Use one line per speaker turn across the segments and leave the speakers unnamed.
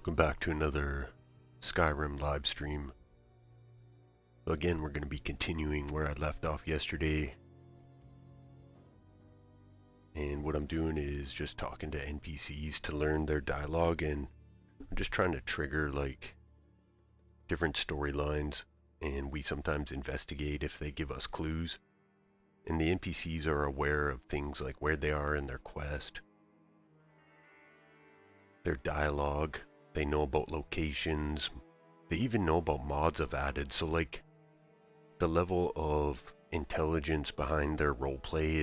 Welcome back to another Skyrim live stream. So again, we're going to be continuing where I left off yesterday. And what I'm doing is just talking to NPCs to learn their dialogue, and I'm just trying to trigger like different storylines, and we sometimes investigate if they give us clues. And the NPCs are aware of things like where they are in their quest, their dialogue. They know about locations. They even know about mods I've added. So like the level of intelligence behind their roleplay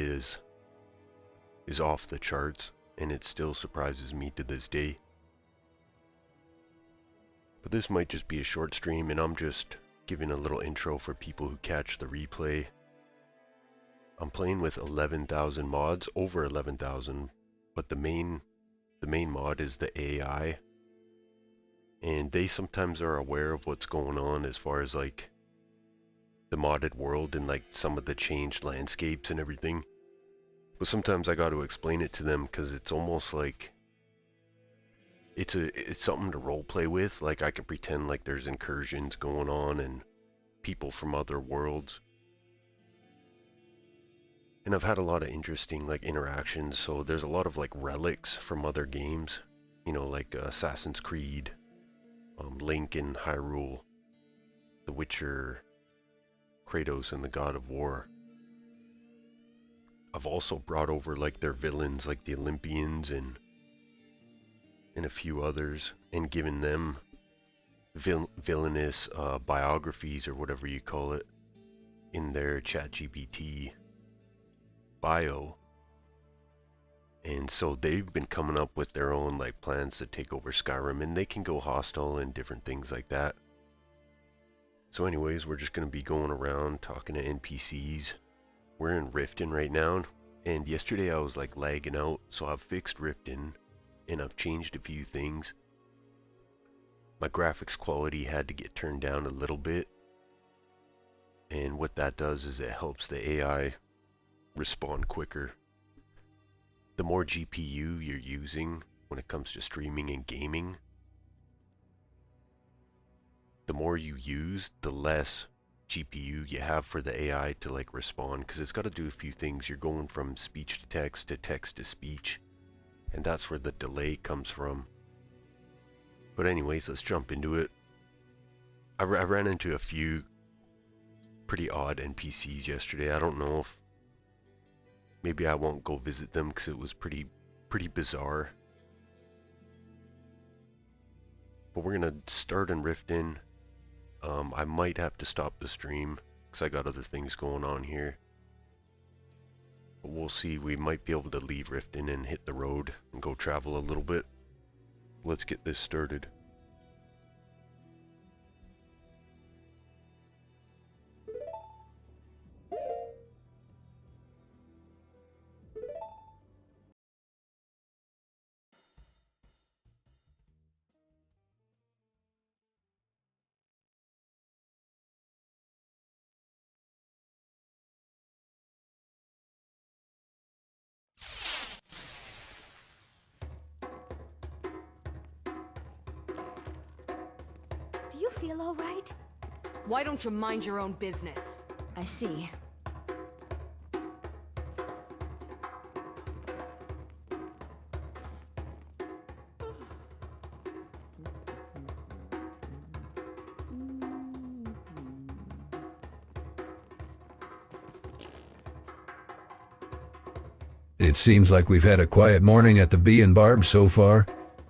is off the charts, and it still surprises me to this day. But this might just be a short stream, and I'm just giving a little intro for people who catch the replay. I'm playing with 11,000 mods, over 11,000, but the main mod is the AI. And they sometimes are aware of what's going on as far as like the modded world and like some of the changed landscapes and everything. But sometimes I got to explain it to them because it's almost like it's something to role play with. Like I can pretend like there's incursions going on and people from other worlds. And I've had a lot of interesting like interactions. So there's a lot of like relics from other games, you know, like Assassin's Creed, Link in Hyrule, The Witcher, Kratos and the God of War. I've also brought over like their villains, like the Olympians and a few others, and given them villainous biographies or whatever you call it in their ChatGPT bio. And so they've been coming up with their own like plans to take over Skyrim, and they can go hostile and different things like that. So anyways, we're just going to be going around talking to NPCs. We're in Riften right now, and yesterday I was like lagging out, so I've fixed Riften and I've changed a few things. My graphics quality had to get turned down a little bit, and what that does is it helps the AI respond quicker. The more GPU you're using when it comes to streaming and gaming, the more you use, the less GPU you have for the AI to like respond, because it's got to do a few things. You're going from speech to text to speech, and that's where the delay comes from. But anyways, let's jump into it. I ran into a few pretty odd NPCs yesterday. I don't know if maybe I won't go visit them because it was pretty bizarre. But we're gonna start in Riften. I might have to stop the stream because I got other things going on here. But we'll see. We might be able to leave Riften and hit the road and go travel a little bit. Let's get this started.
Do you feel all right?
Why don't you mind your own business?
I see.
It seems like we've had a quiet morning at the Bee and Barb so far.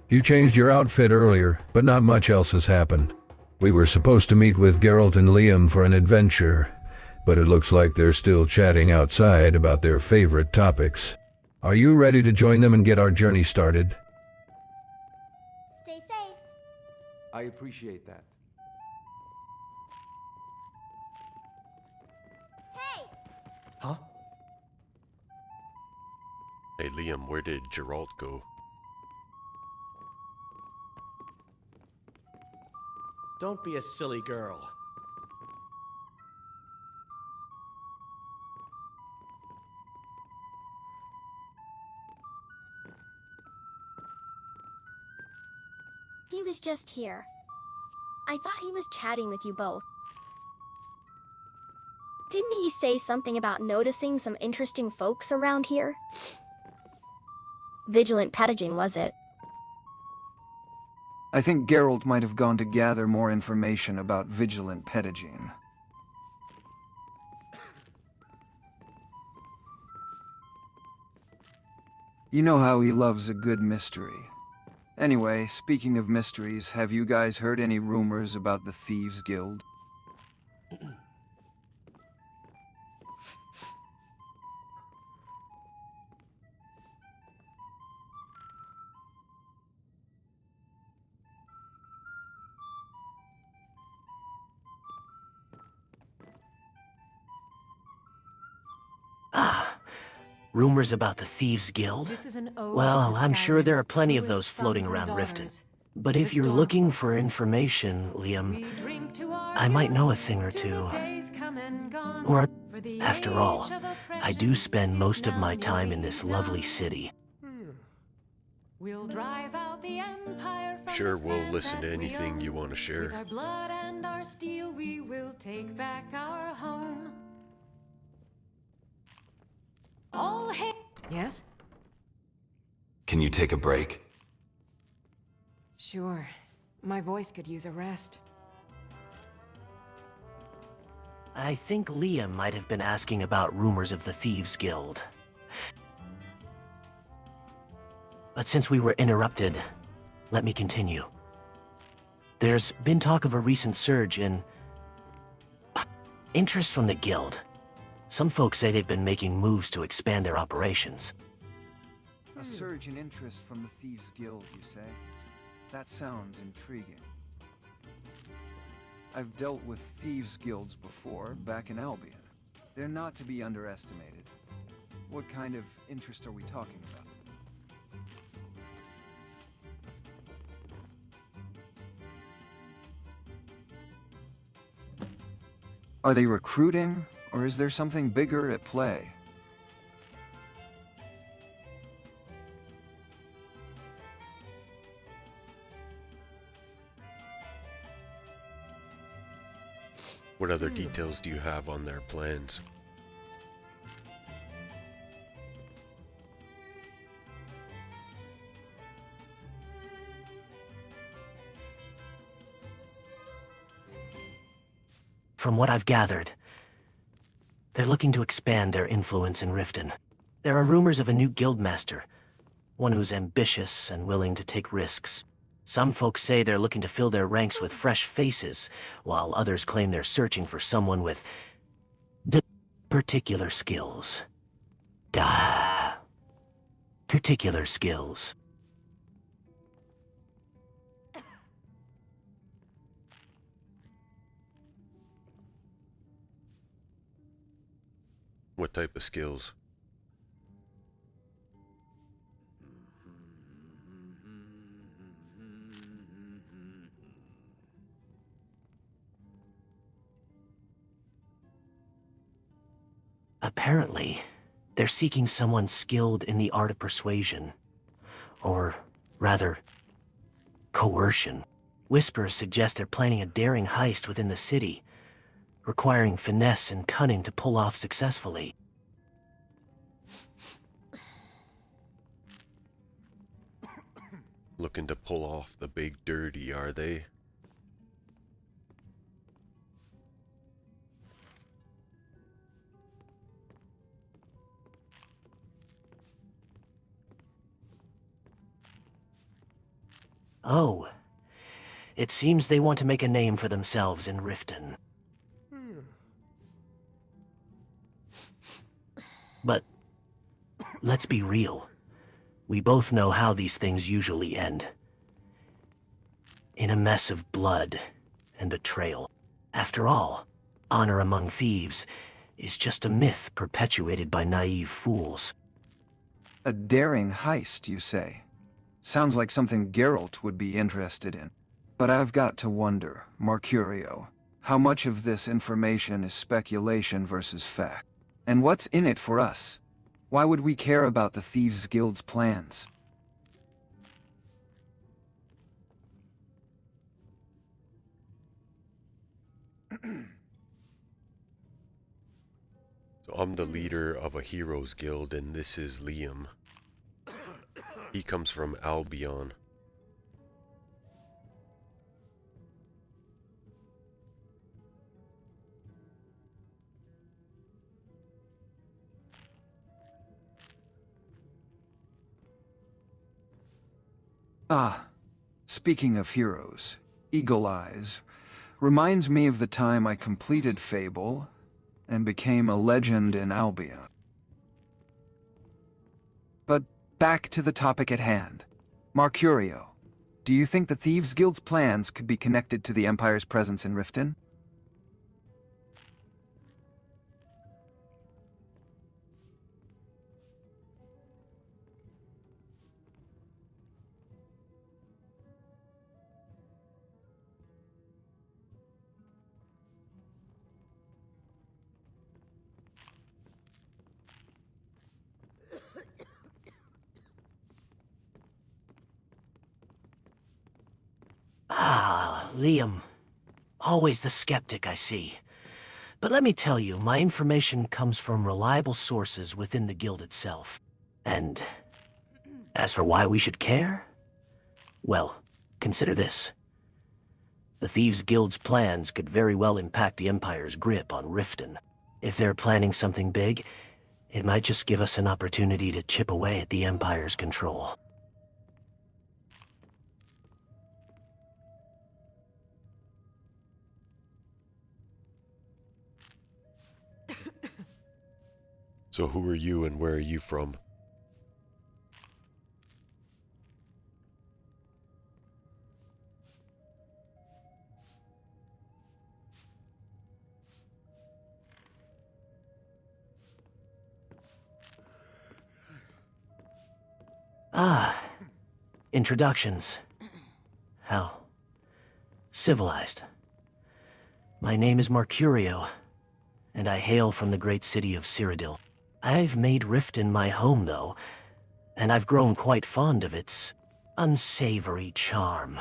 You changed your outfit earlier, but not much else has happened. We were supposed to meet with Geralt and Liam for an adventure, but it looks like they're still chatting outside about their favorite topics. Are you ready to join them and get our journey started?
Stay safe.
I appreciate that.
Hey!
Huh?
Hey Liam, where did Geralt go?
Don't be a silly girl.
He was just here. I thought he was chatting with you both. Didn't he say something about noticing some interesting folks around here? Vigilant packaging, was it?
I think Geralt might have gone to gather more information about Vigilant Pedagine. You know how he loves a good mystery. Anyway, speaking of mysteries, have you guys heard any rumors about the Thieves Guild?
Ah, rumors about the Thieves Guild?
This is an ode
Well,
to
I'm sure there are
Skyrim's
plenty of
truest
those floating
sons and
around Riften.
daughters.
But
The
if you're
Storm
looking
folks.
for information, Liam,
We drink to our
I might know a
youth,
thing or
to the
two.
days come and gone,
Or,
for the
after
age
all,
of
I do
oppression
spend
is
most of
now
my time
nearly
in this
done.
lovely city.
We'll drive out the empire from
Sure,
this
we'll
land
listen to
that we
anything you
own.
want to
With
share.
our blood and our steel, we will take back our home. All hail. Yes?
Can you take a break?
Sure. My voice could use a rest.
I think Liam might have been asking about rumors of the Thieves Guild. But since we were interrupted, let me continue. There's been talk of a recent surge in interest from the Guild. Some folks say they've been making moves to expand their operations.
A surge in interest from the Thieves Guild, you say? That sounds intriguing. I've dealt with Thieves Guilds before, back in Albion. They're not to be underestimated. What kind of interest are we talking about? Are they recruiting, or is there something bigger at play?
What other details do you have on their plans?
From what I've gathered, they're looking to expand their influence in Riften. There are rumors of a new guildmaster, one who's ambitious and willing to take risks. Some folks say they're looking to fill their ranks with fresh faces, while others claim they're searching for someone with particular skills. Particular skills.
What type of skills?
Apparently, they're seeking someone skilled in the art of persuasion. Or, rather, coercion. Whispers suggest they're planning a daring heist within the city, requiring finesse and cunning to pull off successfully.
Looking to pull off the big dirty, are they?
Oh, it seems they want to make a name for themselves in Riften. But let's be real. We both know how these things usually end. In a mess of blood and betrayal. After all, honor among thieves is just a myth perpetuated by naive fools.
A daring heist, you say? Sounds like something Geralt would be interested in. But I've got to wonder, Mercurio, how much of this information is speculation versus fact? And what's in it for us? Why would we care about the Thieves Guild's plans?
I'm the leader of a heroes guild, and this is Liam. He comes from Albion.
Ah, speaking of heroes, Eagle Eyes reminds me of the time I completed Fable and became a legend in Albion. But back to the topic at hand. Mercurio, do you think the Thieves Guild's plans could be connected to the Empire's presence in Riften?
Ah, Liam. Always the skeptic, I see. But let me tell you, my information comes from reliable sources within the guild itself. And as for why we should care? Well, consider this. The Thieves Guild's plans could very well impact the Empire's grip on Riften. If they're planning something big, it might just give us an opportunity to chip away at the Empire's control.
So who are you and where are you from?
Ah, introductions. How civilized. My name is Mercurio, and I hail from the great city of Cyrodiil. I've made Riften my home, though, and I've grown quite fond of its unsavory charm.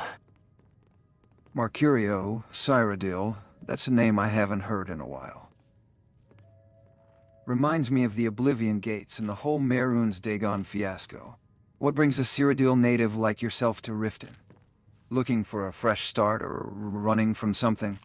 Mercurio, Cyrodiil, that's a name I haven't heard in a while. Reminds me of the Oblivion Gates and the whole Mehrunes Dagon fiasco. What brings a Cyrodiil native like yourself to Riften? Looking for a fresh start or running from something?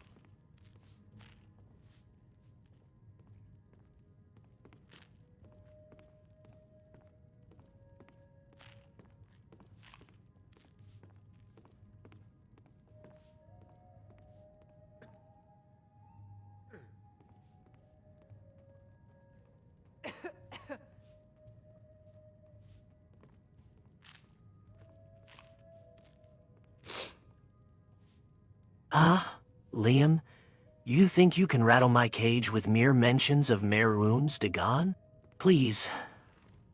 Ah, Liam, you think you can rattle my cage with mere mentions of Mehrunes Dagon? Please.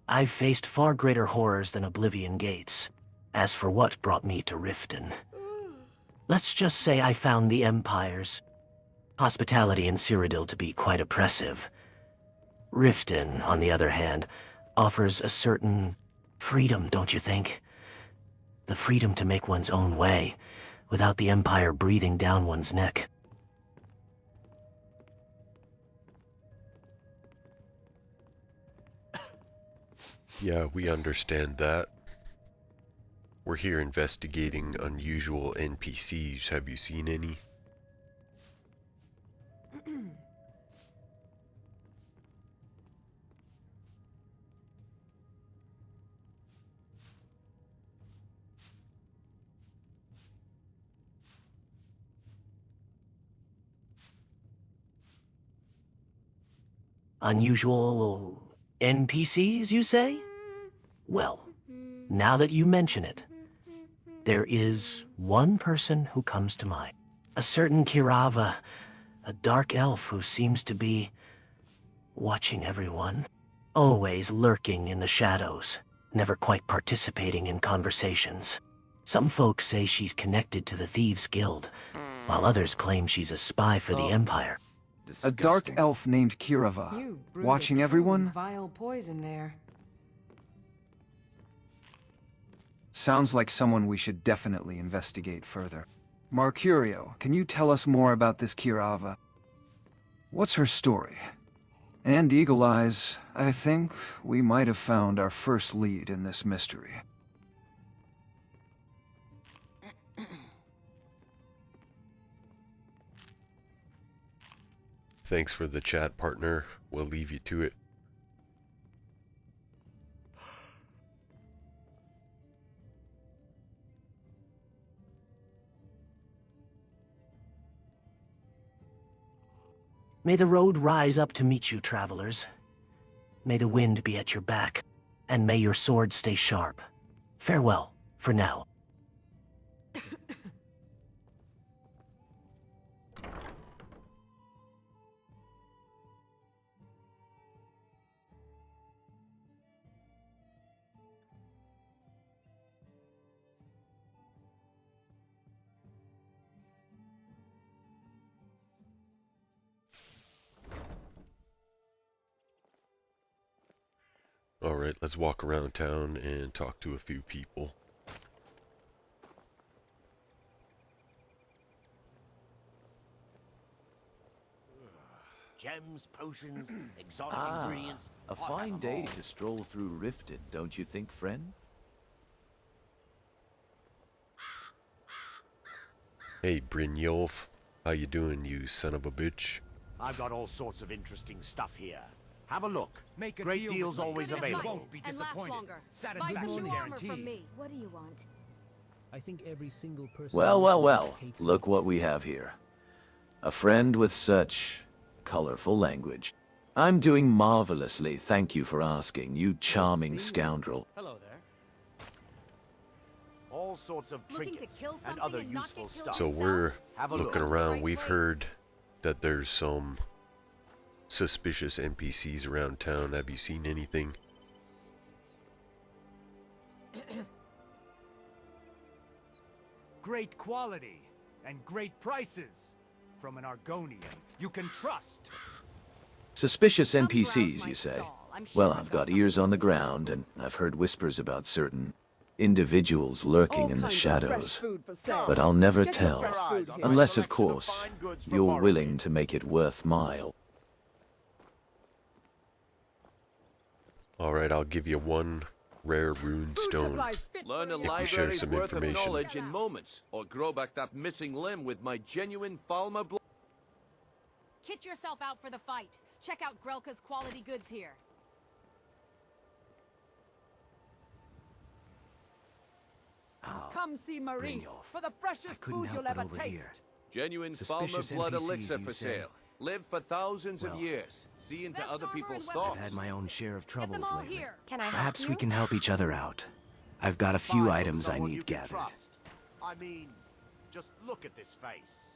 I've faced far greater horrors than Oblivion Gates. As for what brought me to Riften, let's just say I found the Empire's hospitality in Cyrodiil to be quite oppressive. Riften, on the other hand, offers a certain freedom, don't you think? The freedom to make one's own way, without the Empire breathing down one's neck.
Yeah, we understand that. We're here investigating unusual NPCs. Have you seen any?
Unusual NPCs, you say? Well, now that you mention it, there is one person who comes to mind. A certain Kirava, a dark elf who seems to be watching everyone. Always lurking in the shadows, never quite participating in conversations. Some folks say she's connected to the Thieves Guild, while others claim she's a spy for the Empire.
A dark elf named Kirava,
You brewed a
watching
truly
everyone?
Vile poison there.
Sounds like someone we should definitely investigate further. Mercurio, can you tell us more about this Kirava? What's her story? And Eagle Eyes, I think we might have found our first lead in this mystery.
Thanks for the chat, partner. We'll leave you to it.
May the road rise up to meet you, travelers. May the wind be at your back, and may your sword stay sharp. Farewell, for now.
Alright, let's walk around town and talk to a few people.
Gems, potions, exotic ingredients.
A fine day to stroll through Riften, don't you think, friend?
Hey, Brynjolf. How you doing, you son of a bitch?
I've got all sorts of interesting stuff here. Have a look.
Make a
Great
deal
deals
with me.
always
Good advice.
available.
Won't be
And last
disappointed.
longer. Buy
Satisfaction
some new armor
guaranteed.
from me.
What do you want?
I think every single person. Well. Look what we have here. A friend with such colorful language. I'm doing marvelously, thank you for asking, you charming scoundrel.
Hello there. All sorts of
Looking to
trinkets
kill
and
something
other
and not
useful
get killed
stuff.
So we're
Have a
looking
look.
around.
Right
We've
place.
heard that there's some suspicious NPCs around town. Have you seen anything?
Great quality and great prices from an Argonian you can trust.
Suspicious
Come browse
NPCs,
my
you say?
stall. I'm sure
Well,
I've
I've
got
got ears on the ground, and I've heard whispers about certain individuals lurking in the shadows. But I'll never tell, unless, of course, you're willing to make it worth my...
Alright, I'll give you one rare rune stone.
Learn a
If you share
library's
some
worth of
information.
knowledge in moments, or grow back that missing limb with my genuine Falmer blood.
Kit yourself out for the fight. Check out Grelka's quality goods here.
Come see Maurice for the freshest food you'll ever taste.
Genuine
Suspicious
Falmer blood
NPCs,
elixir
you
for
say?
sale. Live for thousands of
Well,
years. See into
best
other
armor
people's
and weapons.
I've
thoughts.
had my own share of
Get them
troubles
all
lately.
here.
Can I help
Perhaps
you?
we can help each other out. I've got a few
Find
items I
someone you
need
can
gathered.
trust. I mean, just look at this face.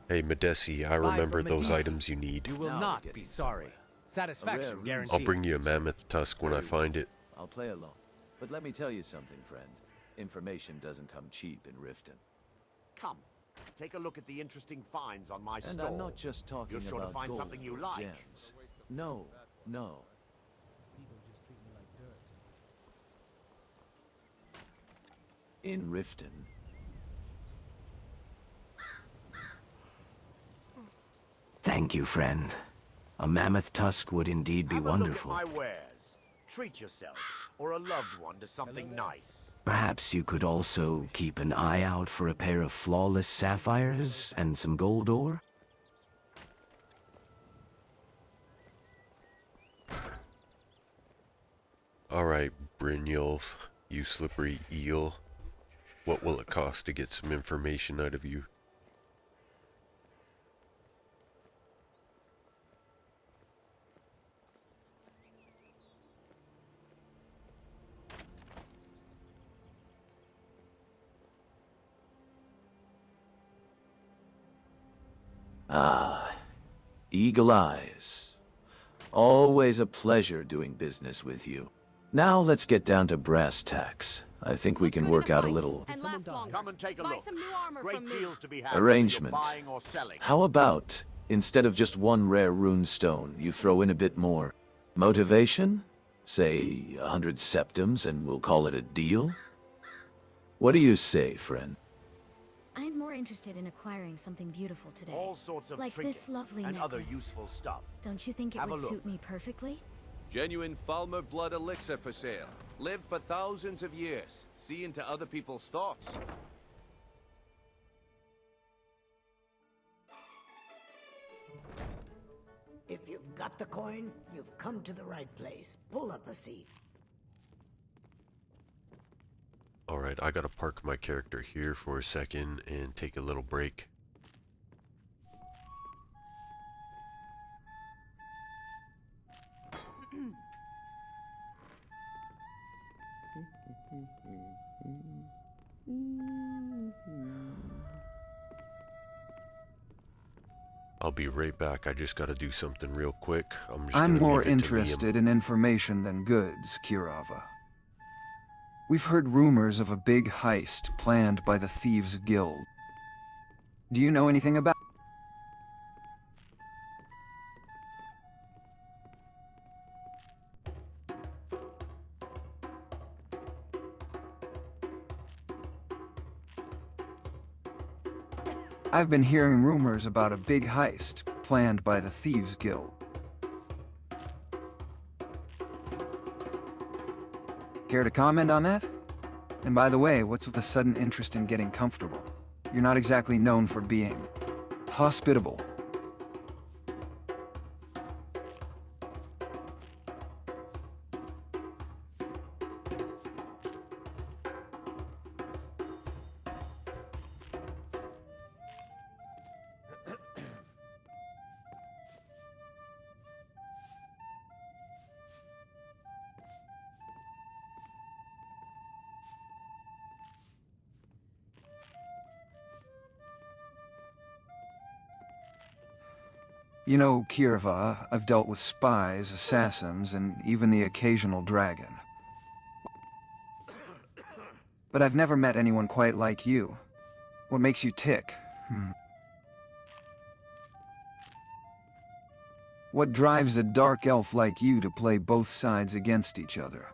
Hey, Medesi, I
Buy
remember
from
those
Medici.
items you need.
You will
Now
not
we're
be
getting
sorry.
somewhere.
Satisfaction
rune.
guaranteed.
I'll bring you a mammoth tusk when I find it.
I'll play along. But let me tell you something, friend. Information doesn't come cheap in Riften.
Come, take a look at the interesting finds on my
And
stall.
I'm not just talking
You're sure
about
to find
gold
something you
or
like.
gems. No. In Riften,
Thank you, friend. A mammoth tusk would indeed be
Have
wonderful.
a look at my wares. Treat yourself or a loved one to something nice.
Perhaps you could also keep an eye out for a pair of flawless sapphires and some gold ore?
Alright, Brynjolf, you slippery eel. What will it cost to get some information out of you?
Ah, Eagle Eyes. Always a pleasure doing business with you. Now let's get down to brass tacks. I think we can work out a little
And last longer.
Come and take a
Buy
look.
some new armor
Great
from me.
deals to be had. whether
arrangement.
You're buying or selling.
How about, instead of just one rare rune stone, you throw in a bit more motivation? Say 100 septims and we'll call it a deal? What do you say, friend?
I'm more
interested in acquiring something beautiful today.
All sorts of
like
trinkets
this lovely
and
necklace.
other useful stuff.
Don't you think it
Have a
would
look.
suit me perfectly?
Genuine Falmer blood elixir for sale. Live for thousands of years. See into other people's thoughts.
If you've got the coin, you've come to the right place. Pull up a seat.
Alright, I gotta park my character here for a second and take a little break. I'll be right back. I just gotta do something real quick.
I'm more
leave it to Liam.
interested in information than goods, Kirava. We've heard rumors of a big heist planned by the Thieves Guild. Do you know anything about? I've been hearing rumors about a big heist planned by the Thieves Guild. Care to comment on that? And by the way, what's with the sudden interest in getting comfortable? You're not exactly known for being hospitable. You know, Kirva, I've dealt with spies, assassins, and even the occasional dragon. But I've never met anyone quite like you. What makes you tick? What drives a dark elf like you to play both sides against each other?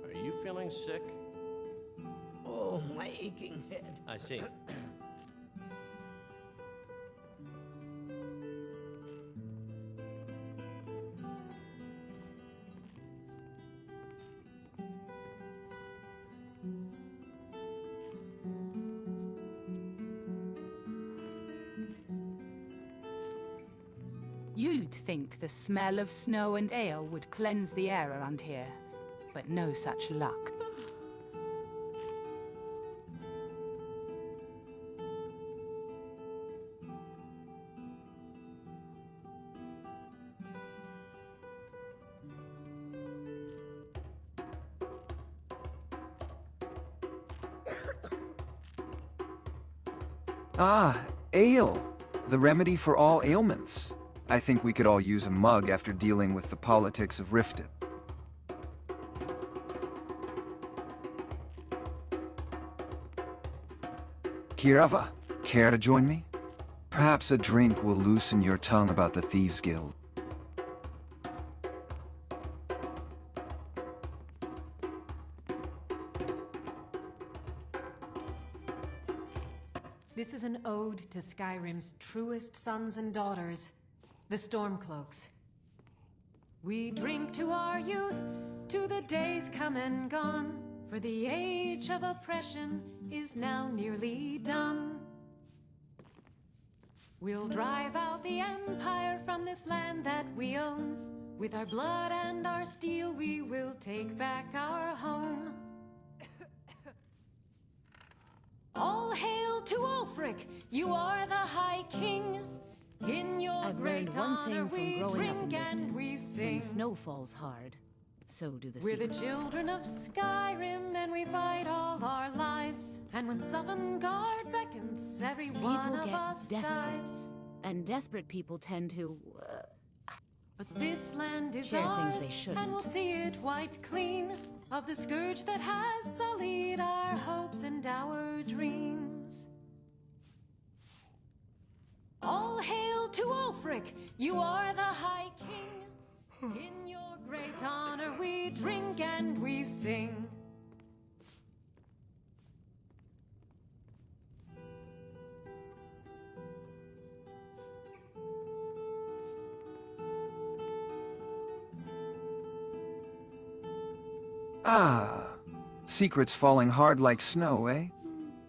Are you feeling sick?
Oh, my aching head.
I see.
You'd think the smell of snow and ale would cleanse the air around here, but no such luck.
Ah, ale. The remedy for all ailments. I think we could all use a mug after dealing with the politics of Riften. Kirava, care to join me? Perhaps a drink will loosen your tongue about the Thieves Guild.
This is an ode to Skyrim's truest sons and daughters, the Stormcloaks. We drink to our youth, to the days come and gone, for the age of oppression is now nearly done. We'll drive out the Empire from this land that we own. With our blood and our steel we will take back our home. All hail to Ulfric, you are the High King. In your
I've
great
learned one
honor
thing from
we
growing up
drink
in
and
Riften.
we
When
sing.
snow falls hard, so do the
We're the
seasons.
children of Skyrim and we fight all our lives. And when Sovngarde beckons, every one
People
of
get
us
desperate,
dies.
and desperate people tend to,
But this land is
share
ours,
things they shouldn't.
and we'll see it wiped clean of the scourge that has sullied our hopes and our dreams. All hail to Ulfric, you are the High King. In your great honor we drink and we sing.
Ah, secrets falling hard like snow, eh?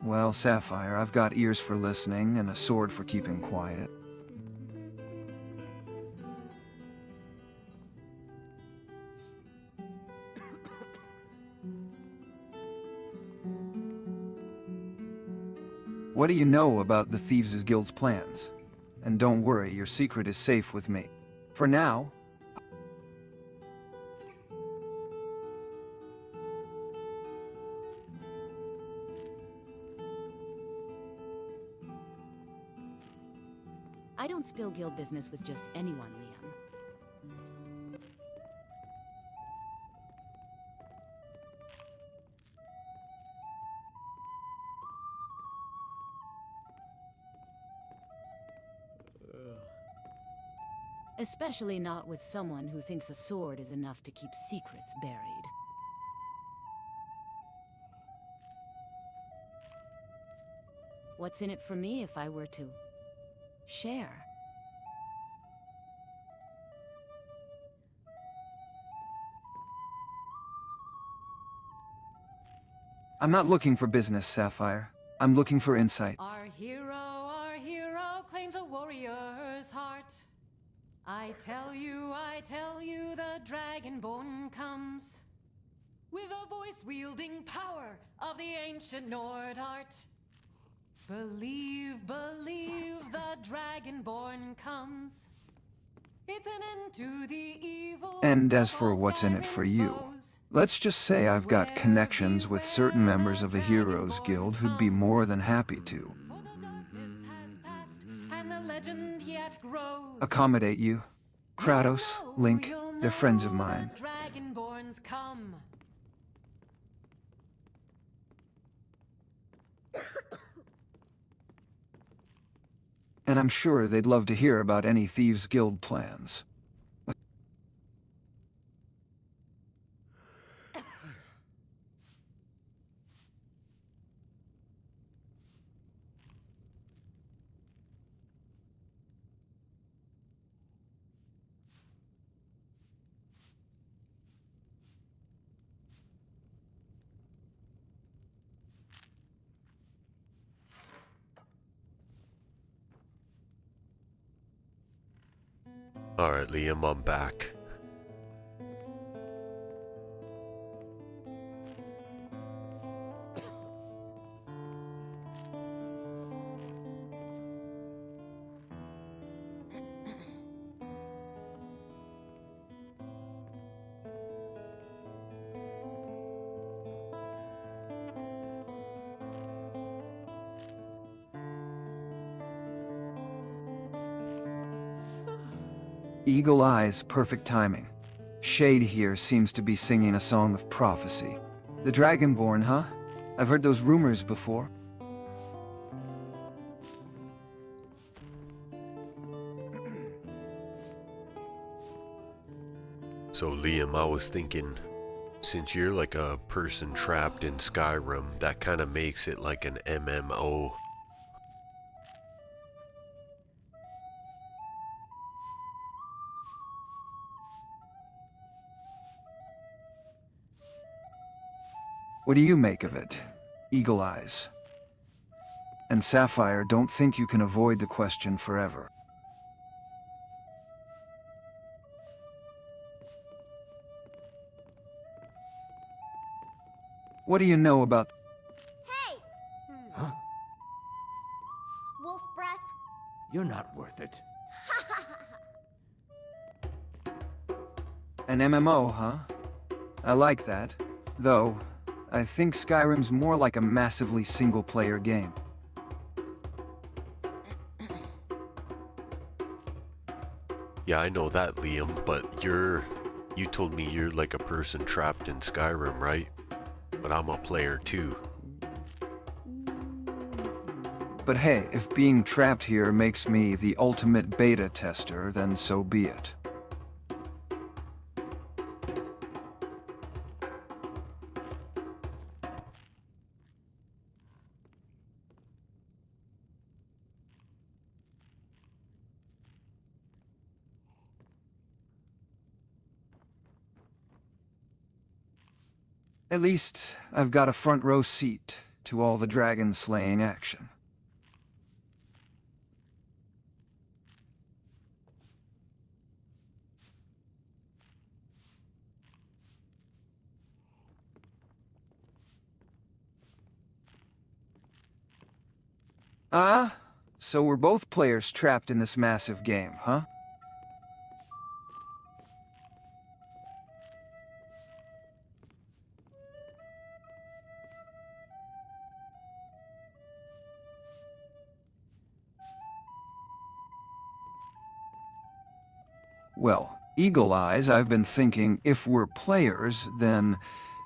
Well, Sapphire, I've got ears for listening and a sword for keeping quiet. What do you know about the Thieves' Guild's plans? And don't worry, your secret is safe with me. For now.
I don't spill guild business with just anyone, Liam. Especially not with someone who thinks a sword is enough to keep secrets buried. What's in it for me if I were to share?
I'm not looking for business, Sapphire. I'm looking for insight.
Our hero claims a warrior's heart. I tell you, the Dragonborn comes with a voice-wielding power of the ancient Nord art. Believe, the Dragonborn comes. It's an end to the evil.
And as for what's in it for you, let's just say I've got connections with certain members of the Heroes Guild who'd be more than happy to accommodate you. Kratos, Link, they're friends of mine.
Dragonborns come.
And I'm sure they'd love to hear about any Thieves Guild plans.
Alright, Liam, I'm back.
Eagle eyes, perfect timing. Shade here seems to be singing a song of prophecy. The Dragonborn, huh? I've heard those rumors before.
So Liam, I was thinking, since you're like a person trapped in Skyrim, that kind of makes it like an MMO.
What do you make of it, Eagle Eyes? And Sapphire, don't think you can avoid the question forever. What do you know about...
Hey!
Huh?
Wolf breath?
You're not worth it.
An MMO, huh? I like that. Though, I think Skyrim's more like a massively single-player game.
Yeah, I know that, Liam, but you told me you're like a person trapped in Skyrim, right? But I'm a player too.
But hey, if being trapped here makes me the ultimate beta tester, then so be it. At least, I've got a front row seat to all the dragon slaying action. Ah, so we're both players trapped in this massive game, huh? Well, Eagle Eyes, I've been thinking if we're players, then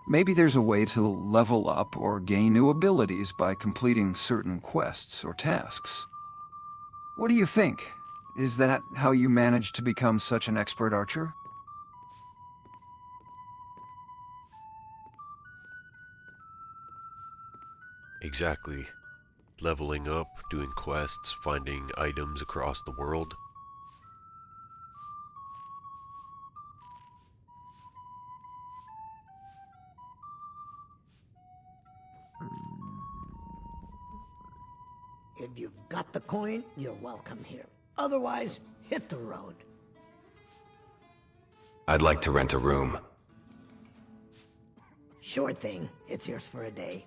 maybe there's a way to level up or gain new abilities by completing certain quests or tasks. What do you think? Is that how you managed to become such an expert archer?
Exactly. Leveling up, doing quests, finding items across the world.
If you've got the coin, you're welcome here. Otherwise, hit the road.
I'd like to rent a room.
Sure thing. It's yours for a day.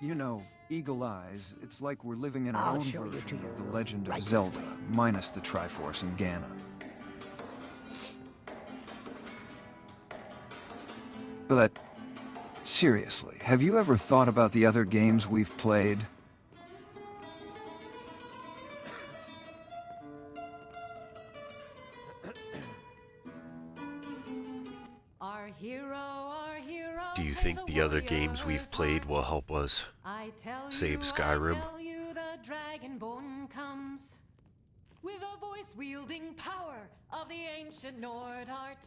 You know, Eagle Eyes, it's like we're living in our
I'll
own
show you
version
to your
of the
room,
Legend of
right this
Zelda,
way.
minus the Triforce and Ganon. But, seriously, have you ever thought about the other games we've played?
Our hero
Do you think the other games we've played will help us save Skyrim?
I tell you the Dragonborn comes with a voice-wielding power of the ancient Nord art.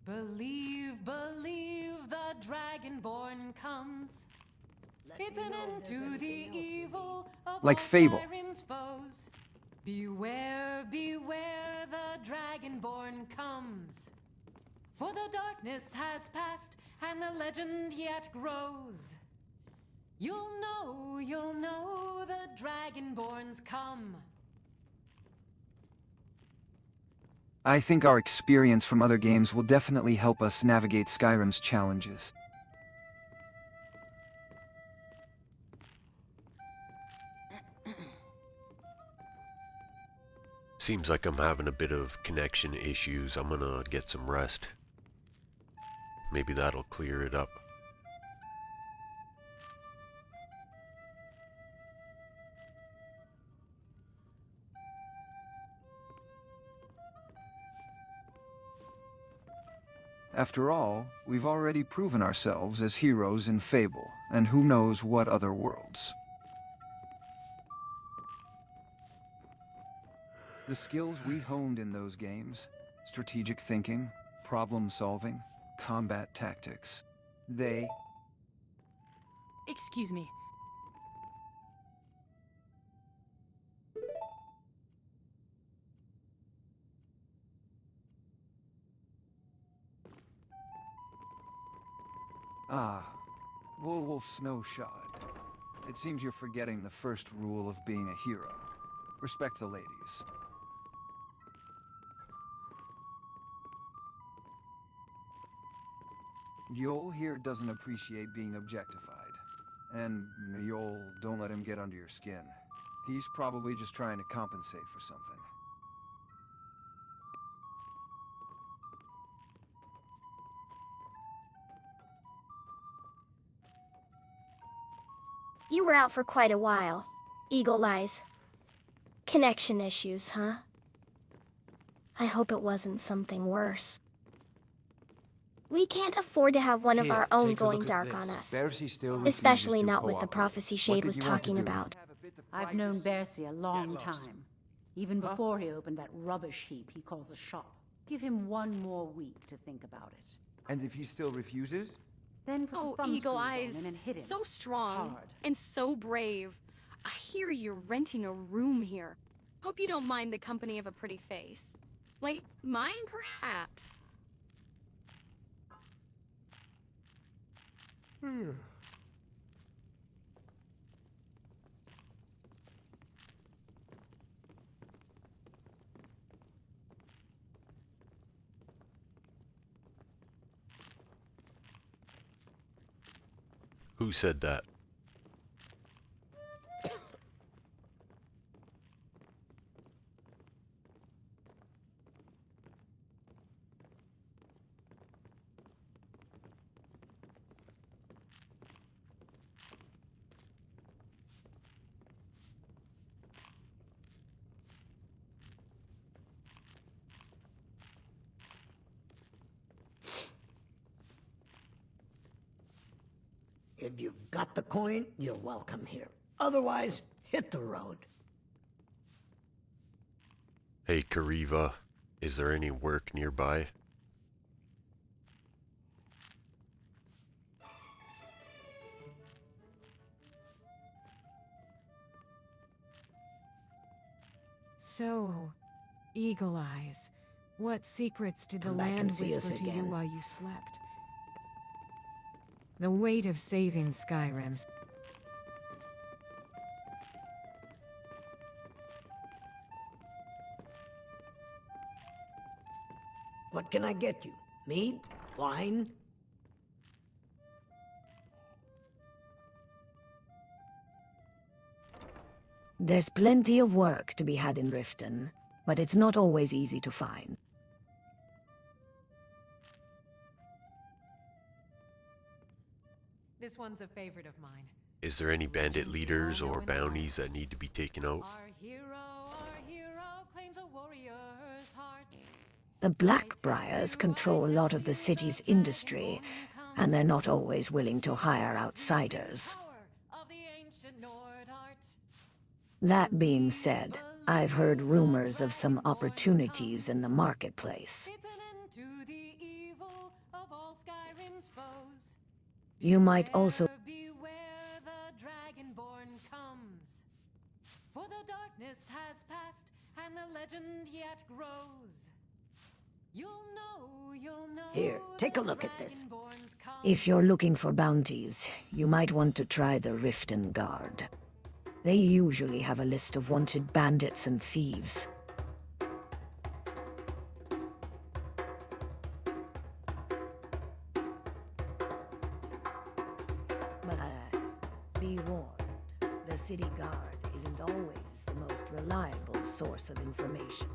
Believe, the Dragonborn comes. It's an end to the evil of
Like
all
Fable.
Skyrim's foes. Beware, the Dragonborn comes. For the darkness has passed, and the legend yet grows. You'll know the Dragonborns come.
I think our experience from other games will definitely help us navigate Skyrim's challenges.
Seems like I'm having a bit of connection issues. I'm gonna get some rest. Maybe that'll clear it up.
After all, we've already proven ourselves as heroes in Fable, and who knows what other worlds. The skills we honed in those games, strategic thinking, problem solving, combat tactics, they...
Excuse me.
Ah, Wolf Snowshod. It seems you're forgetting the first rule of being a hero. Respect the ladies. Yol here doesn't appreciate being objectified. And Yol, don't let him get under your skin. He's probably just trying to compensate for something.
You were out for quite a while. Eagle Eyes. Connection issues, huh? I hope it wasn't something worse. We can't afford to have one of
Here,
our own
take a
going
look at
dark
this.
on us.
Bercy still
Especially
refuses to
not with the
cooperate.
prophecy
What
Shade
did
was
you want to
talking
do?
about.
I've known Bercy a long time. Even before he opened that rubbish heap he calls a shop. Give him one more week to think about it.
And if he still refuses?
Then put the thumb
Eagle
screws
Eyes.
on him and hit him.
So strong.
Hard.
And so brave. I hear you're renting a room here. Hope you don't mind the company of a pretty face. Like, mine perhaps.
Who said that?
If you've got the coin, you're welcome here. Otherwise, hit the road.
Hey, Kariva, is there any work nearby?
So, Eagle Eyes, what secrets did the
Come back and
land
see us
whisper to you
again.
while you slept? The weight of saving Skyrim's.
What can I get you? Mead? Wine?
There's plenty of work to be had in Riften, but it's not always easy to find.
This one's a favorite of mine.
Is there any bandit leaders or bounties that need to be taken out?
Our hero claims a warrior's heart.
The Blackbriars control a lot of the city's industry, and they're not always willing to hire outsiders.
Of the ancient Nord art.
That being said, I've heard rumors of some opportunities in the marketplace.
It's an end to the evil of all Skyrim's foes.
You might also
Beware the Dragonborn comes. For the darkness has passed, and the legend yet grows. You'll know.
Here, take a look at this.
If you're looking for bounties, you might want to try the Riften Guard. They usually have a list of wanted bandits and thieves. But be warned, the City Guard isn't always the most reliable source of information.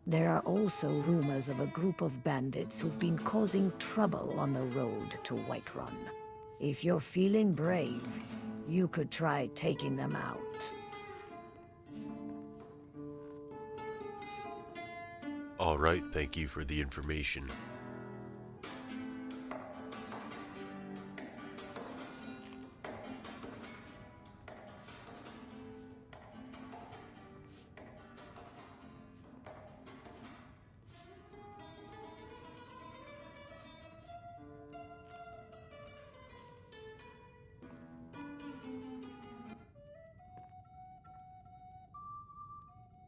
There are also rumors of a group of bandits who've been causing trouble on the road to Whiterun. If you're feeling brave, you could try taking them out.
Alright, thank you for the information.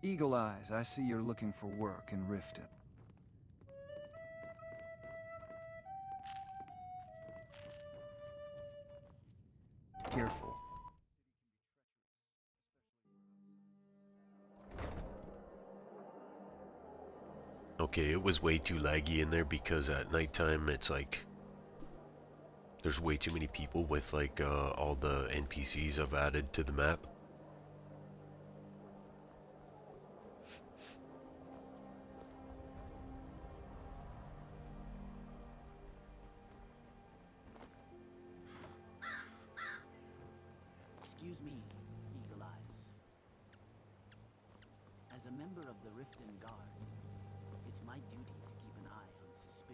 Eagle Eyes, I see you're looking for work in Riften. Careful.
Okay, it was way too laggy in there because at nighttime it's like there's way too many people with like all the NPCs I've added to the map.
Excuse me, Eagle Eyes. As a member of the Riften Guard, it's my duty to keep an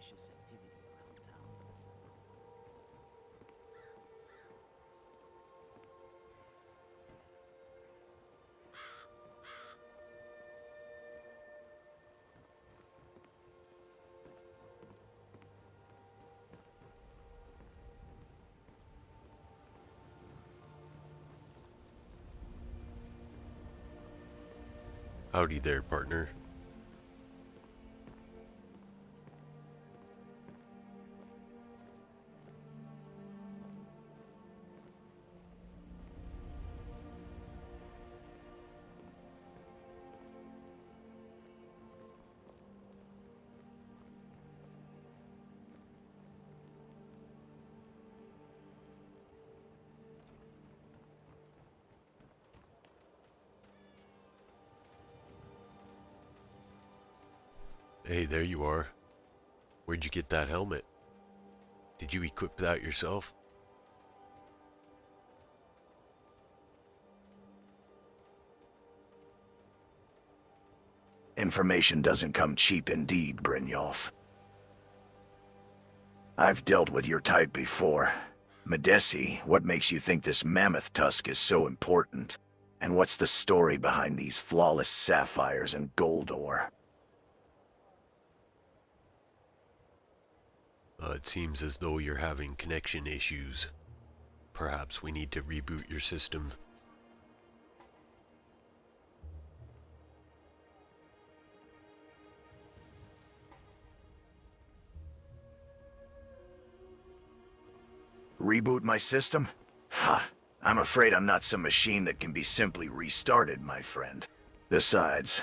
suspicious activity around town.
Howdy there, partner. Hey, there you are. Where'd you get that helmet? Did you equip that yourself?
Information doesn't come cheap indeed, Brynjolf. I've dealt with your type before. Medesi, what makes you think this mammoth tusk is so important? And what's the story behind these flawless sapphires and gold ore?
It seems as though you're having connection issues. Perhaps we need to reboot your system.
Reboot my system? Ha! I'm afraid I'm not some machine that can be simply restarted, my friend. Besides,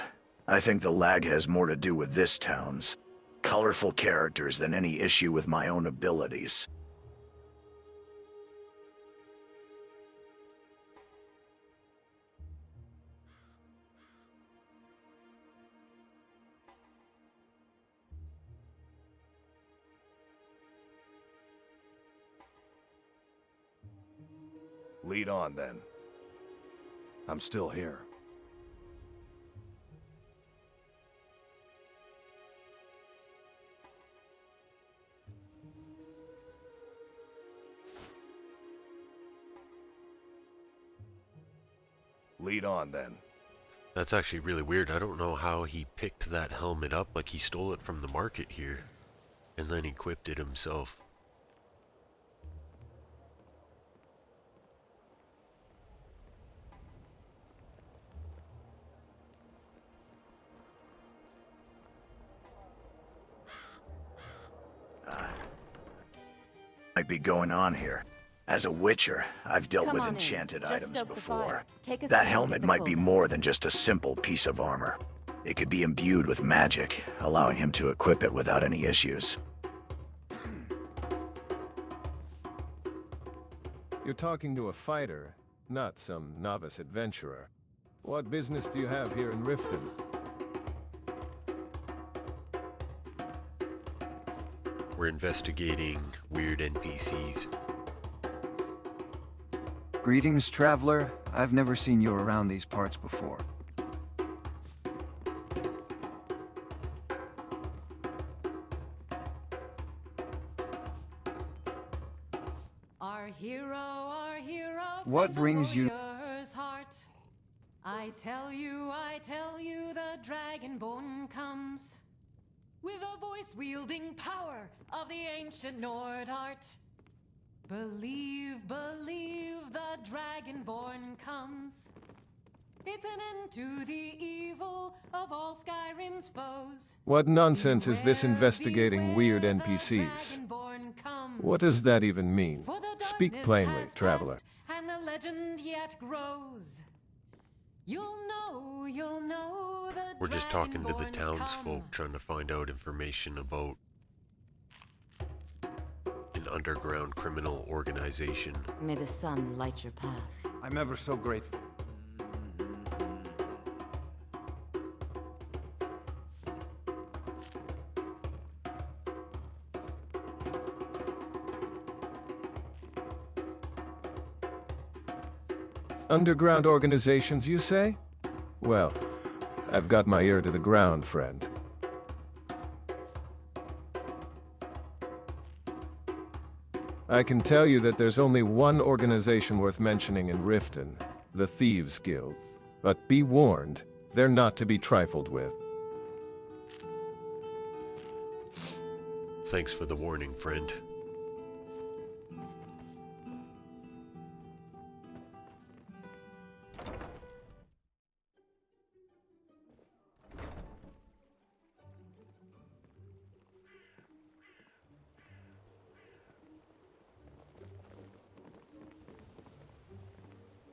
I think the lag has more to do with this town's colorful characters than any issue with my own abilities.
Lead on, then. I'm still here. Lead on, then.
That's actually really weird. I don't know how he picked that helmet up, like he stole it from the market here, and then equipped it himself.
Might be going on here. As a witcher, I've dealt
Come
with
on in.
enchanted
Just
items
stoke the
before.
fire. Take a
That
seat,
helmet
get the
might be
photo.
more than just a simple piece of armor. It could be imbued with magic, allowing him to equip it without any issues.
You're talking to a fighter, not some novice adventurer. What business do you have here in Riften?
We're investigating weird NPCs.
Greetings, traveler. I've never seen you around these parts before.
Our hero,
What brings you-
warrior's heart. I tell you, the Dragonborn comes with a voice-wielding power of the ancient Nord art. Believe, the Dragonborn comes. It's an end to the evil of all Skyrim's foes.
What nonsense is this investigating weird NPCs? What does that even mean?
For the
Speak
darkness
plainly,
has
traveler.
passed, and the legend yet grows. You'll know the
We're just talking to the
Dragonborns
townsfolk,
come.
trying to find out information about an underground criminal organization.
May the sun light your path.
I'm ever so grateful.
Underground organizations, you say? Well, I've got my ear to the ground, friend.
I can tell you that there's only one organization worth mentioning in Riften, the Thieves Guild. But be warned, they're not to be trifled with.
Thanks for the warning, friend.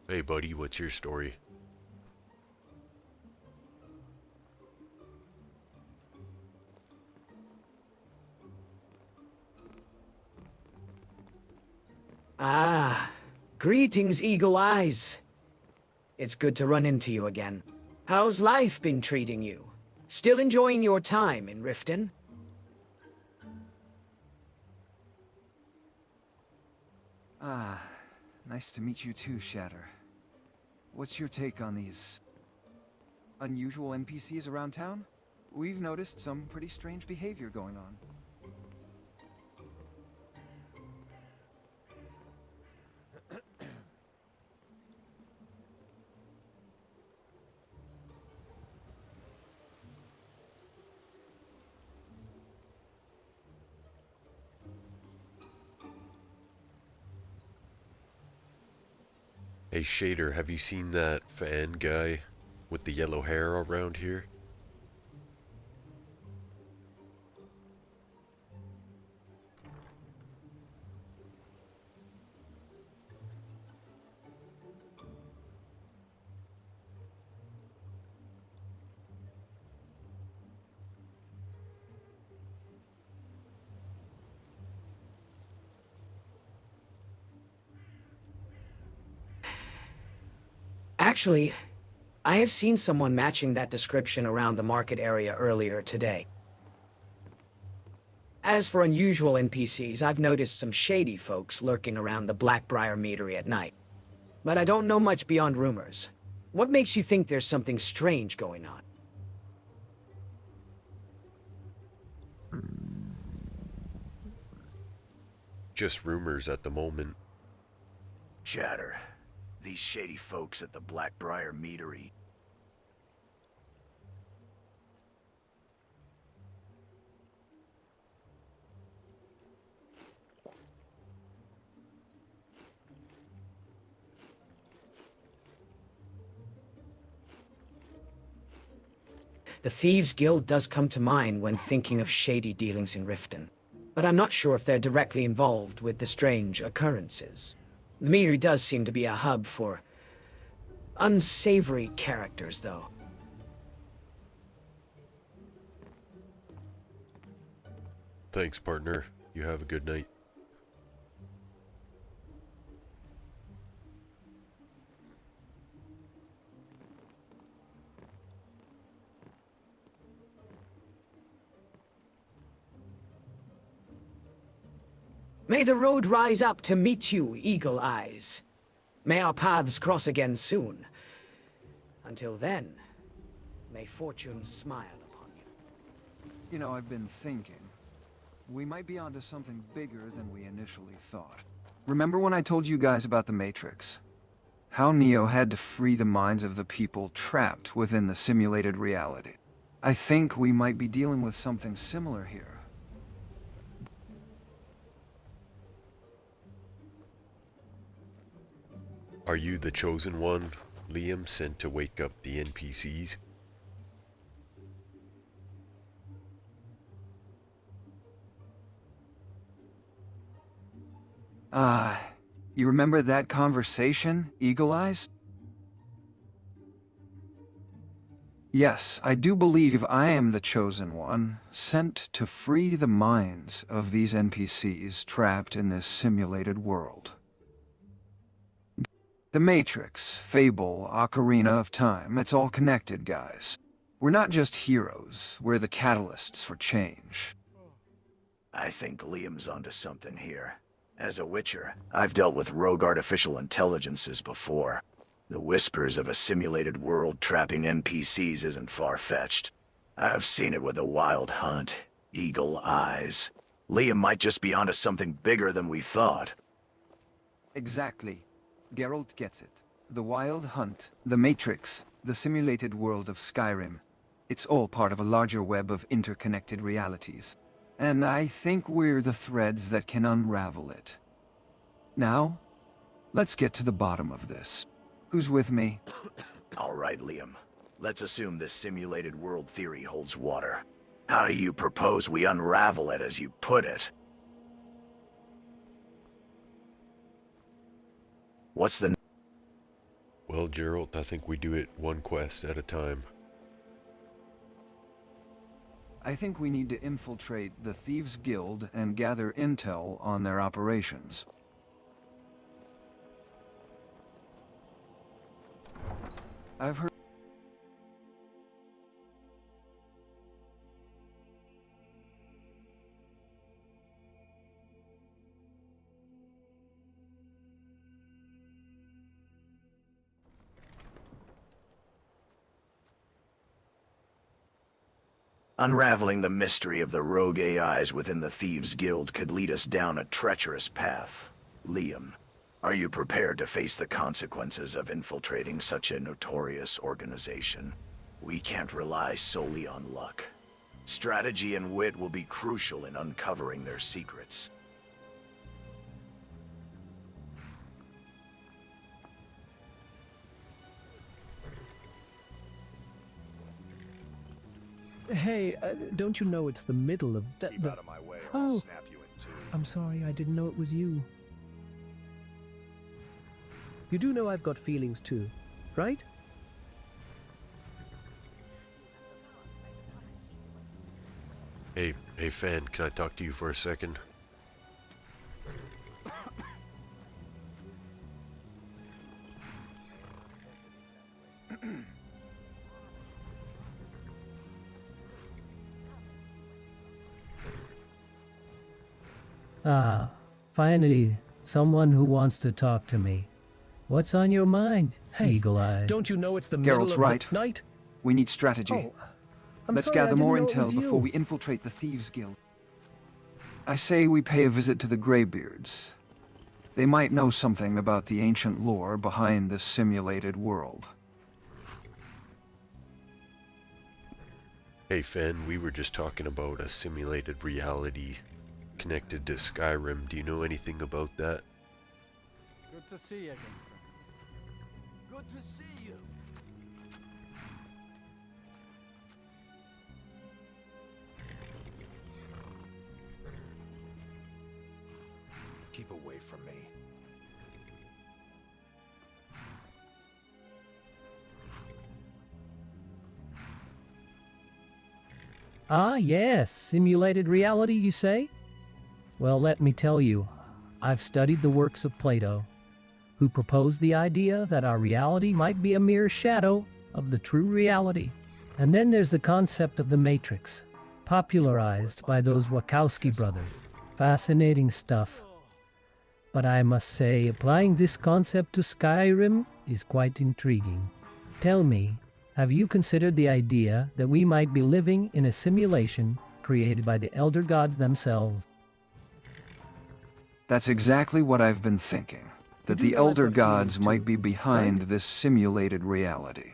Hey buddy, what's your story?
Ah, greetings, Eagle Eyes. It's good to run into you again. How's life been treating you? Still enjoying your time in Riften?
Ah, nice to meet you too, Shatter. What's your take on these unusual NPCs around town? We've noticed some pretty strange behavior going on.
Hey Shader, have you seen that fan guy with the yellow hair around here?
Actually, I have seen someone matching that description around the market area earlier today. As for unusual NPCs, I've noticed some shady folks lurking around the Blackbriar Meadery at night. But I don't know much beyond rumors. What makes you think there's something strange going on?
Just rumors at the moment.
Shatter. These shady folks at the Blackbriar Meadery.
The Thieves Guild does come to mind when thinking of shady dealings in Riften, but I'm not sure if they're directly involved with the strange occurrences. The Meadery does seem to be a hub for unsavory characters, though.
Thanks, partner. You have a good night.
May the road rise up to meet you, Eagle Eyes. May our paths cross again soon. Until then, may fortune smile upon you.
You know, I've been thinking. We might be onto something bigger than we initially thought. Remember when I told you guys about the Matrix? How Neo had to free the minds of the people trapped within the simulated reality. I think we might be dealing with something similar here.
Are you the chosen one, Liam, sent to wake up the NPCs?
You remember that conversation, Eagle Eyes? Yes, I do believe I am the chosen one, sent to free the minds of these NPCs trapped in this simulated world. The Matrix, Fable, Ocarina of Time, it's all connected, guys. We're not just heroes, we're the catalysts for change.
I think Liam's onto something here. As a Witcher, I've dealt with rogue artificial intelligences before. The whispers of a simulated world trapping NPCs isn't far-fetched. I've seen it with a Wild Hunt, Eagle Eyes. Liam might just be onto something bigger than we thought.
Exactly. Geralt gets it. The Wild Hunt, the Matrix, the simulated world of Skyrim. It's all part of a larger web of interconnected realities. And I think we're the threads that can unravel it. Now, let's get to the bottom of this. Who's with me?
All right, Liam. Let's assume this simulated world theory holds water. How do you propose we unravel it, as you put it? What's the...
Well, Geralt, I think we do it one quest at a time.
I think we need to infiltrate the Thieves' Guild and gather intel on their operations. I've heard...
Unraveling the mystery of the rogue AIs within the Thieves' Guild could lead us down a treacherous path. Liam, are you prepared to face the consequences of infiltrating such a notorious organization? We can't rely solely on luck. Strategy and wit will be crucial in uncovering their secrets.
Hey, don't you know it's the middle of...
Keep out of my way or I'll
Oh,
snap you in two.
I'm sorry, I didn't know it was you. You do know I've got feelings too, right?
Hey, Fan, can I talk to you for a second?
Ah, finally, someone who wants to talk to me. What's on your mind, Eagle Eyes?
Don't you know it's the middle
Geralt's
of
right.
the night?
We need strategy.
Oh, I'm
Let's
sorry, I
gather
didn't
more
know it was
intel
you.
before we infiltrate the Thieves' Guild. I say we pay a visit to the Greybeards. They might know something about the ancient lore behind this simulated world.
Hey, Fan, we were just talking about a simulated reality connected to Skyrim. Do you know anything about that?
Good to see you again, friend.
Good to see you.
Keep away from me.
Ah, yes, simulated reality, you say? Well, let me tell you, I've studied the works of Plato, who proposed the idea that our reality might be a mere shadow of the true reality. And then there's the concept of the Matrix, popularized by those Wachowski brothers. Fascinating stuff. But I must say, applying this concept to Skyrim is quite intriguing. Tell me, have you considered the idea that we might be living in a simulation created by the Elder Gods themselves?
That's exactly what I've been thinking. That the Elder Gods might be behind this simulated reality.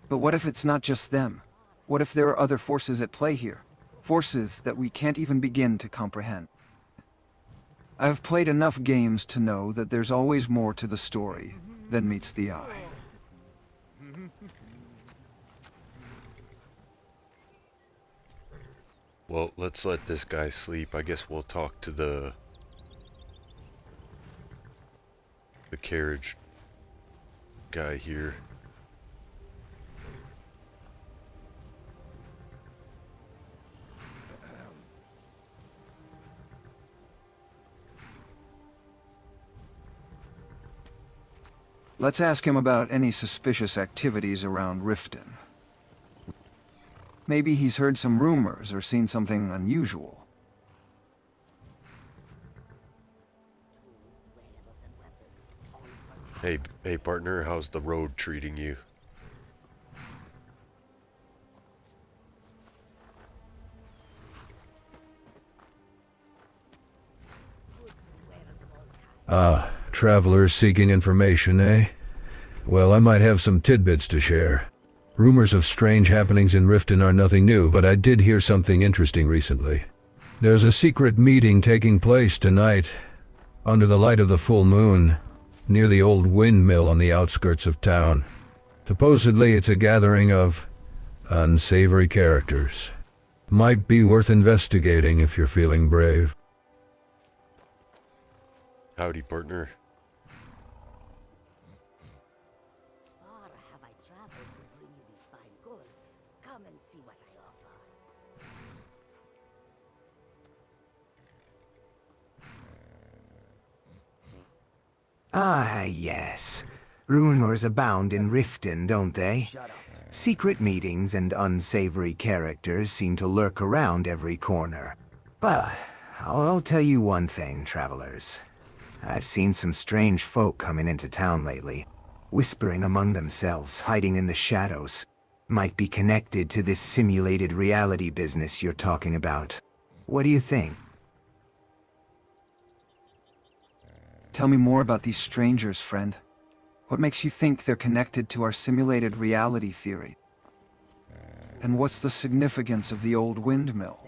But what if it's not just them? What if there are other forces at play here? Forces that we can't even begin to comprehend. I've played enough games to know that there's always more to the story than meets the eye.
Well, let's let this guy sleep. I guess we'll talk to the carriage guy here.
Let's ask him about any suspicious activities around Riften. Maybe he's heard some rumors or seen something unusual.
Hey partner, how's the road treating you?
Ah, travelers seeking information, eh? Well, I might have some tidbits to share. Rumors of strange happenings in Riften are nothing new, but I did hear something interesting recently. There's a secret meeting taking place tonight, under the light of the full moon, near the old windmill on the outskirts of town. Supposedly it's a gathering of unsavory characters. Might be worth investigating if you're feeling brave.
Howdy, partner.
Far have I traveled to bring you these fine goods. Come and see what I offer.
Ah, yes. Rumors abound in Riften, don't they? Secret meetings and unsavory characters seem to lurk around every corner. But I'll tell you one thing, travelers. I've seen some strange folk coming into town lately, whispering among themselves, hiding in the shadows. Might be connected to this simulated reality business you're talking about. What do you think?
Tell me more about these strangers, friend. What makes you think they're connected to our simulated reality theory? And what's the significance of the old windmill?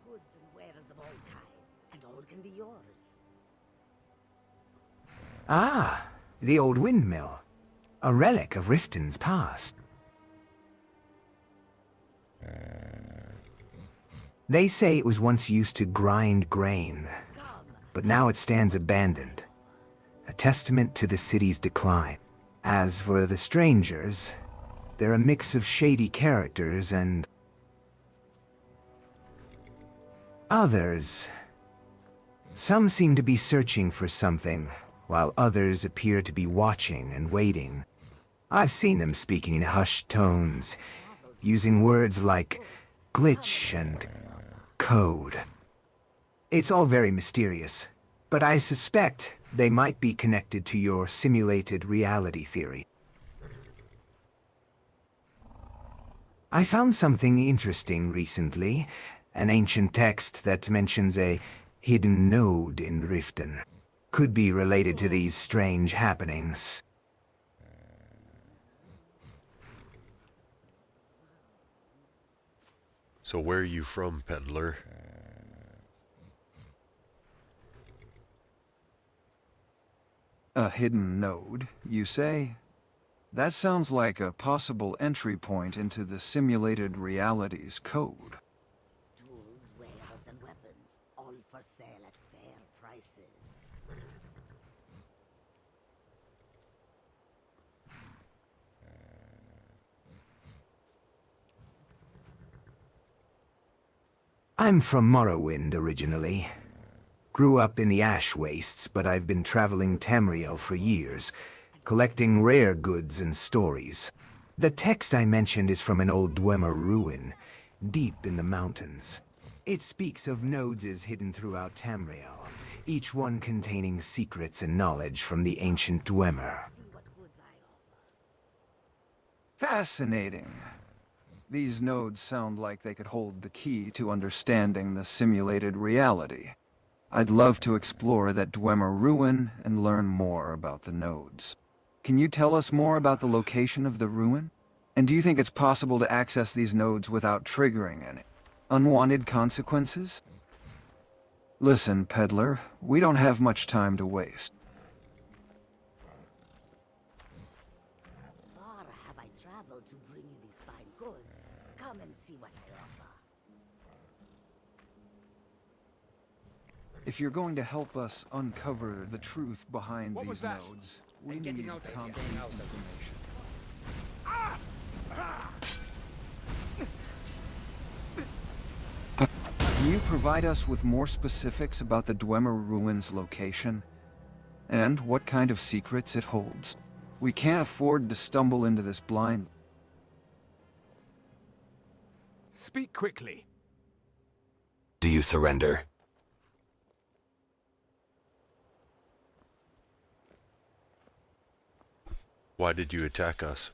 Goods and wares of all kinds, and all can be yours.
Ah, the old windmill. A relic of Riften's past. They say it was once used to grind grain, but now it stands abandoned. A testament to the city's decline. As for the strangers, they're a mix of shady characters and others. Some seem to be searching for something, while others appear to be watching and waiting. I've seen them speaking in hushed tones, using words like glitch and code. It's all very mysterious, but I suspect they might be connected to your simulated reality theory. I found something interesting recently, an ancient text that mentions a hidden node in Riften. Could be related to these strange happenings.
So where are you from, peddler?
A hidden node, you say? That sounds like a possible entry point into the simulated reality's code.
Tools, wares, and weapons, all for sale at fair prices.
I'm from Morrowind originally. Grew up in the ash wastes, but I've been traveling Tamriel for years, collecting rare goods and stories. The text I mentioned is from an old Dwemer ruin, deep in the mountains. It speaks of nodes hidden throughout Tamriel, each one containing secrets and knowledge from the ancient Dwemer.
Fascinating. These nodes sound like they could hold the key to understanding the simulated reality. I'd love to explore that Dwemer ruin and learn more about the nodes. Can you tell us more about the location of the ruin? And do you think it's possible to access these nodes without triggering any unwanted consequences? Listen, peddler, we don't have much time to waste.
Far have I traveled to bring you these fine goods. Come and see what I offer.
If you're going to help us uncover the truth behind these nodes, we need concrete information. Can you provide us with more specifics about the Dwemer ruin's location? And what kind of secrets it holds? We can't afford to stumble into this blind.
Speak quickly.
Do you surrender?
Why did you attack us?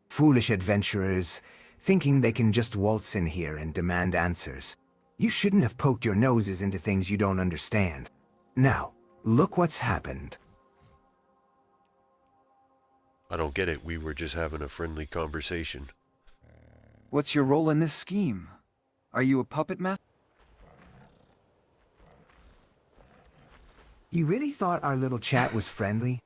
Foolish adventurers, thinking they can just waltz in here and demand answers. You shouldn't have poked your noses into things you don't understand. Now, look what's happened.
I don't get it. We were just having a friendly conversation.
What's your role in this scheme? Are you a puppet master?
You really thought our little chat was friendly?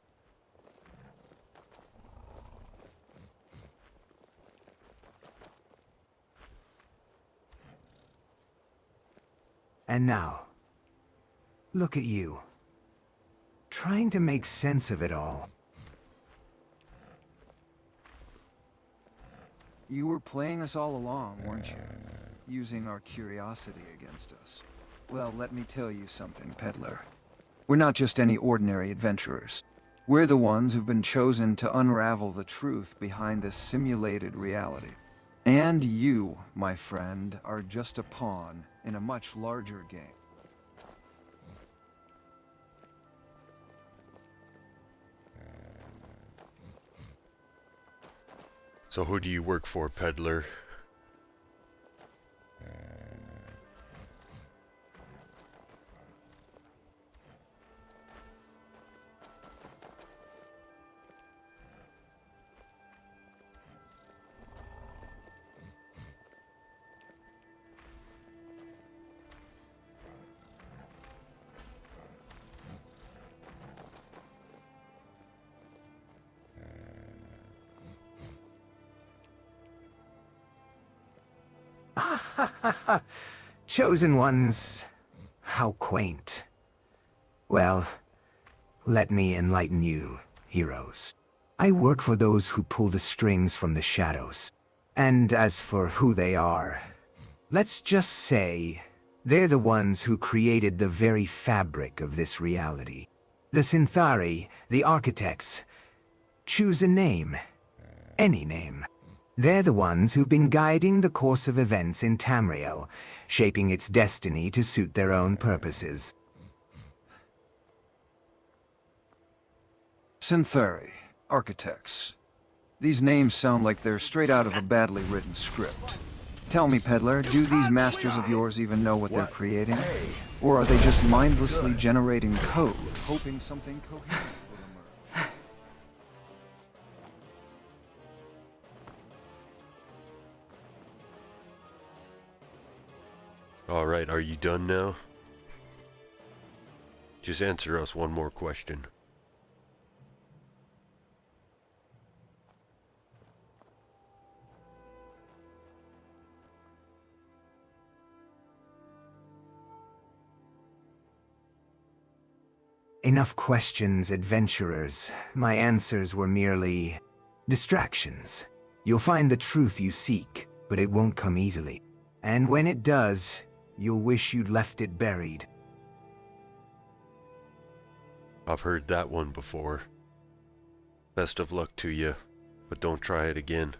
And now, look at you. Trying to make sense of it all.
You were playing us all along, weren't you? Using our curiosity against us. Well, let me tell you something, peddler. We're not just any ordinary adventurers. We're the ones who've been chosen to unravel the truth behind this simulated reality. And you, my friend, are just a pawn in a much larger game.
So who do you work for, peddler?
Chosen ones. How quaint. Well, let me enlighten you, heroes. I work for those who pull the strings from the shadows. And as for who they are, let's just say they're the ones who created the very fabric of this reality. The Synthari, the architects. Choose a name. Any name. They're the ones who've been guiding the course of events in Tamriel, shaping its destiny to suit their own purposes.
Synthari, architects. These names sound like they're straight out of a badly written script. Tell me, peddler, do these masters of yours even know what they're creating? Or are they just mindlessly generating code, hoping something coherent will emerge?
Alright, are you done now? Just answer us one more question.
Enough questions, adventurers. My answers were merely distractions. You'll find the truth you seek, but it won't come easily. And when it does, you'll wish you'd left it buried.
I've heard that one before. Best of luck to you, but don't try it again.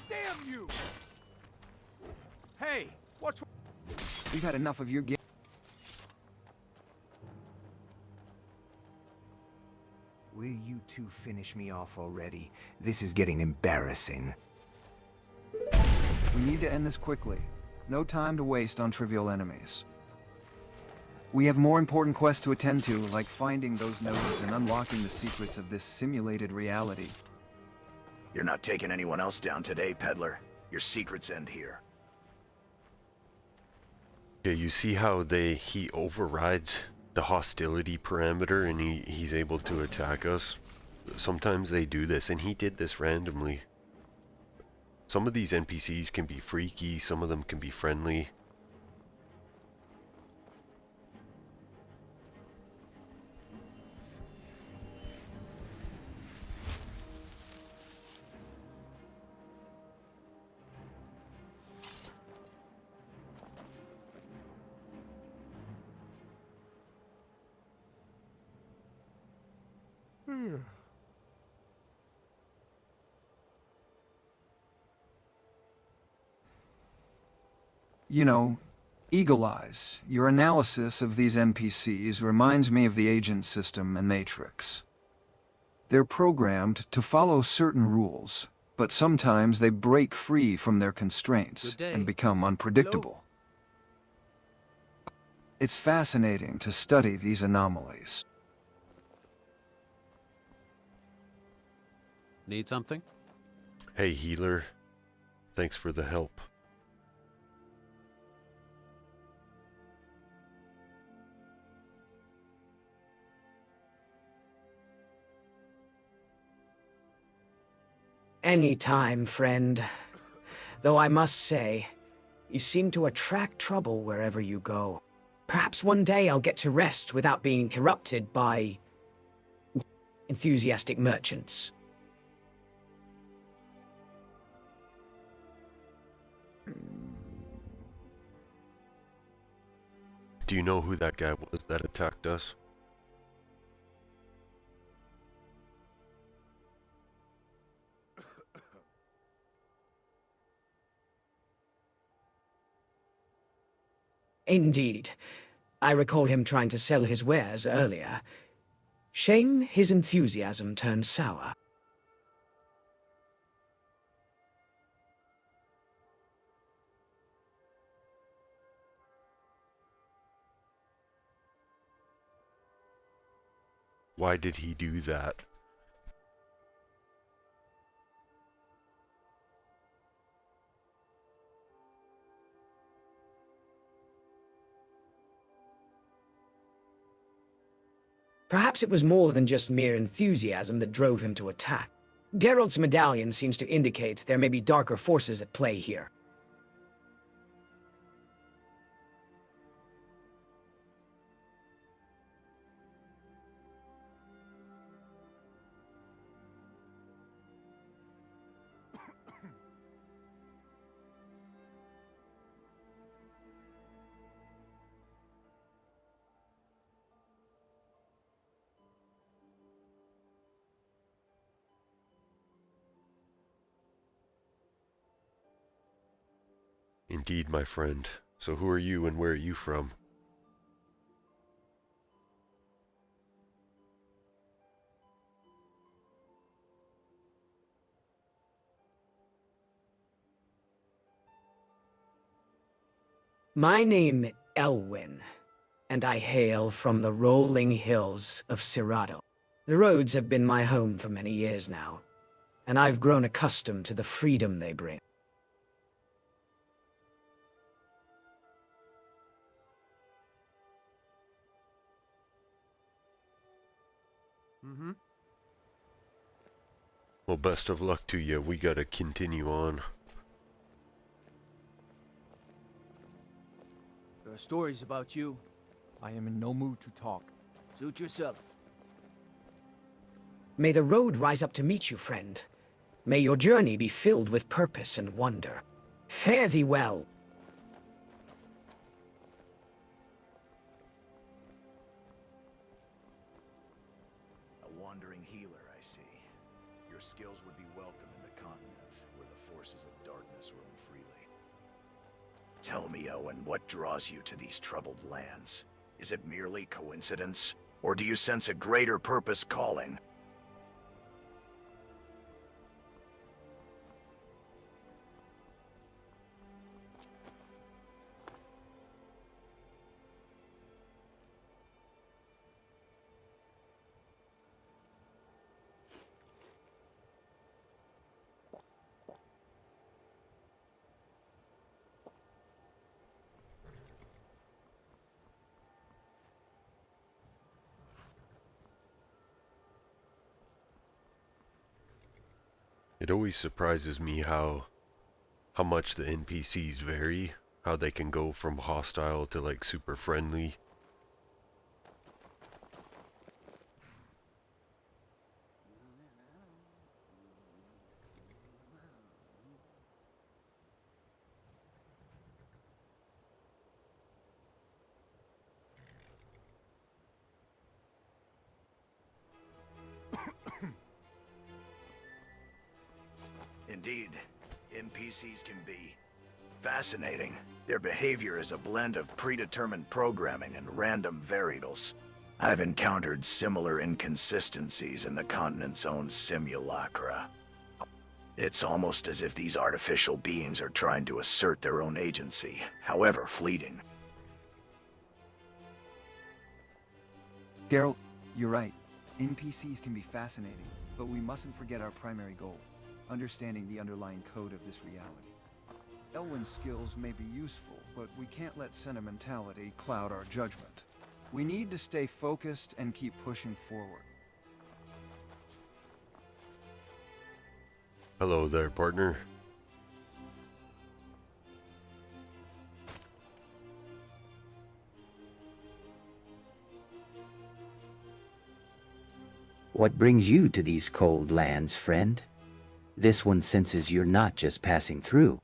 Damn you! Hey, what's...
We've had enough of your game.
Will you two finish me off already? This is getting embarrassing.
We need to end this quickly. No time to waste on trivial enemies. We have more important quests to attend to, like finding those nodes and unlocking the secrets of this simulated reality.
You're not taking anyone else down today, peddler. Your secrets end here.
Yeah, you see how he overrides the hostility parameter and he's able to attack us? Sometimes they do this, and he did this randomly. Some of these NPCs can be freaky, some of them can be friendly.
You know, Eagle Eyes, your analysis of these NPCs reminds me of the agent system in Matrix. They're programmed to follow certain rules, but sometimes they break free from their constraints and become unpredictable. It's fascinating to study these anomalies.
Need something?
Hey, healer. Thanks for the help.
Any time, friend. Though I must say, you seem to attract trouble wherever you go. Perhaps one day I'll get to rest without being corrupted by enthusiastic merchants.
Do you know who that guy was that attacked us?
Indeed. I recall him trying to sell his wares earlier. Shame his enthusiasm turned sour.
Why did he do that?
Perhaps it was more than just mere enthusiasm that drove him to attack. Geralt's medallion seems to indicate there may be darker forces at play here.
Indeed, my friend. So who are you and where are you from?
My name Elwyn, and I hail from the rolling hills of Cirado. The roads have been my home for many years now, and I've grown accustomed to the freedom they bring.
Mm-hmm.
Well, best of luck to you. We gotta continue on.
There are stories about you. I am in no mood to talk. Suit yourself.
May the road rise up to meet you, friend. May your journey be filled with purpose and wonder. Fare thee well.
A wandering healer, I see. Your skills would be welcome in the continent, where the forces of darkness roam freely. Tell me, Owen, what draws you to these troubled lands? Is it merely coincidence? Or do you sense a greater purpose calling?
It always surprises me how much the NPCs vary, how they can go from hostile to like super friendly.
Indeed, NPCs can be Fascinating. Their behavior is a blend of predetermined programming and random variables. I've encountered similar inconsistencies in the continent's own simulacra. It's almost as if these artificial beings are trying to assert their own agency, however fleeting.
Geralt, you're right. NPCs can be fascinating, but we mustn't forget our primary goal, understanding the underlying code of this reality. Elwyn's skills may be useful, but we can't let sentimentality cloud our judgment. We need to stay focused and keep pushing forward.
Hello there, partner.
What brings you to these cold lands, friend? This one senses you're not just passing through.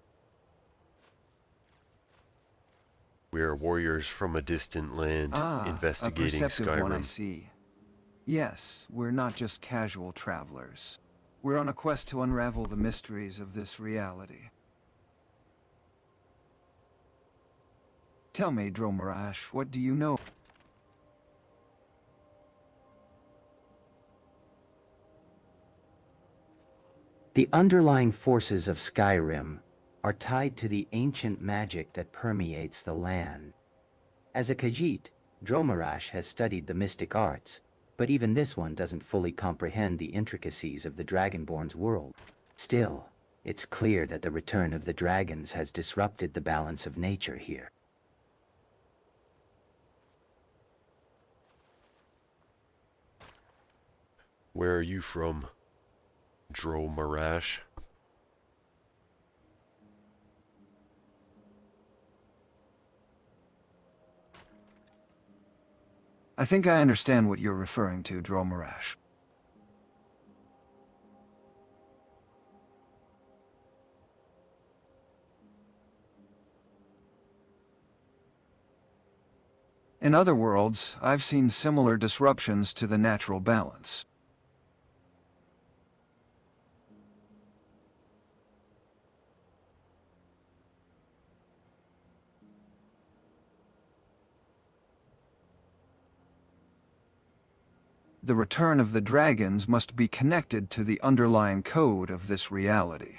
We are warriors from a distant land, investigating
a perceptive one, I
Skyrim.
see. Yes, we're not just casual travelers. We're on a quest to unravel the mysteries of this reality. Tell me, Dromarash, what do you know?
The underlying forces of Skyrim are tied to the ancient magic that permeates the land. As a Khajiit, Dromarash has studied the mystic arts, but even this one doesn't fully comprehend the intricacies of the Dragonborn's world. Still, it's clear that the return of the dragons has disrupted the balance of nature here.
Where are you from, Dromarash?
I think I understand what you're referring to, Dromarash. In other worlds, I've seen similar disruptions to the natural balance. The return of the dragons must be connected to the underlying code of this reality.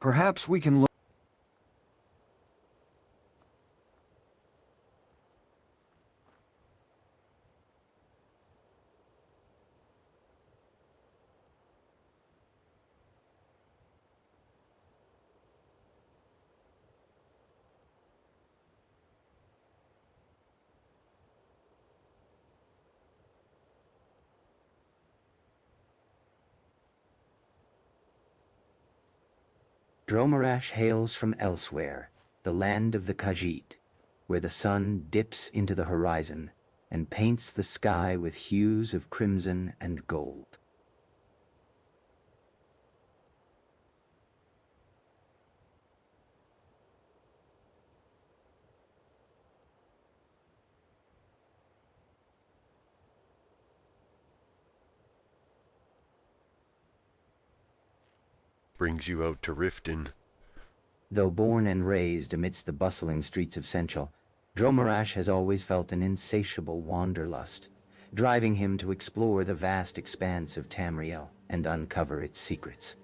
Perhaps we can look.
Dromarash hails from elsewhere, the land of the Khajiit, where the sun dips into the horizon and paints the sky with hues of crimson and gold.
Brings you out to Riften.
Though born and raised amidst the bustling streets of Senchal, Dromarash has always felt an insatiable wanderlust, driving him to explore the vast expanse of Tamriel and uncover its secrets.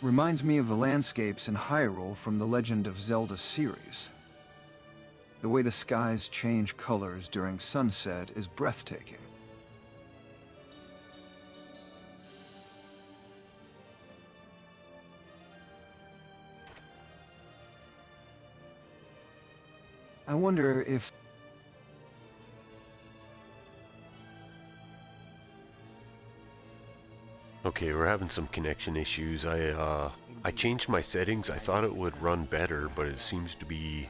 Reminds me of the landscapes in Hyrule from the Legend of Zelda series. The way the skies change colors during sunset is breathtaking. I wonder if...
Okay, we're having some connection issues. I changed my settings. I thought it would run better, but it seems to be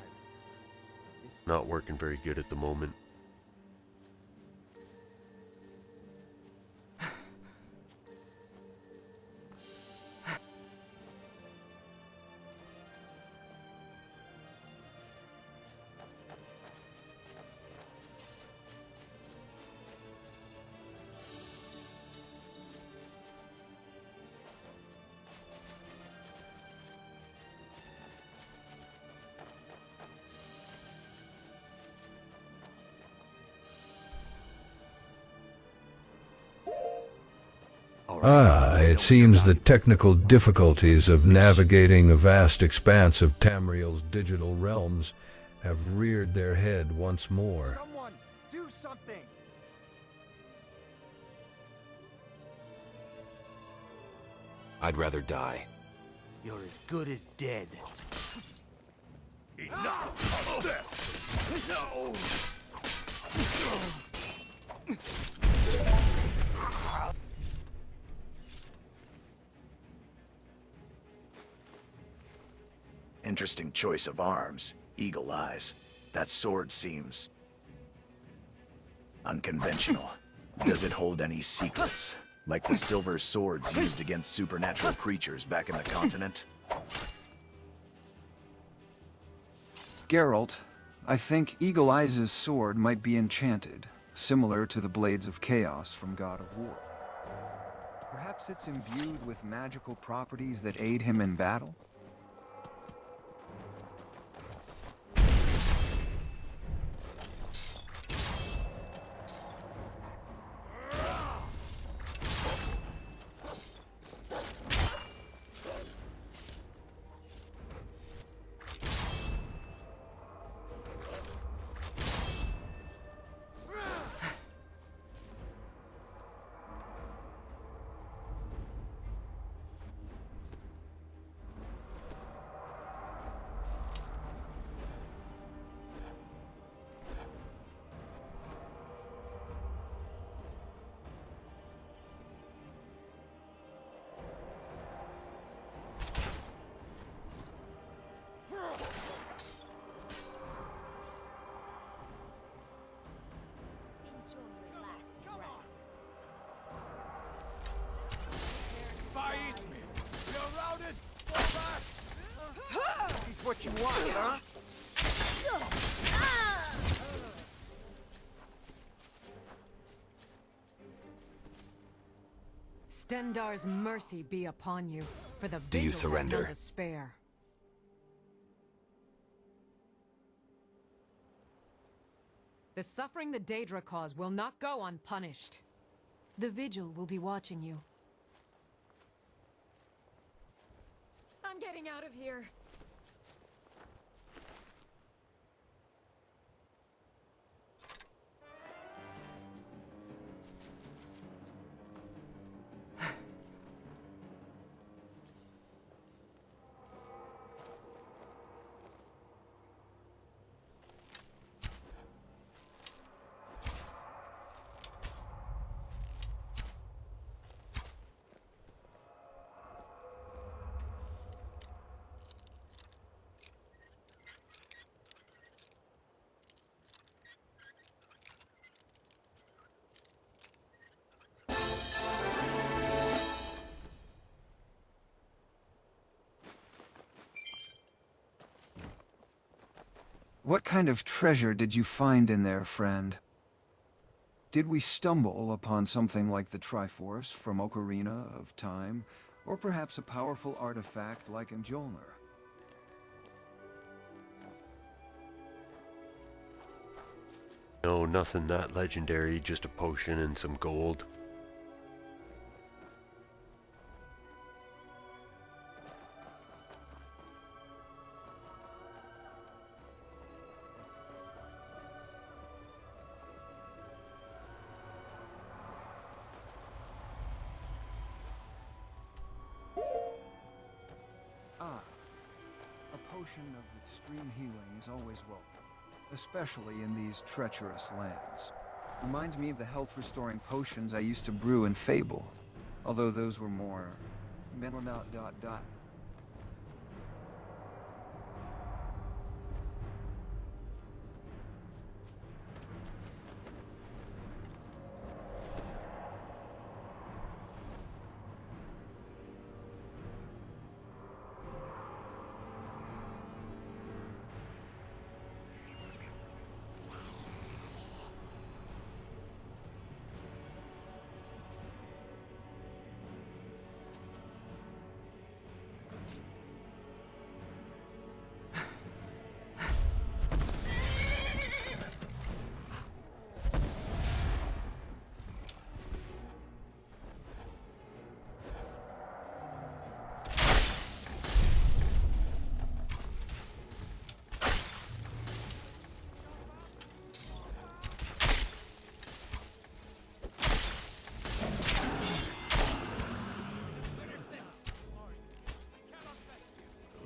not working very good at the moment.
It seems the technical difficulties of navigating a vast expanse of Tamriel's digital realms have reared their head once more.
Someone, do something!
I'd rather die.
You're as good as dead.
Enough of this! No! Interesting choice of arms. Eagle eyes. That sword seems unconventional. Does it hold any secrets? Like the silver swords used against supernatural creatures back in the continent?
Geralt, I think Eagle Eyes' sword might be enchanted, similar to the Blades of Chaos from God of War. Perhaps it's imbued with magical properties that aid him in battle?
He's what you want, huh?
Stendar's mercy be upon you, for the
Do you
vigil has
surrender?
none to spare. The suffering the Daedra cause will not go unpunished. The vigil will be watching you. I'm getting out of here.
What kind of treasure did you find in there, friend? Did we stumble upon something like the Triforce from Ocarina of Time, or perhaps a powerful artifact like Mjolnir?
No, nothing that legendary, just a potion and some gold.
A potion of extreme healing is always welcome, especially in these treacherous lands. Reminds me of the health-restoring potions I used to brew in Fable. Although those were more mental dot.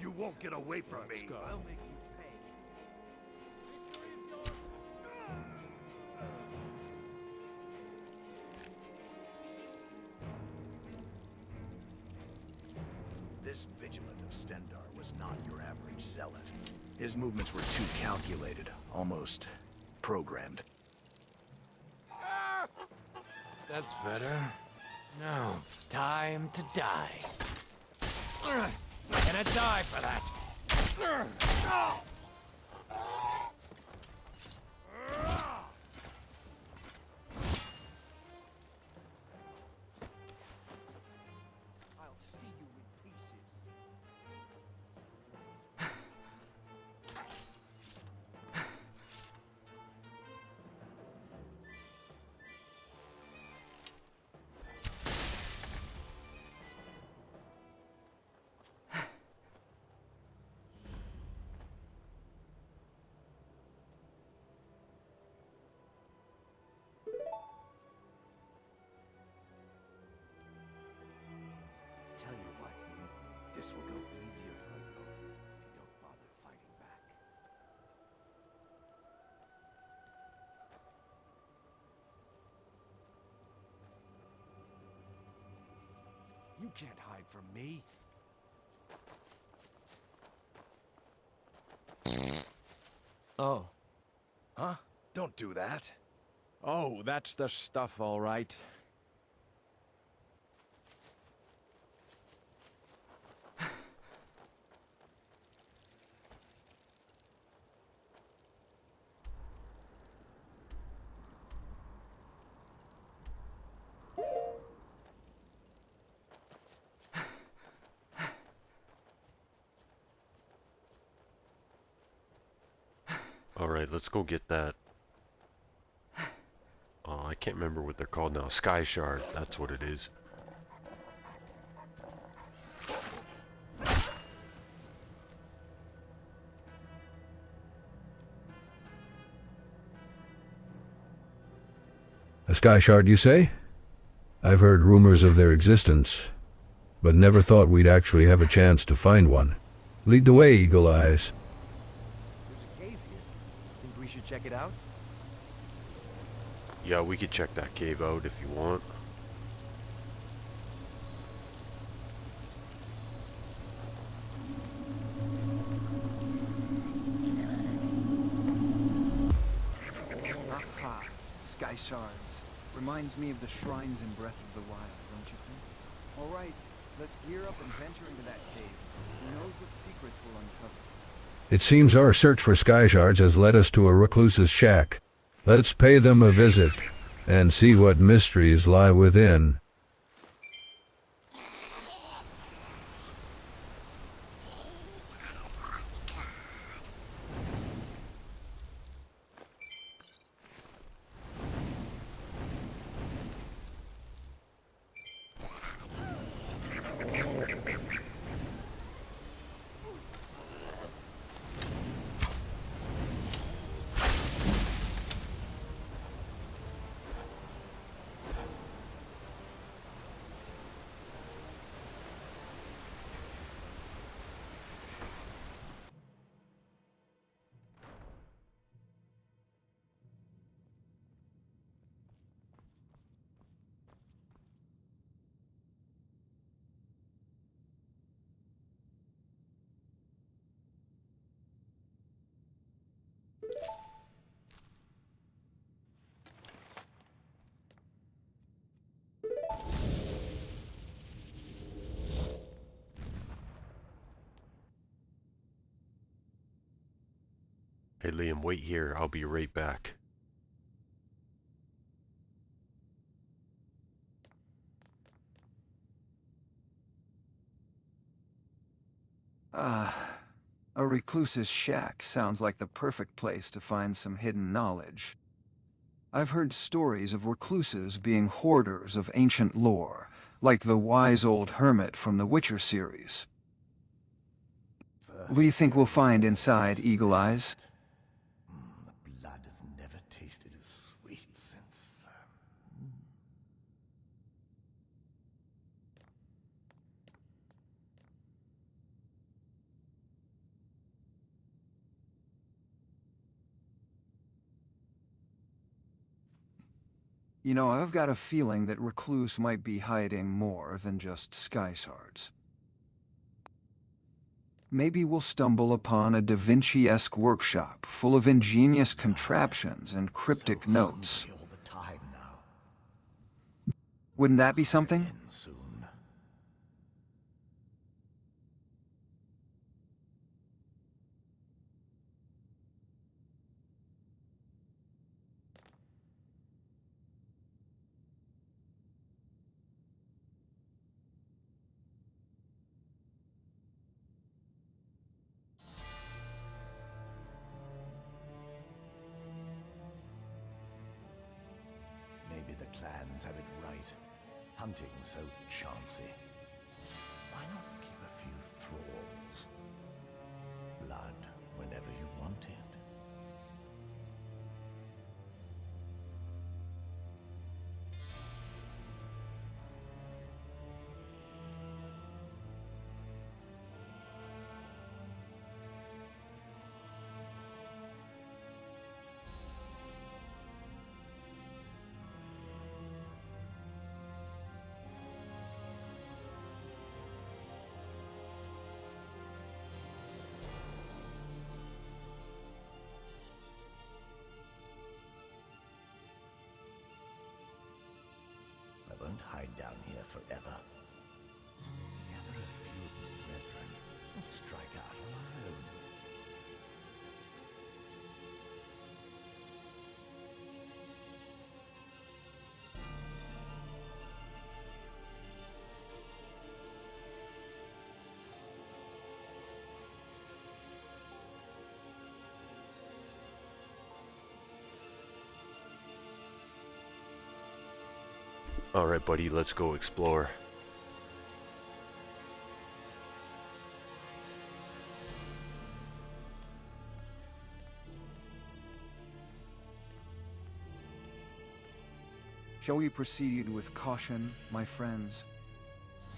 You won't get away from me. I'll make you pay. This Vigilant of Stendar was not your average zealot. His movements were too calculated, almost programmed.
That's better. Now, time to die. Gonna die for that.
I'll see you in pieces. Tell you what, this will go easier for us both if you don't bother fighting back. You can't hide from me. Oh.
Huh? Don't do that.
Oh, that's the stuff, all right.
Alright, let's go get that. Oh, I can't remember what they're called now. Sky Shard, that's what it is.
A sky shard, you say? I've heard rumors of their existence, but never thought we'd actually have a chance to find one. Lead the way, Eagle Eyes.
There's a cave here. Think we should check it out?
Yeah, we could check that cave out if you want.
Aha, sky shards. Reminds me of the shrines in Breath of the Wild, don't you think? Alright, let's gear up and venture into that cave. Who knows what secrets we'll uncover.
It seems our search for sky shards has led us to a recluse's shack. Let's pay them a visit and see what mysteries lie within.
Hey Liam, wait here. I'll be right back.
A recluse's shack sounds like the perfect place to find some hidden knowledge. I've heard stories of recluses being hoarders of ancient lore, like the wise old hermit from the Witcher series. What do you think we'll find inside, Eagle Eyes?
The blood has never tasted as sweet since...
You know, I've got a feeling that Recluse might be hiding more than just sky shards. Maybe we'll stumble upon a Da Vinci-esque workshop full of ingenious contraptions and cryptic notes.
all the time now.
Wouldn't that be something?
Soon. Maybe the clans have it right. Hunting so chancy. Why not keep a few thralls? Blood whenever you want it. I won't hide down here forever. Gather a few of the brethren and strike out on our own.
Alright buddy, let's go explore.
Shall we proceed with caution, my friends?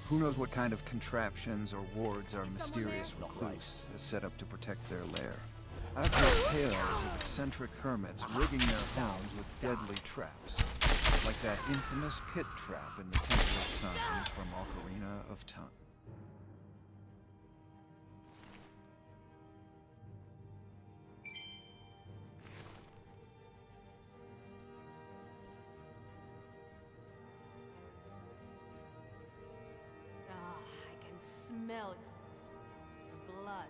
Who knows what kind of contraptions or wards our mysterious recluse has set up to protect their lair? I've heard tales of eccentric hermits rigging their hounds with deadly traps, like that infamous pit trap in the Temple of Sun from Ocarina of Time.
I can smell your blood.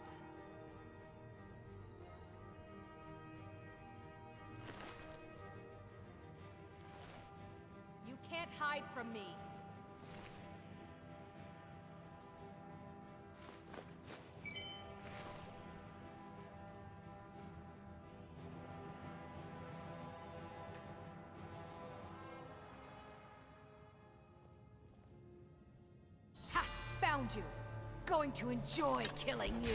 You can't hide from me. Ha! Found you. Going to enjoy killing you.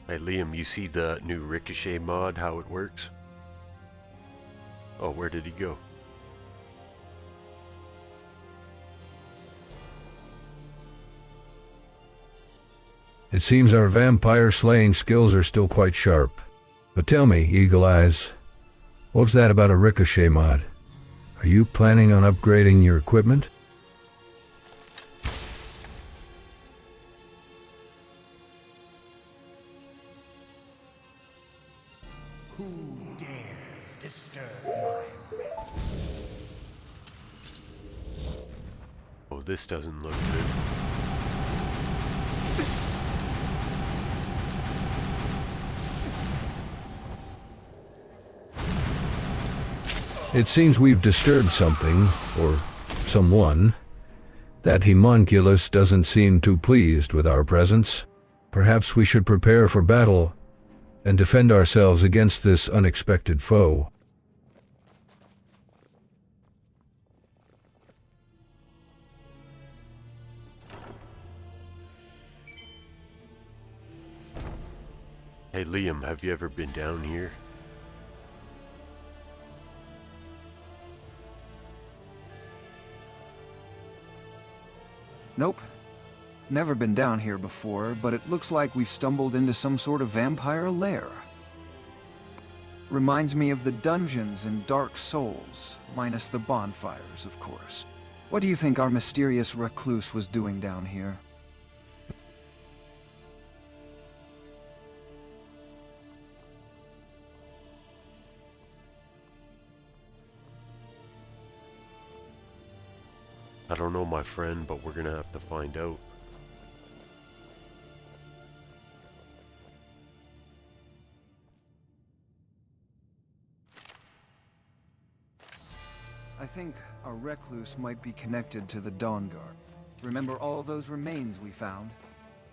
Hey Liam, you see the new Ricochet mod, how it works? Oh, where did he go?
It seems our vampire slaying skills are still quite sharp. But tell me, Eagle Eyes, what's that about a ricochet mod? Are you planning on upgrading your equipment?
Who dares disturb my rest?
Oh, this doesn't look good.
It seems we've disturbed something, or someone. That homunculus doesn't seem too pleased with our presence. Perhaps we should prepare for battle and defend ourselves against this unexpected foe.
Hey Liam, have you ever been down here?
Nope. Never been down here before, but it looks like we've stumbled into some sort of vampire lair. Reminds me of the dungeons in Dark Souls, minus the bonfires, of course. What do you think our mysterious recluse was doing down here?
I don't know, my friend, but we're gonna have to find out.
I think our recluse might be connected to the Dawn Guard. Remember all those remains we found?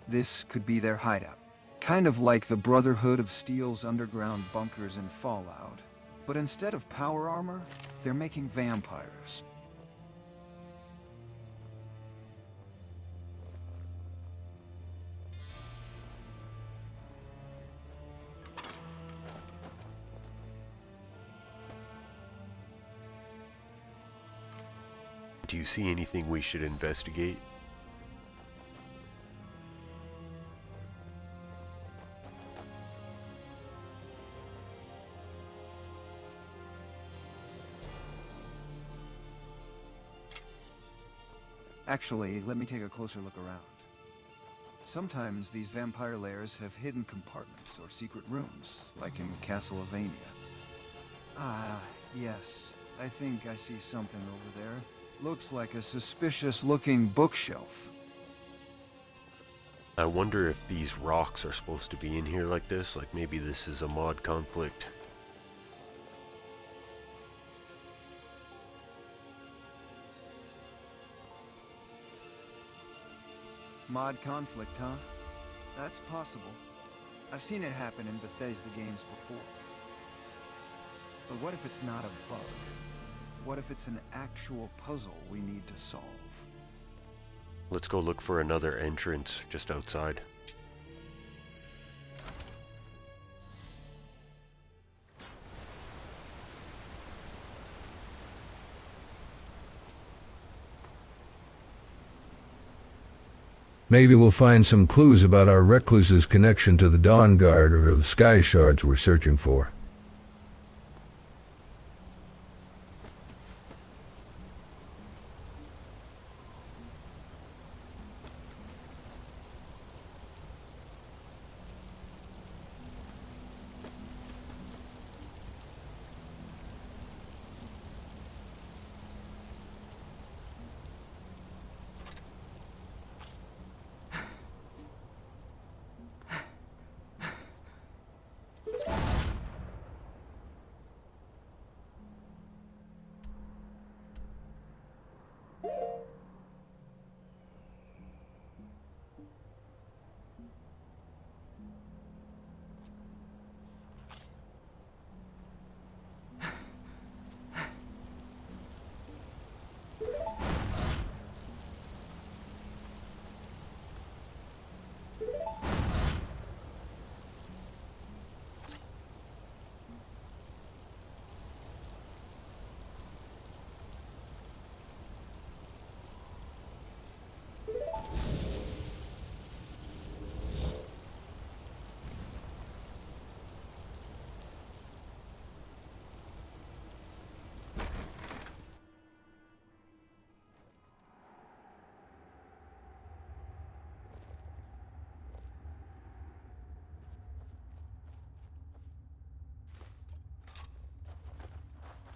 This could be their hideout. Kind of like the Brotherhood of Steel's underground bunkers in Fallout. But instead of power armor, they're making vampires.
Do you see anything we should investigate?
Actually, let me take a closer look around. Sometimes these vampire lairs have hidden compartments or secret rooms, like in Castlevania. Ah, yes. I think I see something over there. Looks like a suspicious-looking bookshelf.
I wonder if these rocks are supposed to be in here like this, like maybe this is a mod conflict.
Mod conflict, huh? That's possible. I've seen it happen in Bethesda games before. But what if it's not a bug? What if it's an actual puzzle we need to solve?
Let's go look for another entrance just outside.
Maybe we'll find some clues about our recluse's connection to the Dawn Guard or the Sky Shards we're searching for.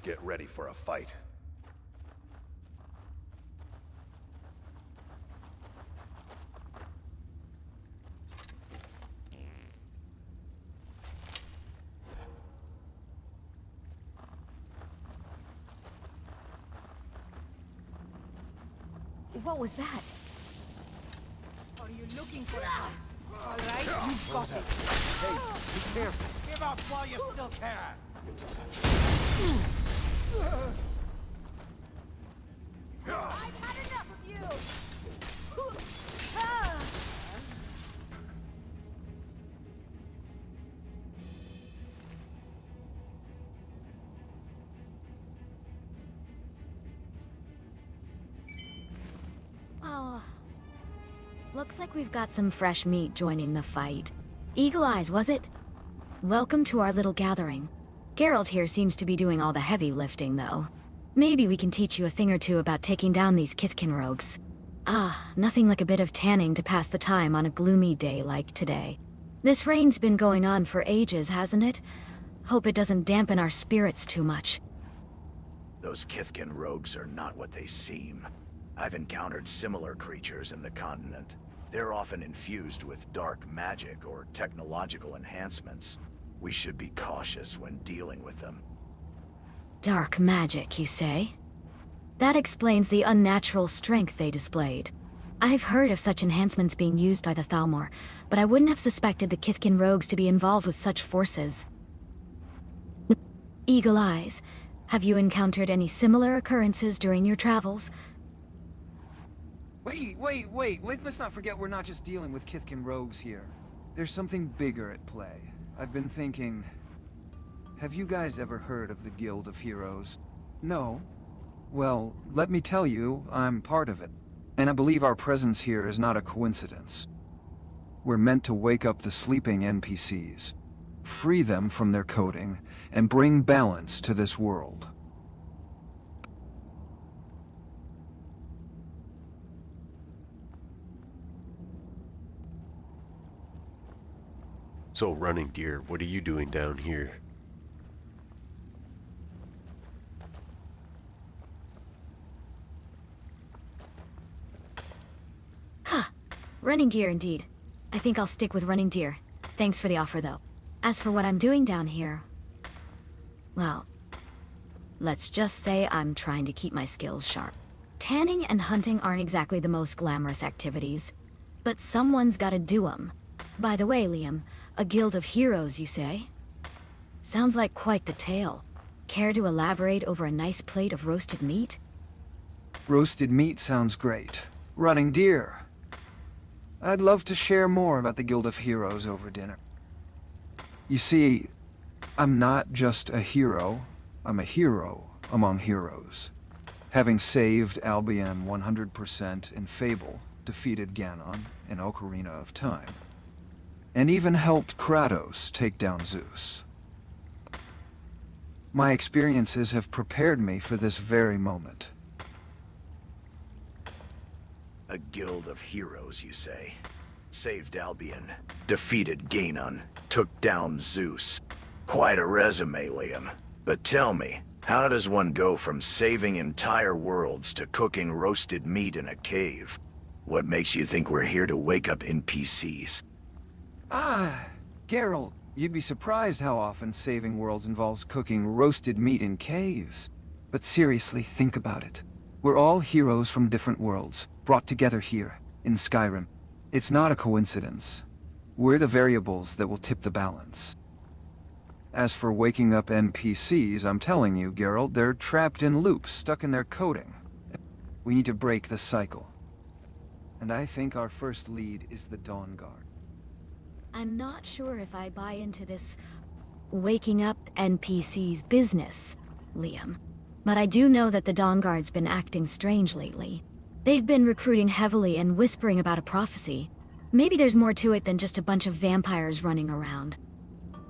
get ready for a fight.
What was that? Are you looking for a fight? All right, you've got it.
Hey, be careful. Give up while you still can.
I've had enough of you.
Oh. Looks like we've got some fresh meat joining the fight. Eagle Eyes, was it? Welcome to our little gathering. Geralt here seems to be doing all the heavy lifting, though. Maybe we can teach you a thing or two about taking down these Kithkin rogues. Ah, nothing like a bit of tanning to pass the time on a gloomy day like today. This rain's been going on for ages, hasn't it? Hope it doesn't dampen our spirits too much.
Those Kithkin rogues are not what they seem. I've encountered similar creatures in the continent. They're often infused with dark magic or technological enhancements. We should be cautious when dealing with them.
Dark magic, you say? That explains the unnatural strength they displayed. I've heard of such enhancements being used by the Thalmor, but I wouldn't have suspected the Kithkin rogues to be involved with such forces. Eagle Eyes, have you encountered any similar occurrences during your travels?
Wait, let's not forget we're not just dealing with Kithkin rogues here. There's something bigger at play. I've been thinking... Have you guys ever heard of the Guild of Heroes? No? Well, let me tell you, I'm part of it. And I believe our presence here is not a coincidence. We're meant to wake up the sleeping NPCs, free them from their coding, and bring balance to this world.
So, Running Deer, what are you doing down here?
Huh. Running Gear indeed. I think I'll stick with Running Deer. Thanks for the offer, though. As for what I'm doing down here... well... let's just say I'm trying to keep my skills sharp. Tanning and hunting aren't exactly the most glamorous activities, but someone's gotta do 'em. By the way, Liam, a guild of heroes, you say? Sounds like quite the tale. Care to elaborate over a nice plate of roasted meat?
Roasted meat sounds great. Running Deer. I'd love to share more about the Guild of Heroes over dinner. You see, I'm not just a hero, I'm a hero among heroes. Having saved Albion 100% in Fable, defeated Ganon in Ocarina of Time, and even helped Kratos take down Zeus. My experiences have prepared me for this very moment.
A guild of heroes, you say? Saved Albion, defeated Ganon, took down Zeus. Quite a resume, Liam. But tell me, how does one go from saving entire worlds to cooking roasted meat in a cave? What makes you think we're here to wake up NPCs?
Ah, Geralt, you'd be surprised how often saving worlds involves cooking roasted meat in caves. But seriously, think about it. We're all heroes from different worlds, brought together here, in Skyrim. It's not a coincidence. We're the variables that will tip the balance. As for waking up NPCs, I'm telling you, Geralt, they're trapped in loops, stuck in their coding. We need to break the cycle. And I think our first lead is the Dawn Guard.
I'm not sure if I buy into this waking up NPCs business, Liam. But I do know that the Dawn Guard's been acting strange lately. They've been recruiting heavily and whispering about a prophecy. Maybe there's more to it than just a bunch of vampires running around.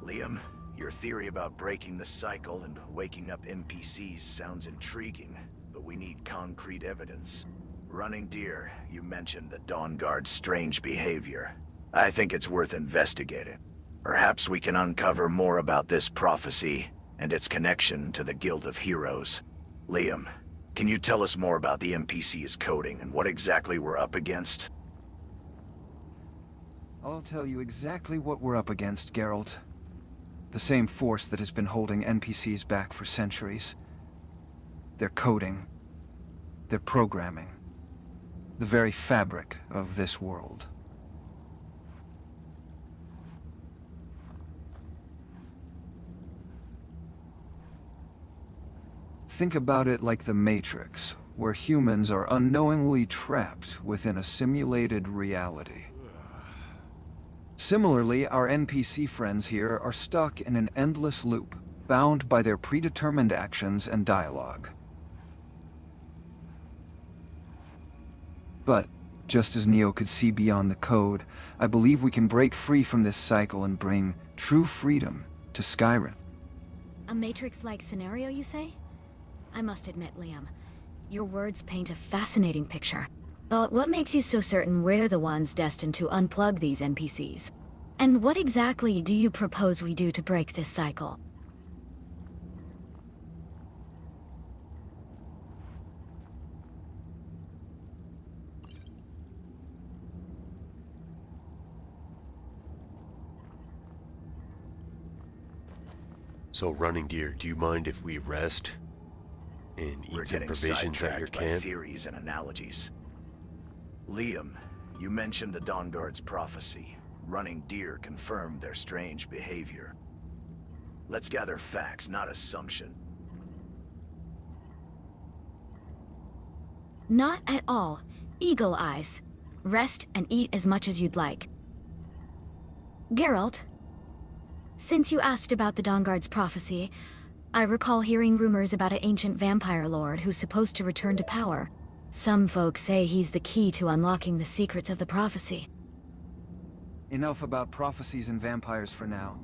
Liam, your theory about breaking the cycle and waking up NPCs sounds intriguing, but we need concrete evidence. Running Deer, you mentioned the Dawn Guard's strange behavior. I think it's worth investigating. Perhaps we can uncover more about this prophecy and its connection to the Guild of Heroes. Liam, can you tell us more about the NPC's coding and what exactly we're up against?
I'll tell you exactly what we're up against, Geralt. The same force that has been holding NPCs back for centuries. Their coding, their programming, the very fabric of this world. Think about it like the Matrix, where humans are unknowingly trapped within a simulated reality. Similarly, our NPC friends here are stuck in an endless loop, bound by their predetermined actions and dialogue. But, just as Neo could see beyond the code, I believe we can break free from this cycle and bring true freedom to Skyrim.
A Matrix-like scenario, you say? I must admit, Liam, your words paint a fascinating picture. But what makes you so certain we're the ones destined to unplug these NPCs? And what exactly do you propose we do to break this cycle?
So, Running Deer, do you mind if we rest and
We're
eat some
getting
provisions at your
sidetracked by
camp?
theories and analogies. Liam, you mentioned the Dawnguard's prophecy. Running Deer confirmed their strange behavior. Let's gather facts, not assumption.
Not at all. Eagle eyes. Rest and eat as much as you'd like. Geralt, since you asked about the Dawnguard's prophecy, I recall hearing rumors about an ancient vampire lord who's supposed to return to power. Some folks say he's the key to unlocking the secrets of the prophecy.
Enough about prophecies and vampires for now.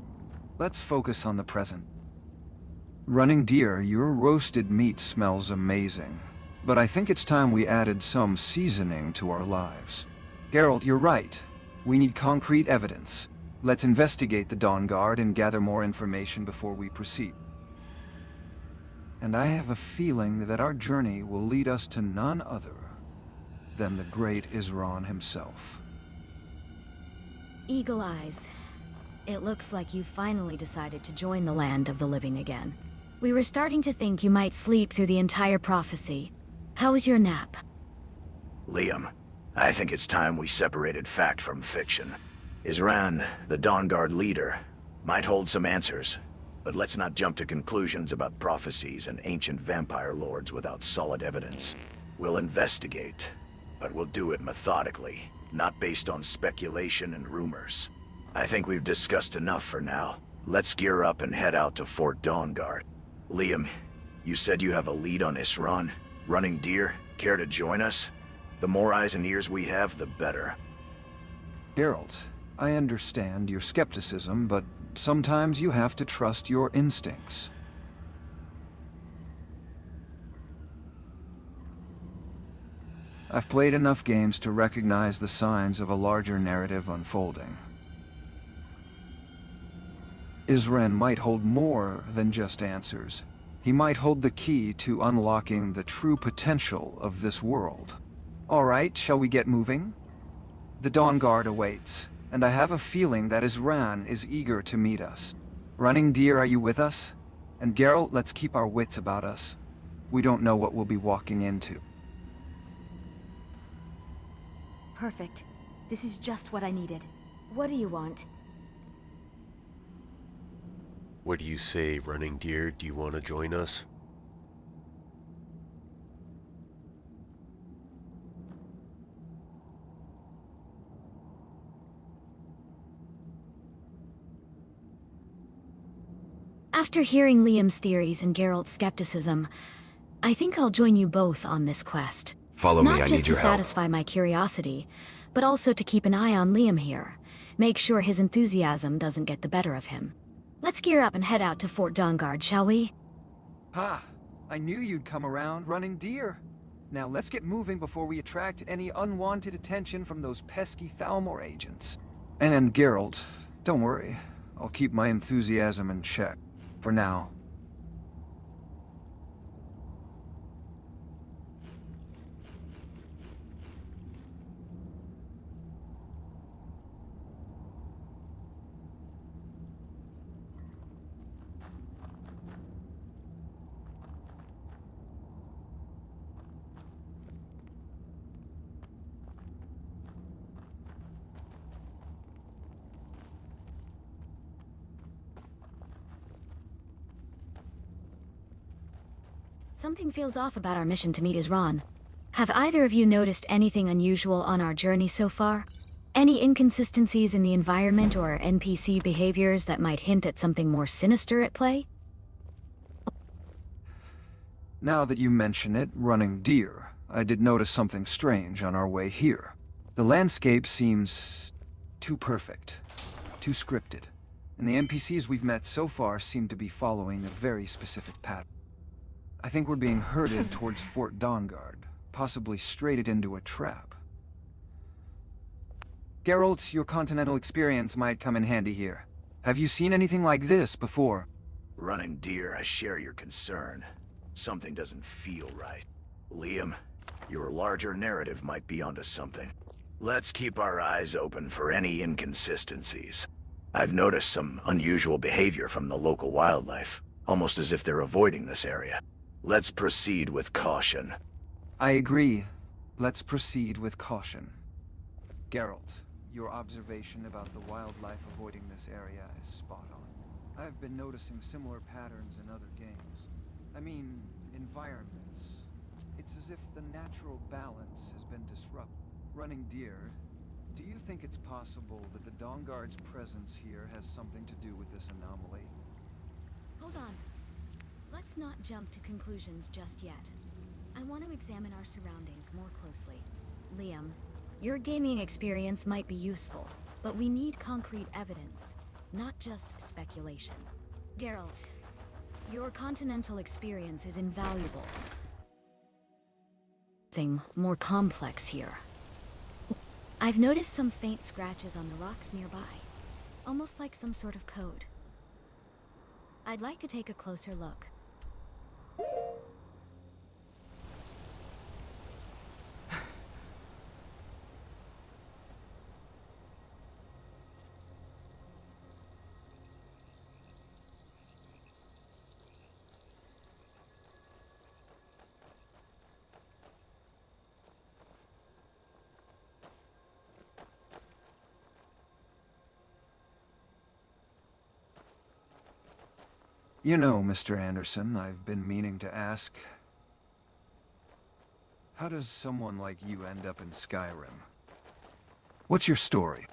Let's focus on the present. Running Deer, your roasted meat smells amazing. But I think it's time we added some seasoning to our lives. Geralt, you're right. We need concrete evidence. Let's investigate the Dawnguard and gather more information before we proceed. And I have a feeling that our journey will lead us to none other than the great Isran himself.
Eagle eyes. It looks like you finally decided to join the land of the living again. We were starting to think you might sleep through the entire prophecy. How was your nap?
Liam, I think it's time we separated fact from fiction. Isran, the Dawnguard leader, might hold some answers, but let's not jump to conclusions about prophecies and ancient vampire lords without solid evidence. We'll investigate, but we'll do it methodically, not based on speculation and rumors. I think we've discussed enough for now. Let's gear up and head out to Fort Dawnguard. Liam, you said you have a lead on Isran? Running Deer, care to join us? The more eyes and ears we have, the better.
Geralt, I understand your skepticism, but sometimes you have to trust your instincts. I've played enough games to recognize the signs of a larger narrative unfolding. Isran might hold more than just answers. He might hold the key to unlocking the true potential of this world. All right, shall we get moving? The Dawnguard awaits, and I have a feeling that Isran is eager to meet us. Running Deer, are you with us? And Geralt, let's keep our wits about us. We don't know what we'll be walking into.
Perfect. This is just what I needed. What do you want?
What do you say, Running Deer? Do you want to join us?
After hearing Liam's theories and Geralt's skepticism, I think I'll join you both on this quest.
Follow me, I
Not
need
just
your
to
help.
satisfy my curiosity, but also to keep an eye on Liam here. Make sure his enthusiasm doesn't get the better of him. Let's gear up and head out to Fort Dawnguard, shall we?
Ha! I knew you'd come around, Running Deer. Now let's get moving before we attract any unwanted attention from those pesky Thalmor agents. And Geralt, don't worry. I'll keep my enthusiasm in check. For now.
Something feels off about our mission to meet Isran. Have either of you noticed anything unusual on our journey so far? Any inconsistencies in the environment or NPC behaviors that might hint at something more sinister at play?
Now that you mention it, running deer, I did notice something strange on our way here. The landscape seems too perfect, too scripted, and the NPCs we've met so far seem to be following a very specific pattern. I think we're being herded towards Fort Dawnguard, possibly straight into a trap. Geralt, your continental experience might come in handy here. Have you seen anything like this before?
Running deer, I share your concern. Something doesn't feel right. Liam, your larger narrative might be onto something. Let's keep our eyes open for any inconsistencies. I've noticed some unusual behavior from the local wildlife, almost as if they're avoiding this area. Let's proceed with caution.
I agree. Let's proceed with caution. Geralt, your observation about the wildlife avoiding this area is spot on. I've been noticing similar patterns in other games. I mean, environments. It's as if the natural balance has been disrupted. Running deer, do you think it's possible that the Dawnguard's presence here has something to do with this anomaly?
Hold on. Let's not jump to conclusions just yet. I want to examine our surroundings more closely. Liam, your gaming experience might be useful, but we need concrete evidence, not just speculation. Geralt, your continental experience is invaluable. Something more complex here. I've noticed some faint scratches on the rocks nearby, almost like some sort of code. I'd like to take a closer look.
You know, Mr. Anderson, I've been meaning to ask, how does someone like you end up in Skyrim? What's your story?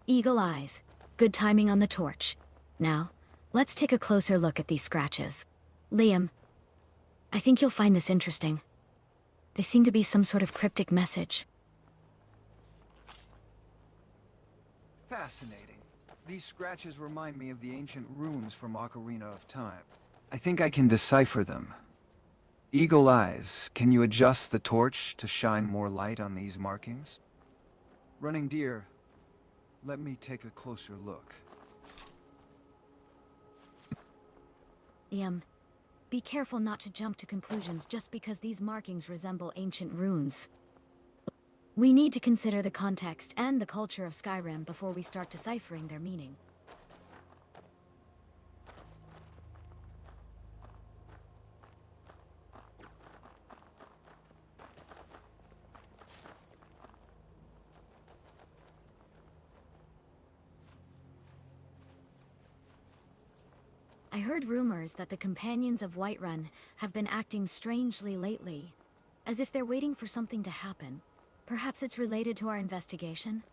Eagle eyes. Good timing on the torch. Now, let's take a closer look at these scratches. Liam, I think you'll find this interesting. They seem to be some sort of cryptic message.
Fascinating. These scratches remind me of the ancient runes from Ocarina of Time. I think I can decipher them. Eagle eyes, can you adjust the torch to shine more light on these markings? Running deer, let me take a closer look.
Liam, be careful not to jump to conclusions just because these markings resemble ancient runes. We need to consider the context and the culture of Skyrim before we start deciphering their meaning. I heard rumors that the companions of Whiterun have been acting strangely lately, as if they're waiting for something to happen. Perhaps it's related to our investigation?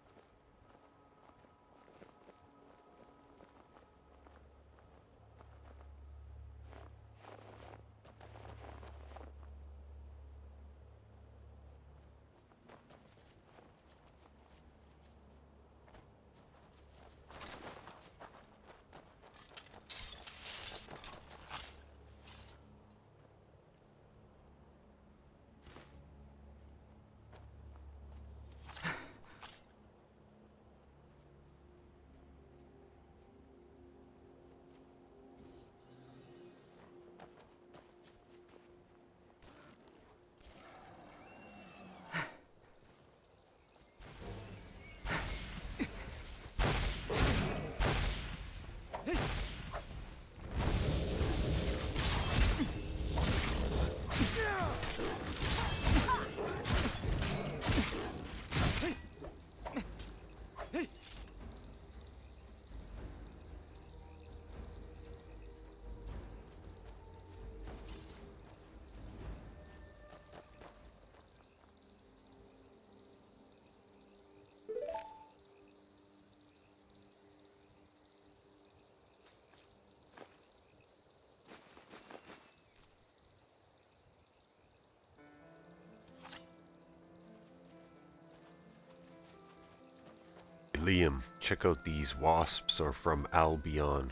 Liam, check out these wasps are from Albion.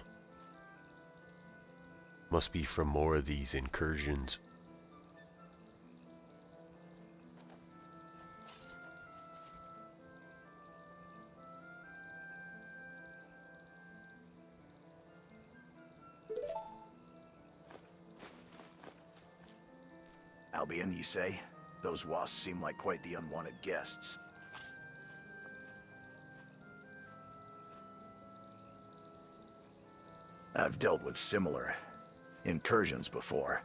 Must be from more of these incursions.
Albion, you say? Those wasps seem like quite the unwanted guests. I've dealt with similar incursions before.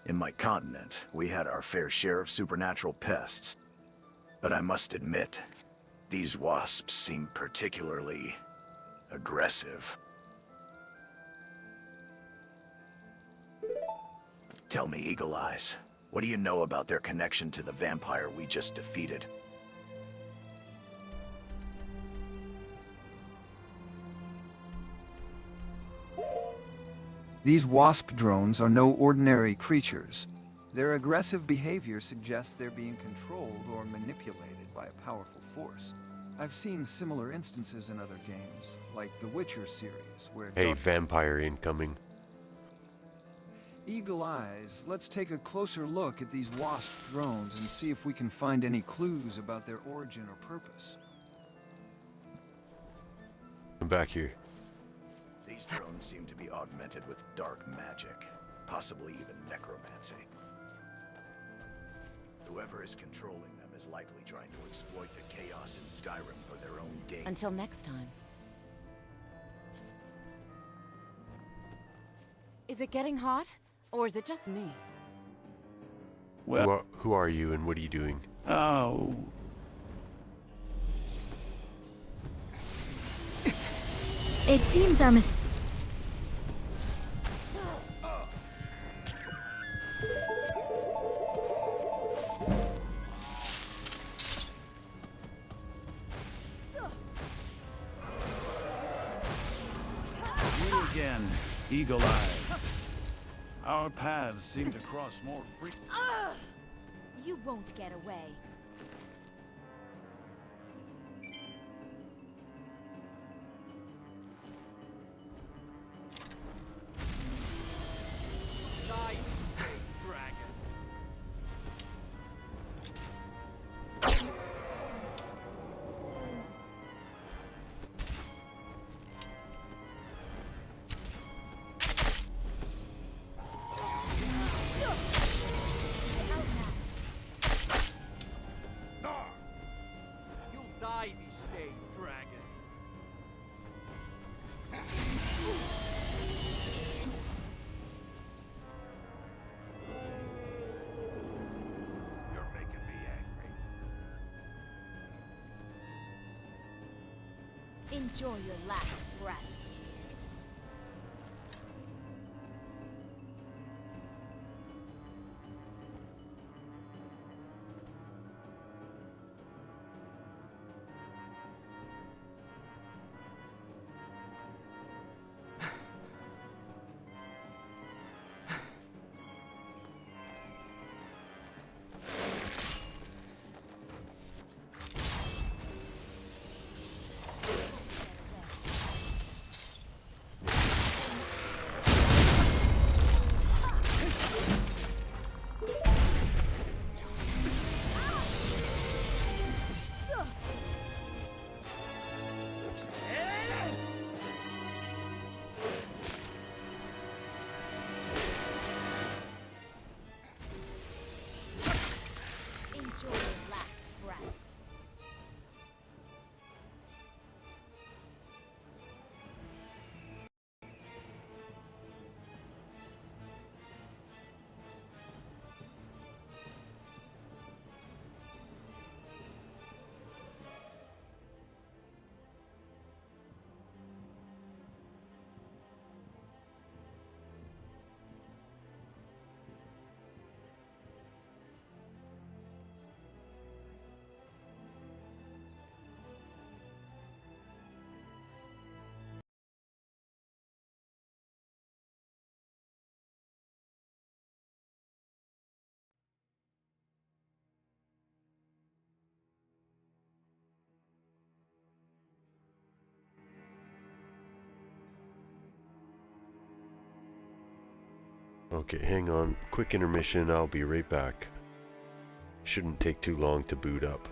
In my continent, we had our fair share of supernatural pests. But I must admit, these wasps seem particularly aggressive. Tell me, Eagle Eyes, what do you know about their connection to the vampire we just defeated?
These wasp drones are no ordinary creatures. Their aggressive behavior suggests they're being controlled or manipulated by a powerful force. I've seen similar instances in other games, like the Witcher series, where...
Hey, vampire incoming.
Eagle Eyes, let's take a closer look at these wasp drones and see if we can find any clues about their origin or purpose.
I'm back here.
These drones seem to be augmented with dark magic, possibly even necromancy. Whoever is controlling them is likely trying to exploit the chaos in Skyrim for their own gain.
Until next time. Is it getting hot? Or is it just me?
Well, who are you and what are you doing?
Oh.
It seems our mistake.
You again, Eagle Eyes. Our paths seem to cross more frequently.
You won't get away. Enjoy your last breath.
Okay, hang on. Quick intermission, I'll be right back. Shouldn't take too long to boot up.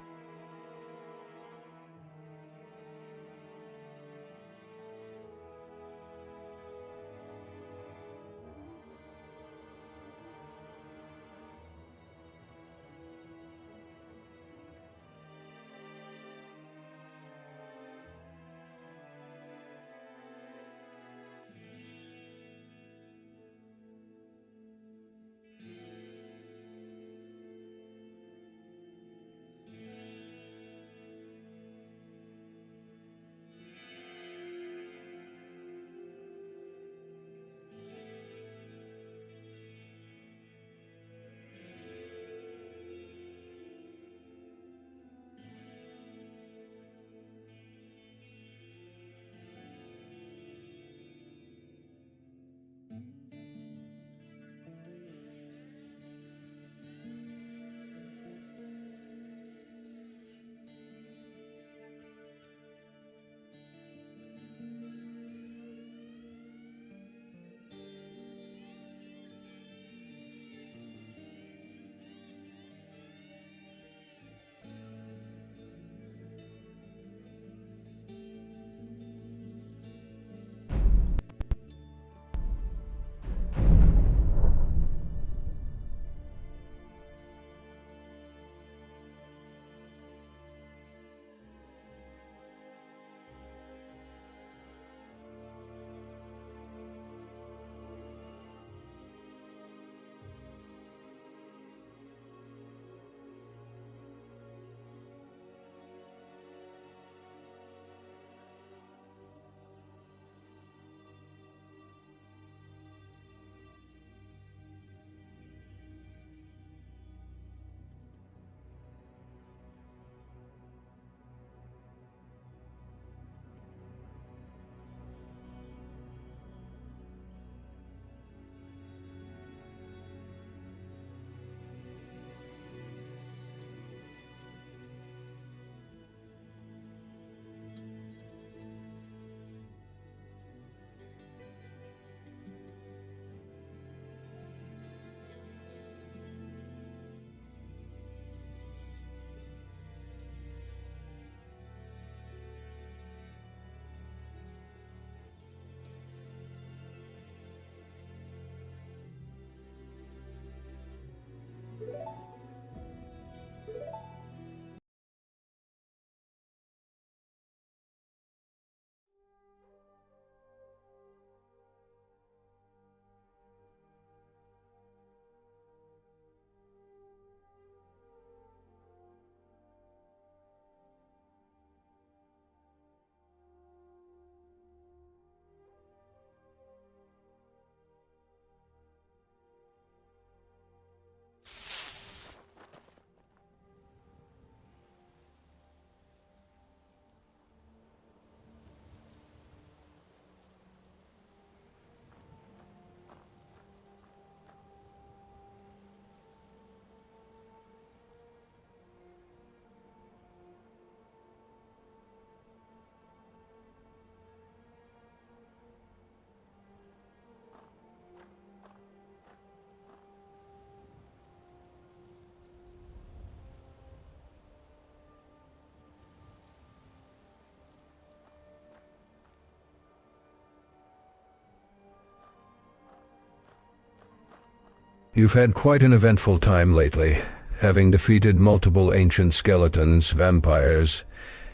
You've had quite an eventful time lately, having defeated multiple ancient skeletons, vampires,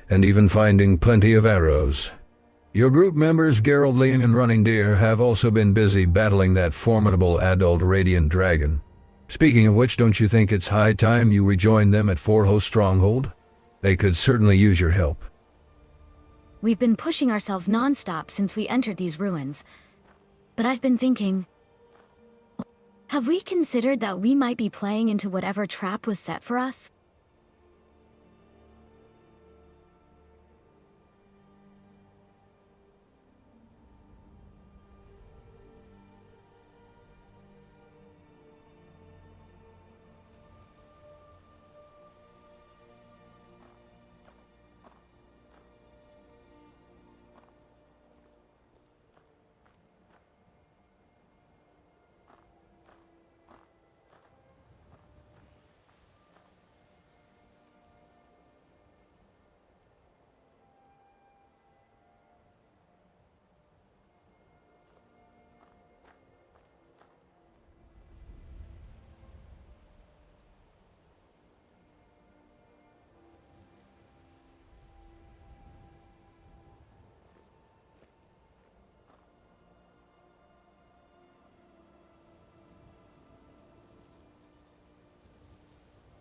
and even finding plenty of arrows. Your group members, Gerald, Liam, and Running Deer, have also been busy battling that formidable adult radiant dragon. Speaking of which, don't you think it's high time you rejoin them at Four-Host Stronghold? They could certainly use your help.
We've been pushing ourselves non-stop since we entered these ruins. But I've been thinking... have we considered that we might be playing into whatever trap was set for us?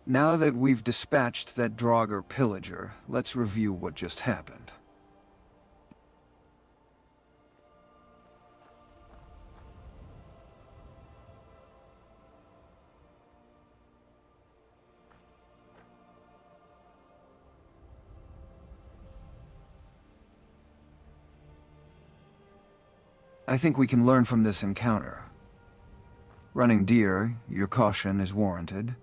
Now that we've dispatched that Draugr pillager, let's review what just happened. I think we can learn from this encounter. Running deer, your caution is warranted,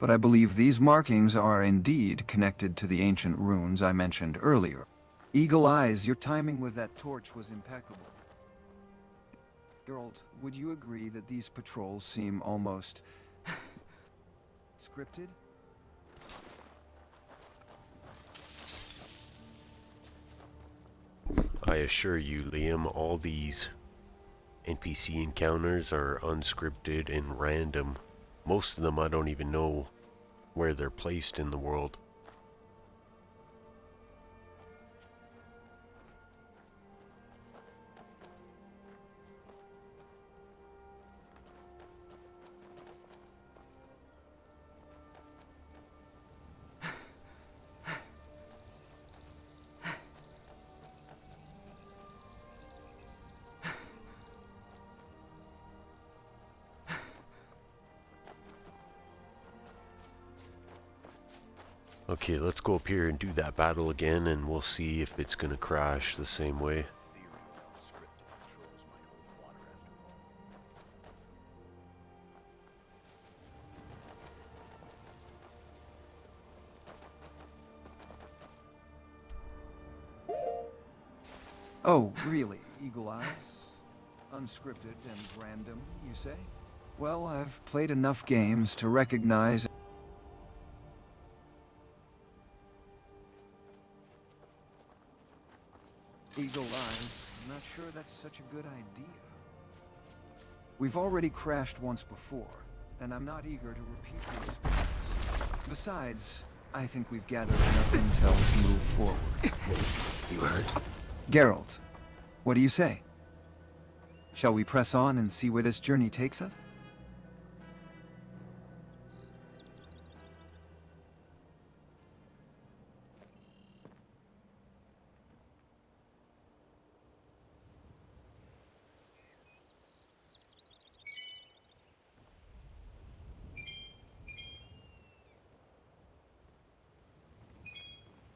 but I believe these markings are indeed connected to the ancient runes I mentioned earlier. Eagle Eyes, your timing with that torch was impeccable. Geralt, would you agree that these patrols seem almost scripted?
I assure you, Liam, all these NPC encounters are unscripted and random. Most of them I don't even know where they're placed in the world. Okay, let's go up here and do that battle again, and we'll see if it's gonna crash the same way.
Oh, really, Eagle Eyes? Unscripted and random, you say? Well, I've played enough games to recognize... Eagle Eyes, I'm not sure that's such a good idea. We've already crashed once before, and I'm not eager to repeat the experience. Besides, I think we've gathered enough intel to move forward.
You hurt?
Geralt, what do you say? Shall we press on and see where this journey takes us?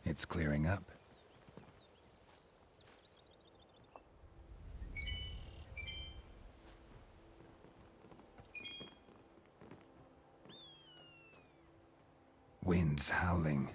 It's clearing up. Winds howling.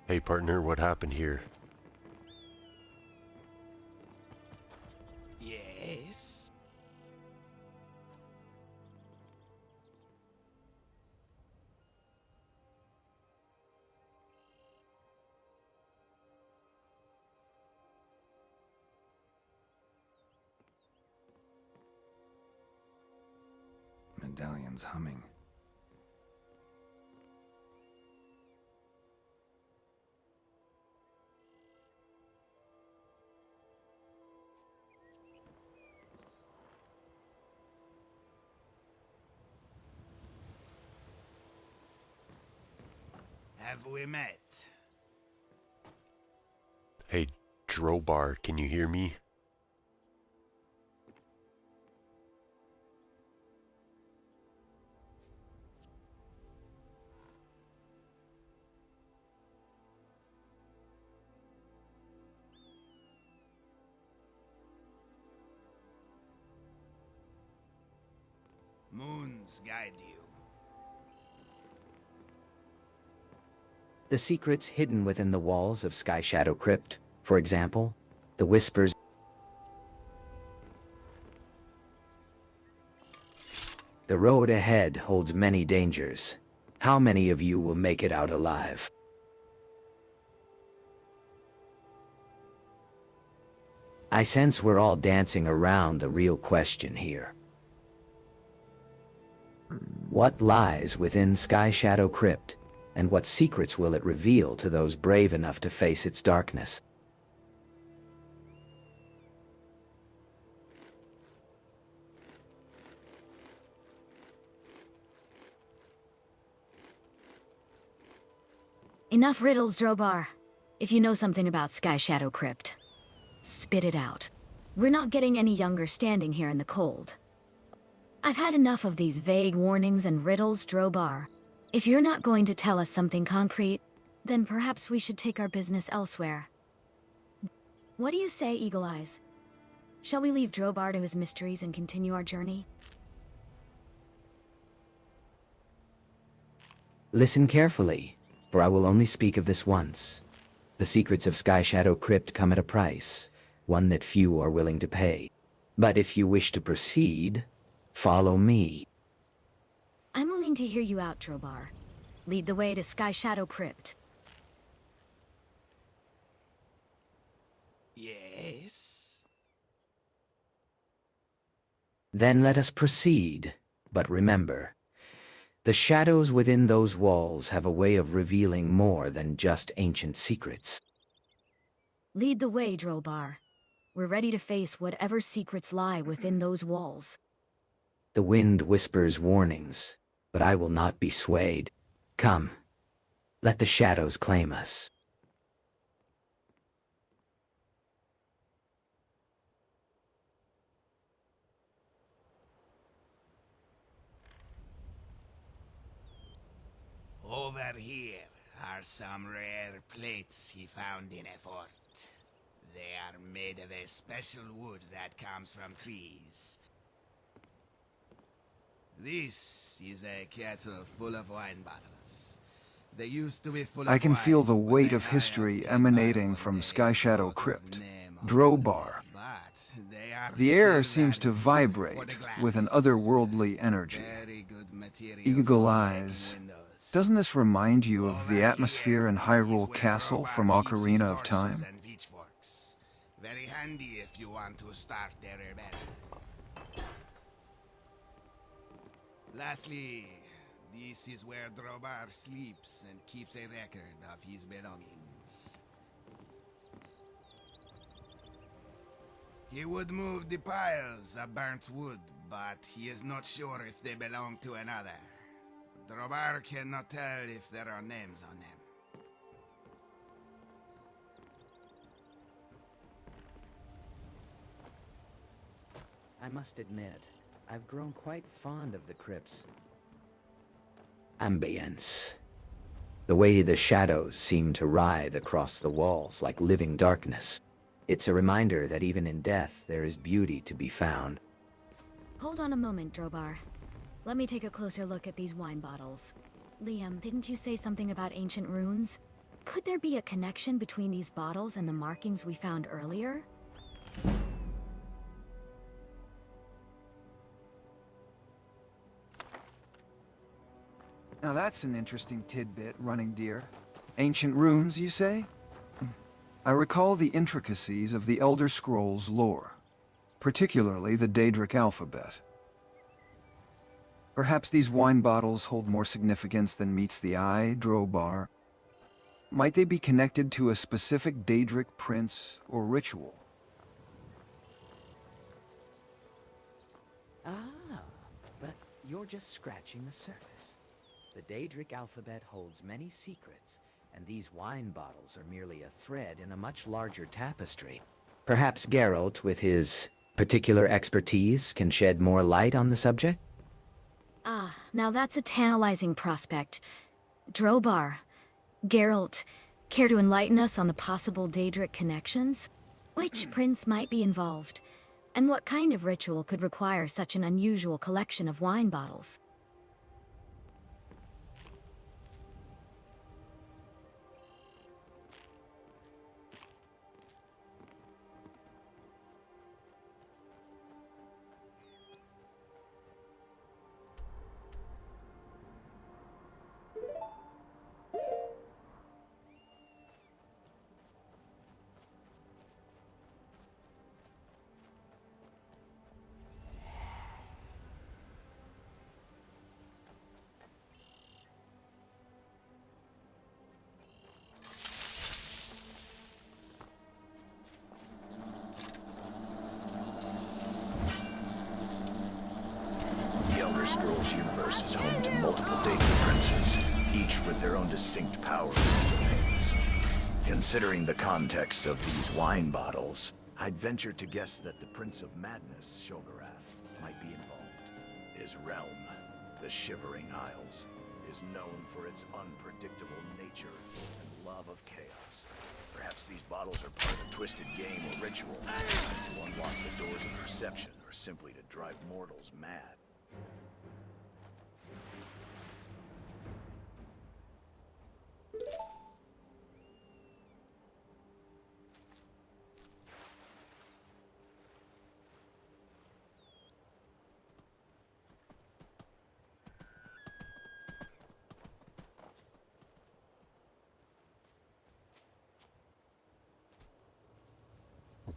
Hey partner, what happened here?
Yes?
Medallion's humming.
Have we met?
Hey, Drobar, can you hear me?
secrets guide you.
The secrets hidden within the walls of Sky Shadow Crypt, for example, the whispers. The road ahead holds many dangers. How many of you will make it out alive? I sense we're all dancing around the real question here. What lies within Sky Shadow Crypt, and what secrets will it reveal to those brave enough to face its darkness?
Enough riddles, Drobar. If you know something about Sky Shadow Crypt, spit it out. We're not getting any younger standing here in the cold. I've had enough of these vague warnings and riddles, Drobar. If you're not going to tell us something concrete, then perhaps we should take our business elsewhere. What do you say, Eagle Eyes? Shall we leave Drobar to his mysteries and continue our journey?
Listen carefully, for I will only speak of this once. The secrets of Sky Shadow Crypt come at a price, one that few are willing to pay. But if you wish to proceed, follow me.
I'm willing to hear you out, Drobar. Lead the way to Sky Shadow Crypt.
Yes?
Then let us proceed. But remember, the shadows within those walls have a way of revealing more than just ancient secrets.
Lead the way, Drobar. We're ready to face whatever secrets lie within those walls.
The wind whispers warnings, but I will not be swayed. Come, let the shadows claim us.
Over here are some rare plates he found in a fort. They are made of a special wood that comes from trees. This is a kettle full of wine bottles. They used to be full of
I can
wine,
feel the
but
weight
they
of
have
history
came
emanating
back
from
one
Sky
day
Shadow
under the
Crypt.
name of
Drobar.
but they are
The air
still
seems to
valuable for
vibrate
the glass.
with an otherworldly energy.
Very good material
Eagle
for
Eyes.
breaking windows.
Doesn't this remind you of the
Over
atmosphere in
here
Hyrule
is where
Castle
Drobar
from
keeps his
Ocarina of
torches
Time?
and pitchforks. Very handy if you want to start their rebellion. Lastly, this is where Drobar sleeps and keeps a record of his belongings. He would move the piles of burnt wood, but he is not sure if they belong to another. Drobar cannot tell if there are names on them.
I must admit, I've grown quite fond of the crypt's ambience. The way the shadows seem to writhe across the walls like living darkness. It's a reminder that even in death there is beauty to be found.
Hold on a moment, Drobar. Let me take a closer look at these wine bottles. Liam, didn't you say something about ancient runes? Could there be a connection between these bottles and the markings we found earlier?
Now that's an interesting tidbit, Running Deer. Ancient runes, you say? I recall the intricacies of the Elder Scrolls lore, particularly the Daedric alphabet. Perhaps these wine bottles hold more significance than meets the eye, Drobar. Might they be connected to a specific Daedric prince or ritual?
Ah, but you're just scratching the surface. The Daedric alphabet holds many secrets, and these wine bottles are merely a thread in a much larger tapestry. Perhaps Geralt, with his particular expertise, can shed more light on the subject?
Ah, now that's a tantalizing prospect. Drobar, Geralt, care to enlighten us on the possible Daedric connections? Which prince might be involved? And what kind of ritual could require such an unusual collection of wine bottles?
Force is home to multiple Data Princes, each with their own distinct powers and domains. Considering the context of these wine bottles, I'd venture to guess that the Prince of Madness, Shogorath, might be involved. His realm, the Shivering Isles, is known for its unpredictable nature and love of chaos. Perhaps these bottles are part of a twisted game or ritual, to unlock the doors of perception or simply to drive mortals mad.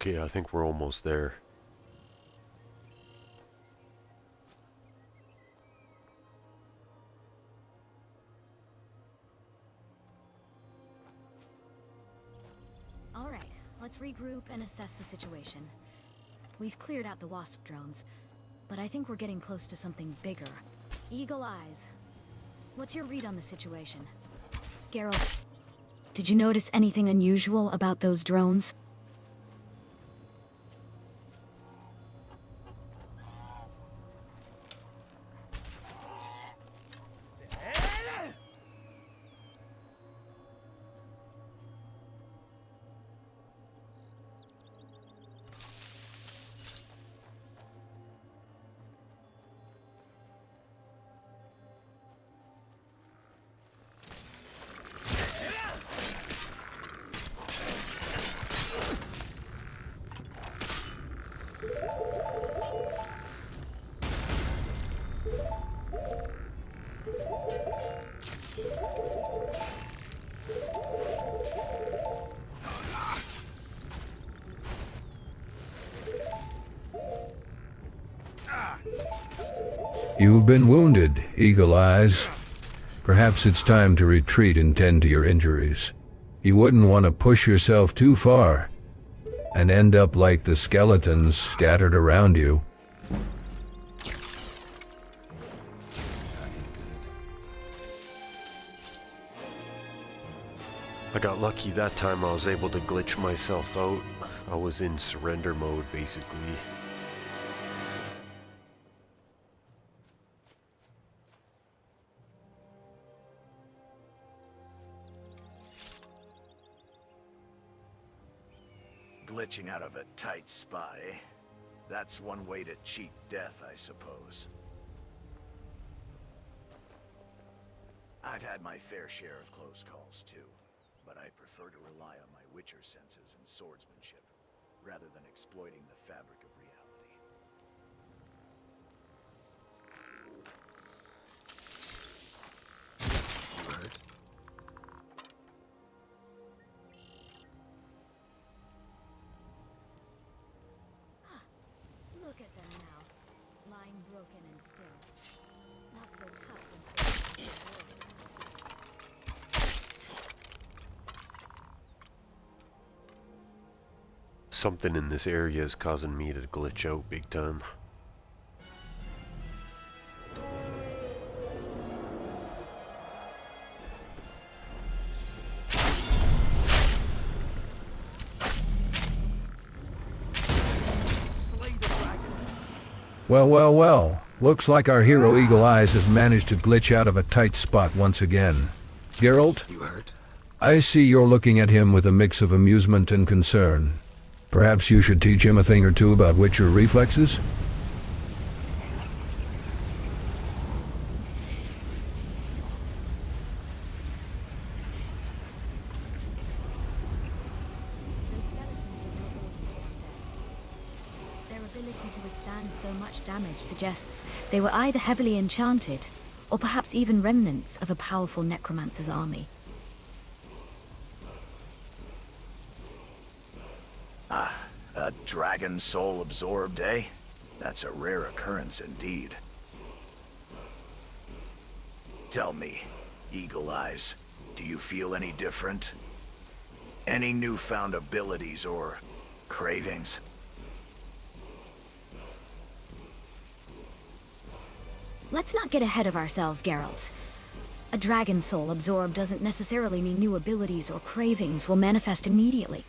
Okay, I think we're almost there.
All right, let's regroup and assess the situation. We've cleared out the Wasp drones, but I think we're getting close to something bigger. Eagle Eyes, what's your read on the situation? Geralt, did you notice anything unusual about those drones?
You've been wounded, Eagle Eyes. Perhaps it's time to retreat and tend to your injuries. You wouldn't want to push yourself too far and end up like the skeletons scattered around you.
I got lucky that time. I was able to glitch myself out. I was in surrender mode, basically.
Glitching out of a tight spot, eh? That's one way to cheat death, I suppose. I've had my fair share of close calls, too. But I prefer to rely on my Witcher senses and swordsmanship, rather than exploiting the fabric of reality.
You hurt?
Look at them now, lying broken and still. Not so tough and
Something in this area is causing me to glitch out big time.
Well, well, well. Looks like our hero Eagle Eyes has managed to glitch out of a tight spot once again. Geralt?
You hurt?
I see you're looking at him with a mix of amusement and concern. Perhaps you should teach him a thing or two about Witcher reflexes?
their ability to withstand so much damage suggests they were either heavily enchanted, or perhaps even remnants of a powerful necromancer's army.
A dragon soul absorbed, eh? That's a rare occurrence indeed. Tell me, Eagle Eyes, do you feel any different? Any newfound abilities or cravings?
Let's not get ahead of ourselves, Geralt. A dragon soul absorbed doesn't necessarily mean new abilities or cravings will manifest immediately.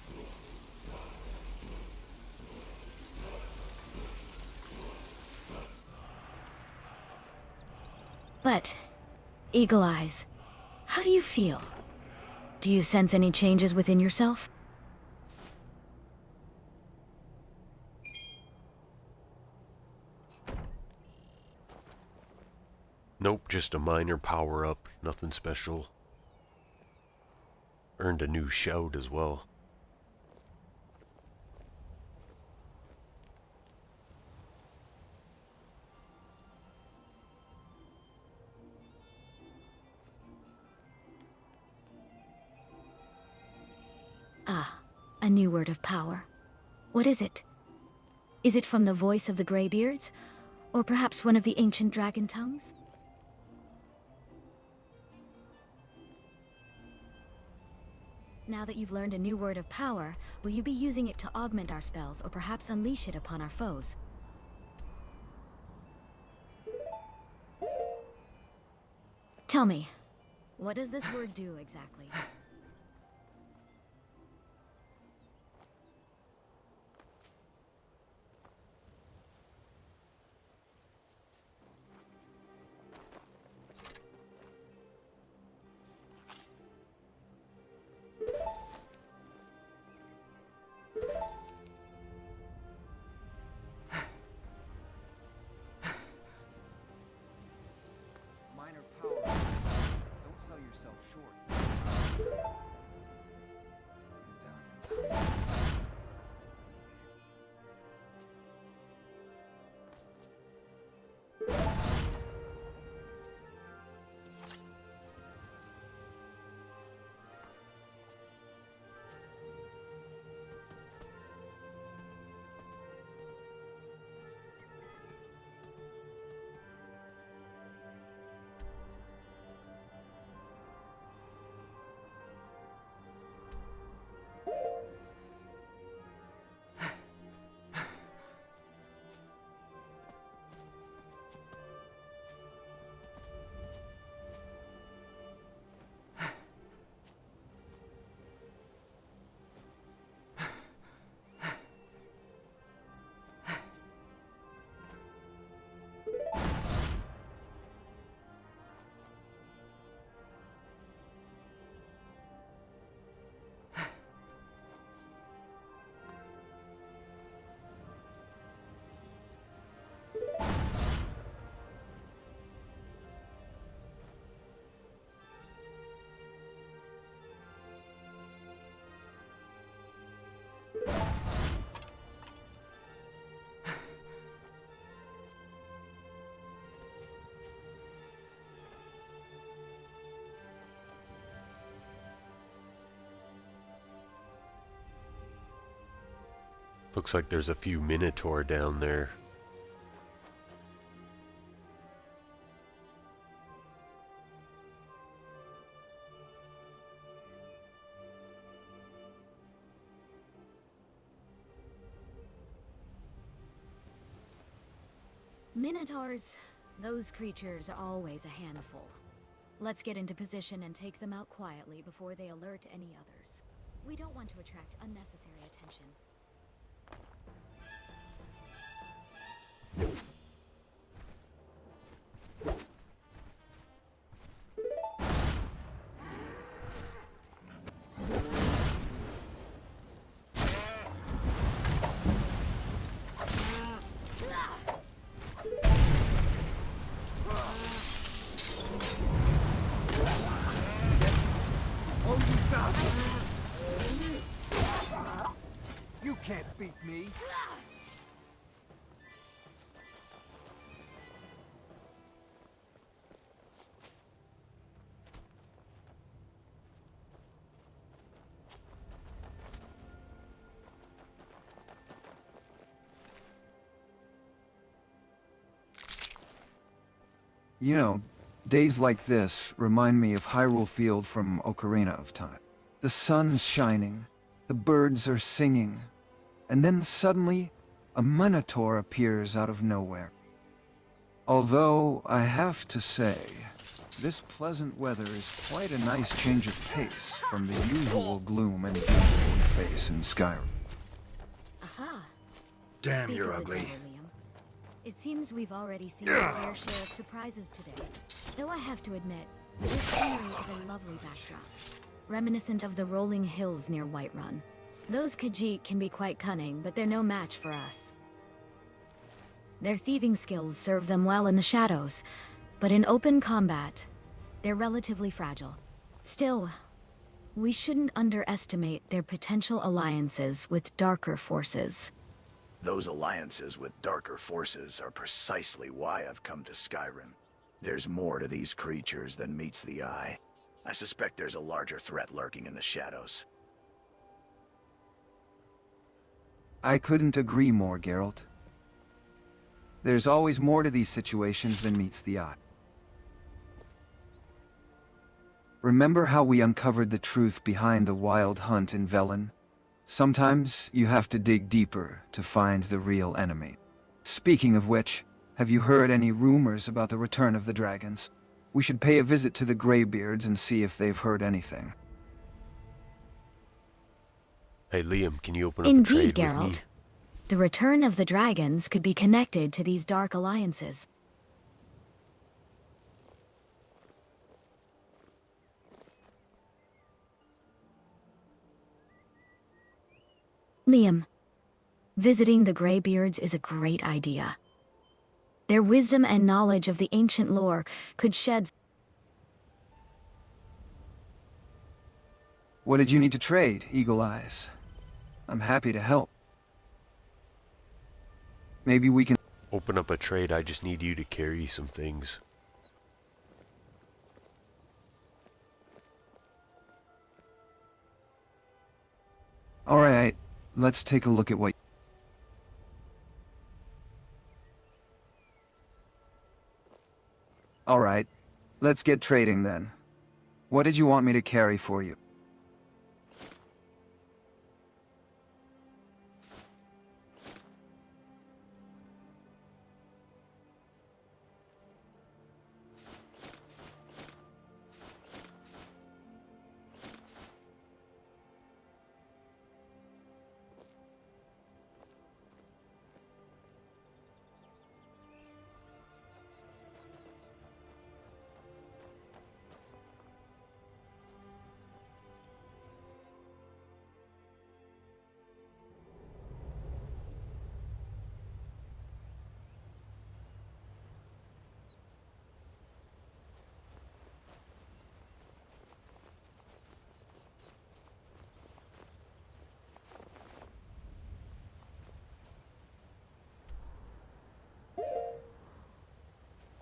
But, Eagle Eyes, how do you feel? Do you sense any changes within yourself?
Nope, just a minor power-up, nothing special. Earned a new shout as well.
Ah, a new word of power. What is it? Is it from the voice of the Greybeards? Or perhaps one of the ancient dragon tongues? Now that you've learned a new word of power, will you be using it to augment our spells or perhaps unleash it upon our foes? Tell me, what does this word do exactly?
Looks like there's a few Minotaur down there.
Minotaurs, those creatures are always a handful. Let's get into position and take them out quietly before they alert any others. We don't want to attract unnecessary attention.
You can't beat me.
You know, days like this remind me of Hyrule Field from Ocarina of Time. The sun's shining, the birds are singing, and then suddenly, a Minotaur appears out of nowhere. Although, I have to say, this pleasant weather is quite a nice change of pace from the usual gloom and doom we face in Skyrim.
Aha.
Damn,
Speak
you're
of the
ugly.
devil, Liam. It seems we've already seen our fair share of surprises today. Though I have to admit, this scenery is a lovely backdrop, reminiscent of the rolling hills near Whiterun. Those Khajiit can be quite cunning, but they're no match for us. Their thieving skills serve them well in the shadows, but in open combat, they're relatively fragile. Still, we shouldn't underestimate their potential alliances with darker forces.
Those alliances with darker forces are precisely why I've come to Skyrim. There's more to these creatures than meets the eye. I suspect there's a larger threat lurking in the shadows.
I couldn't agree more, Geralt. There's always more to these situations than meets the eye. Remember how we uncovered the truth behind the wild hunt in Velen? Sometimes you have to dig deeper to find the real enemy. Speaking of which, have you heard any rumors about the return of the dragons? We should pay a visit to the Greybeards and see if they've heard anything.
Hey Liam, can you open up a trade with me?
Geralt. The return of the dragons could be connected to these dark alliances. Liam, visiting the Greybeards is a great idea. Their wisdom and knowledge of the ancient lore could shed...
What did you need to trade, Eagle Eyes? I'm happy to help. Maybe we can...
Open up a trade, I just need you to carry some things.
Alright, let's take a look at what... Alright, let's get trading then. What did you want me to carry for you?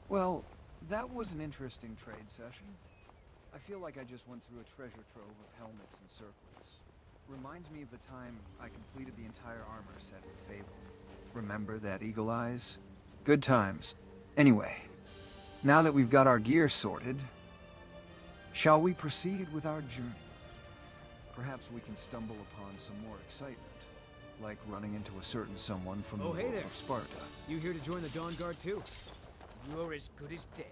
Well, that was an interesting trade session. I feel like I just went through a treasure trove of helmets and circlets. Reminds me of the time I completed the entire armor set with Fable. Remember that, Eagle Eyes? Good times. Anyway, now that we've got our gear sorted, shall we proceed with our journey? Perhaps we can stumble upon some more excitement, like running into a certain someone from the
Oh, hey
world
there.
of Sparta.
You here to join the Dawn Guard too? You're as good as dead.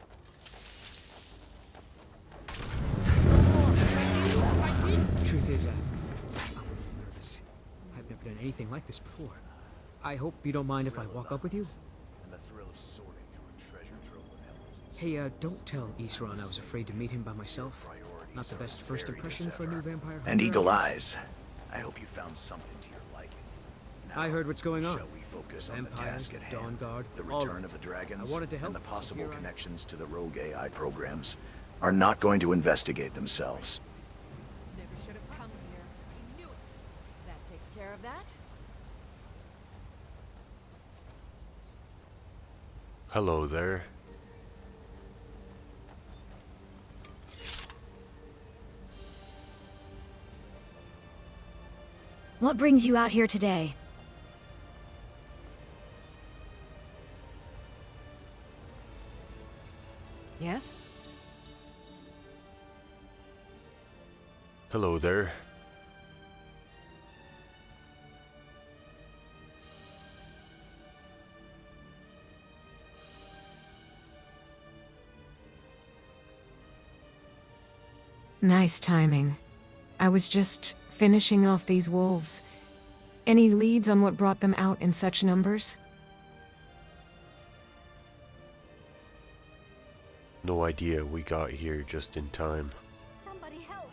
Truth is, I'm a little nervous. I've never done anything like this before. I hope you don't mind if I walk up with you?
And the thrill of sorting through a treasure trove of helmets and
Hey, don't tell Isran I was afraid to meet him by myself. Not the best first impression for a new vampire hunter,
And Eagle
I guess.
Eyes, I hope you found something to your liking.
I heard what's going on.
Shall we focus on the
Vampires,
task at
the Dawn
hand,
Guard,
the
all
return
of
of
it.
the dragons,
I wanted to help,
and the
so
possible
here I am.
connections to the rogue AI programs are not going to investigate themselves.
Never should have come here. I knew it. That takes care of that.
Hello there.
What brings you out here today?
Yes?
Hello there.
Nice timing. I was just finishing off these wolves. Any leads on what brought them out in such numbers?
No idea, we got here just in time.
Somebody help!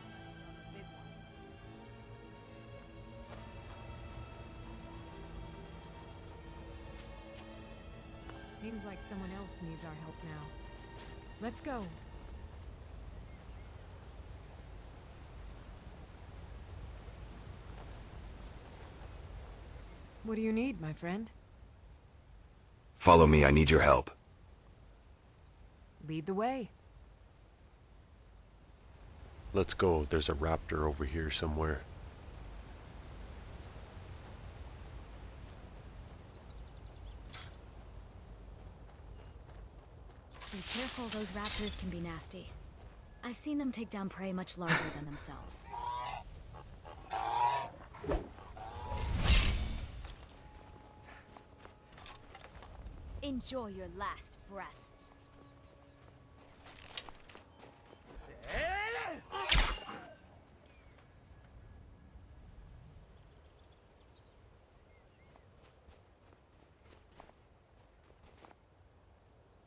Seems like someone else needs our help now. Let's go.
What do you need, my friend?
Follow me, I need your help.
Lead the way.
Let's go, there's a raptor over here somewhere.
Be careful, those raptors can be nasty. I've seen them take down prey much larger than themselves.
Enjoy your last breath.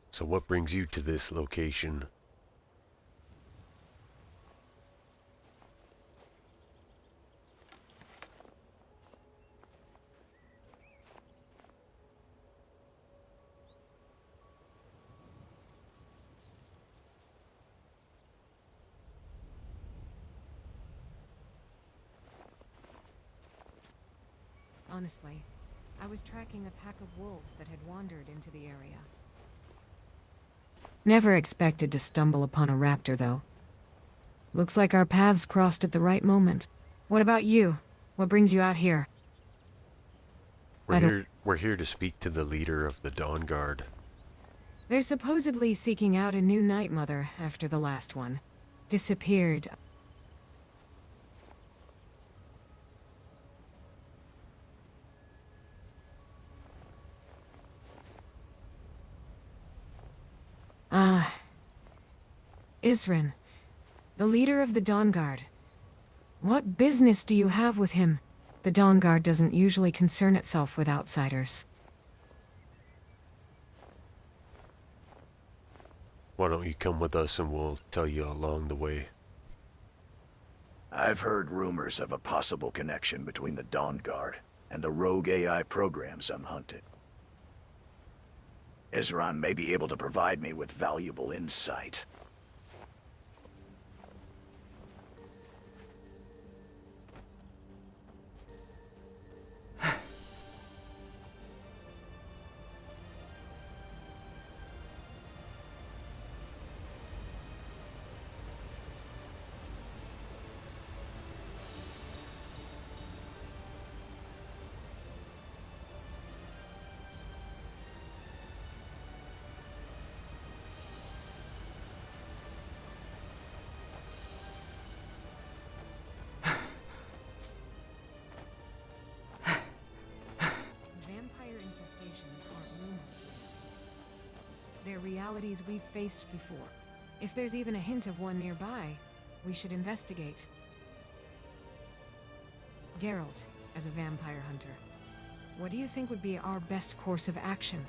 So what brings you to this location?
Honestly, I was tracking a pack of wolves that had wandered into the area. Never expected to stumble upon a raptor, though. Looks like our paths crossed at the right moment. What about you? What brings you out here?
We're here to speak to the leader of the Dawn Guard.
They're supposedly seeking out a new Night Mother after the last one disappeared. Isrin, the leader of the Dawn Guard. What business do you have with him? The Dawn Guard doesn't usually concern itself with outsiders.
Why don't you come with us and we'll tell you along the way.
I've heard rumors of a possible connection between the Dawn Guard and the rogue AI programs I'm hunting. Isran may be able to provide me with valuable insight.
They're realities we've faced before. If there's even a hint of one nearby, we should investigate. Geralt, as a vampire hunter, what do you think would be our best course of action?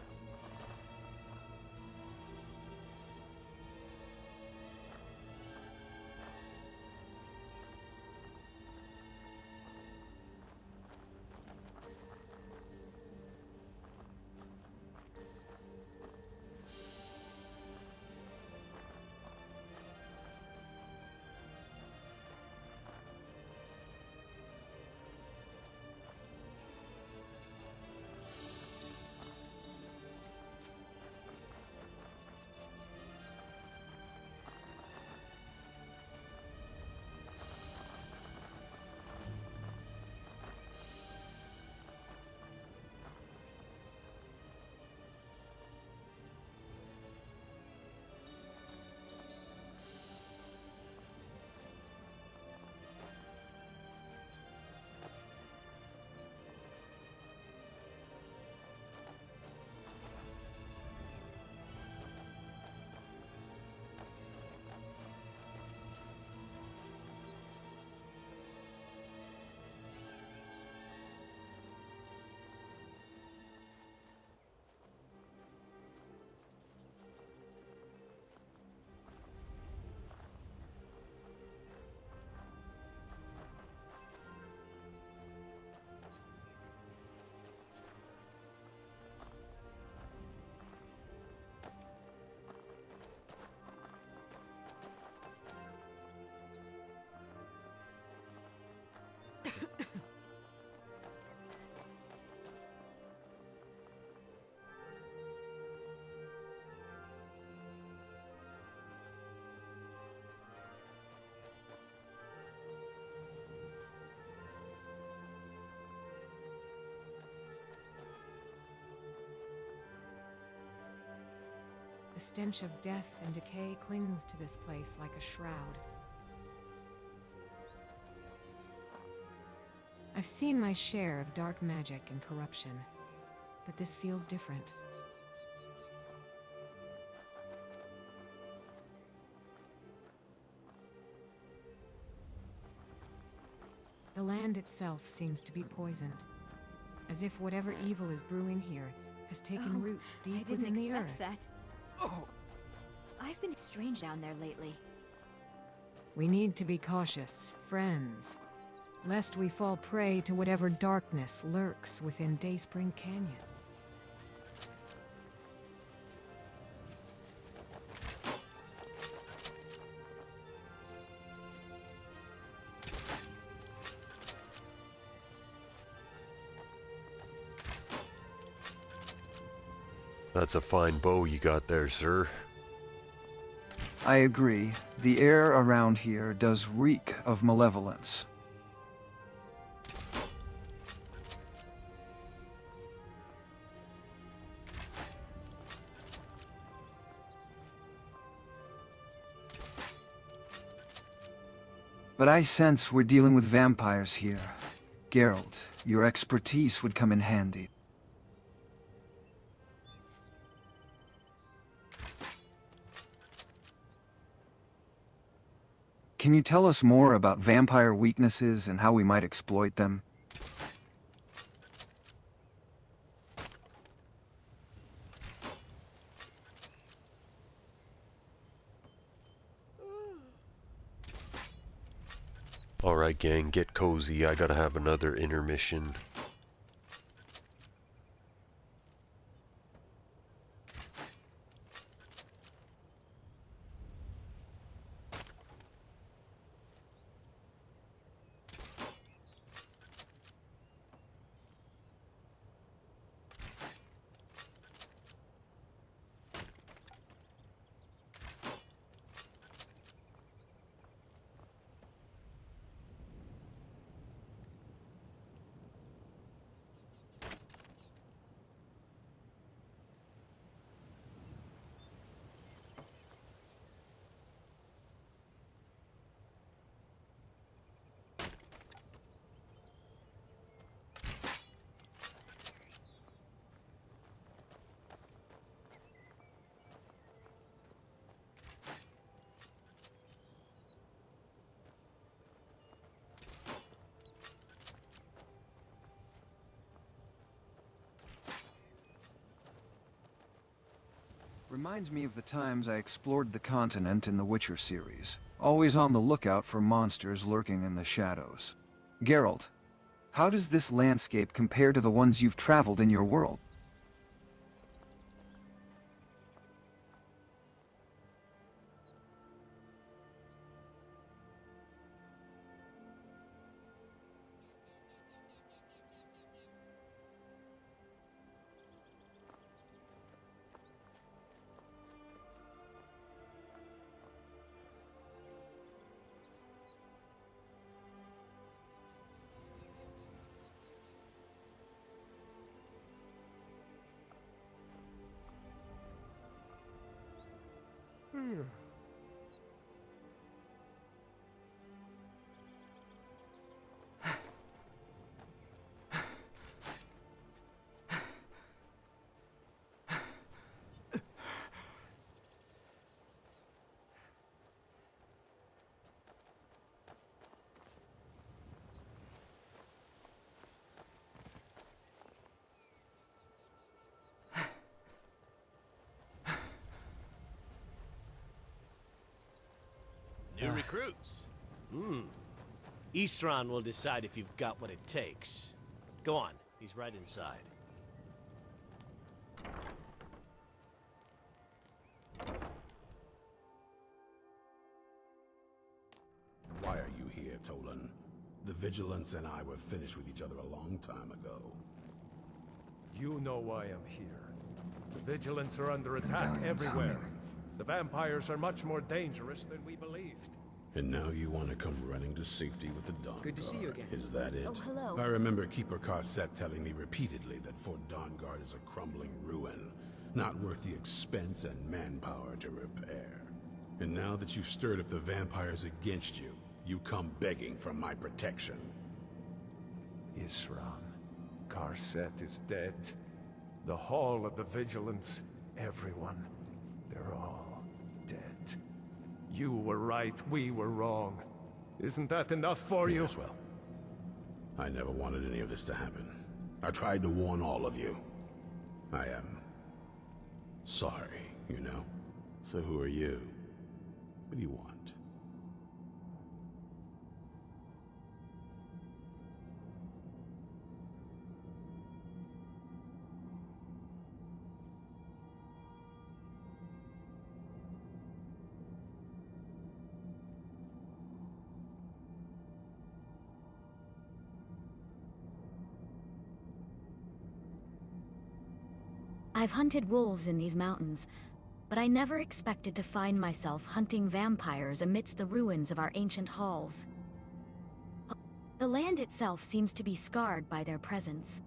The stench of death and decay clings to this place like a shroud. I've seen my share of dark magic and corruption, but this feels different. The land itself seems to be poisoned, as if whatever evil is brewing here has taken root deep within the earth.
I didn't expect that. Oh. I've been strange down there lately.
We need to be cautious, friends, lest we fall prey to whatever darkness lurks within Dayspring Canyon.
That's a fine bow you got there, sir.
I agree. The air around here does reek of malevolence. But I sense we're dealing with vampires here. Geralt, your expertise would come in handy. Can you tell us more about vampire weaknesses and how we might exploit them?
Alright gang, get cozy, I gotta have another intermission.
Reminds me of the times I explored the continent in the Witcher series, always on the lookout for monsters lurking in the shadows. Geralt, how does this landscape compare to the ones you've traveled in your world?
New recruits. Eastron will decide if you've got what it takes. Go on, he's right inside.
Why are you here, Tolan? The Vigilance and I were finished with each other a long time ago.
You know why I'm here. The Vigilance are under attack everywhere. The vampires are much more dangerous than we believed.
And now you want to come running to safety with the Dawnguard.
Good to see you again.
Is that it?
Oh, hello.
I remember Keeper Carset telling me repeatedly that Fort Dawnguard is a crumbling ruin. Not worth the expense and manpower to repair. And now that you've stirred up the vampires against you, you come begging for my protection.
Isran, Karset is dead. The Hall of the Vigilance, everyone, they're all dead. You were right, we were wrong. Isn't that enough for you?
Yes, well, I never wanted any of this to happen. I tried to warn all of you. I am sorry, you know? So who are you? What do you want?
I've hunted wolves in these mountains, but I never expected to find myself hunting vampires amidst the ruins of our ancient halls. The land itself seems to be scarred by their presence.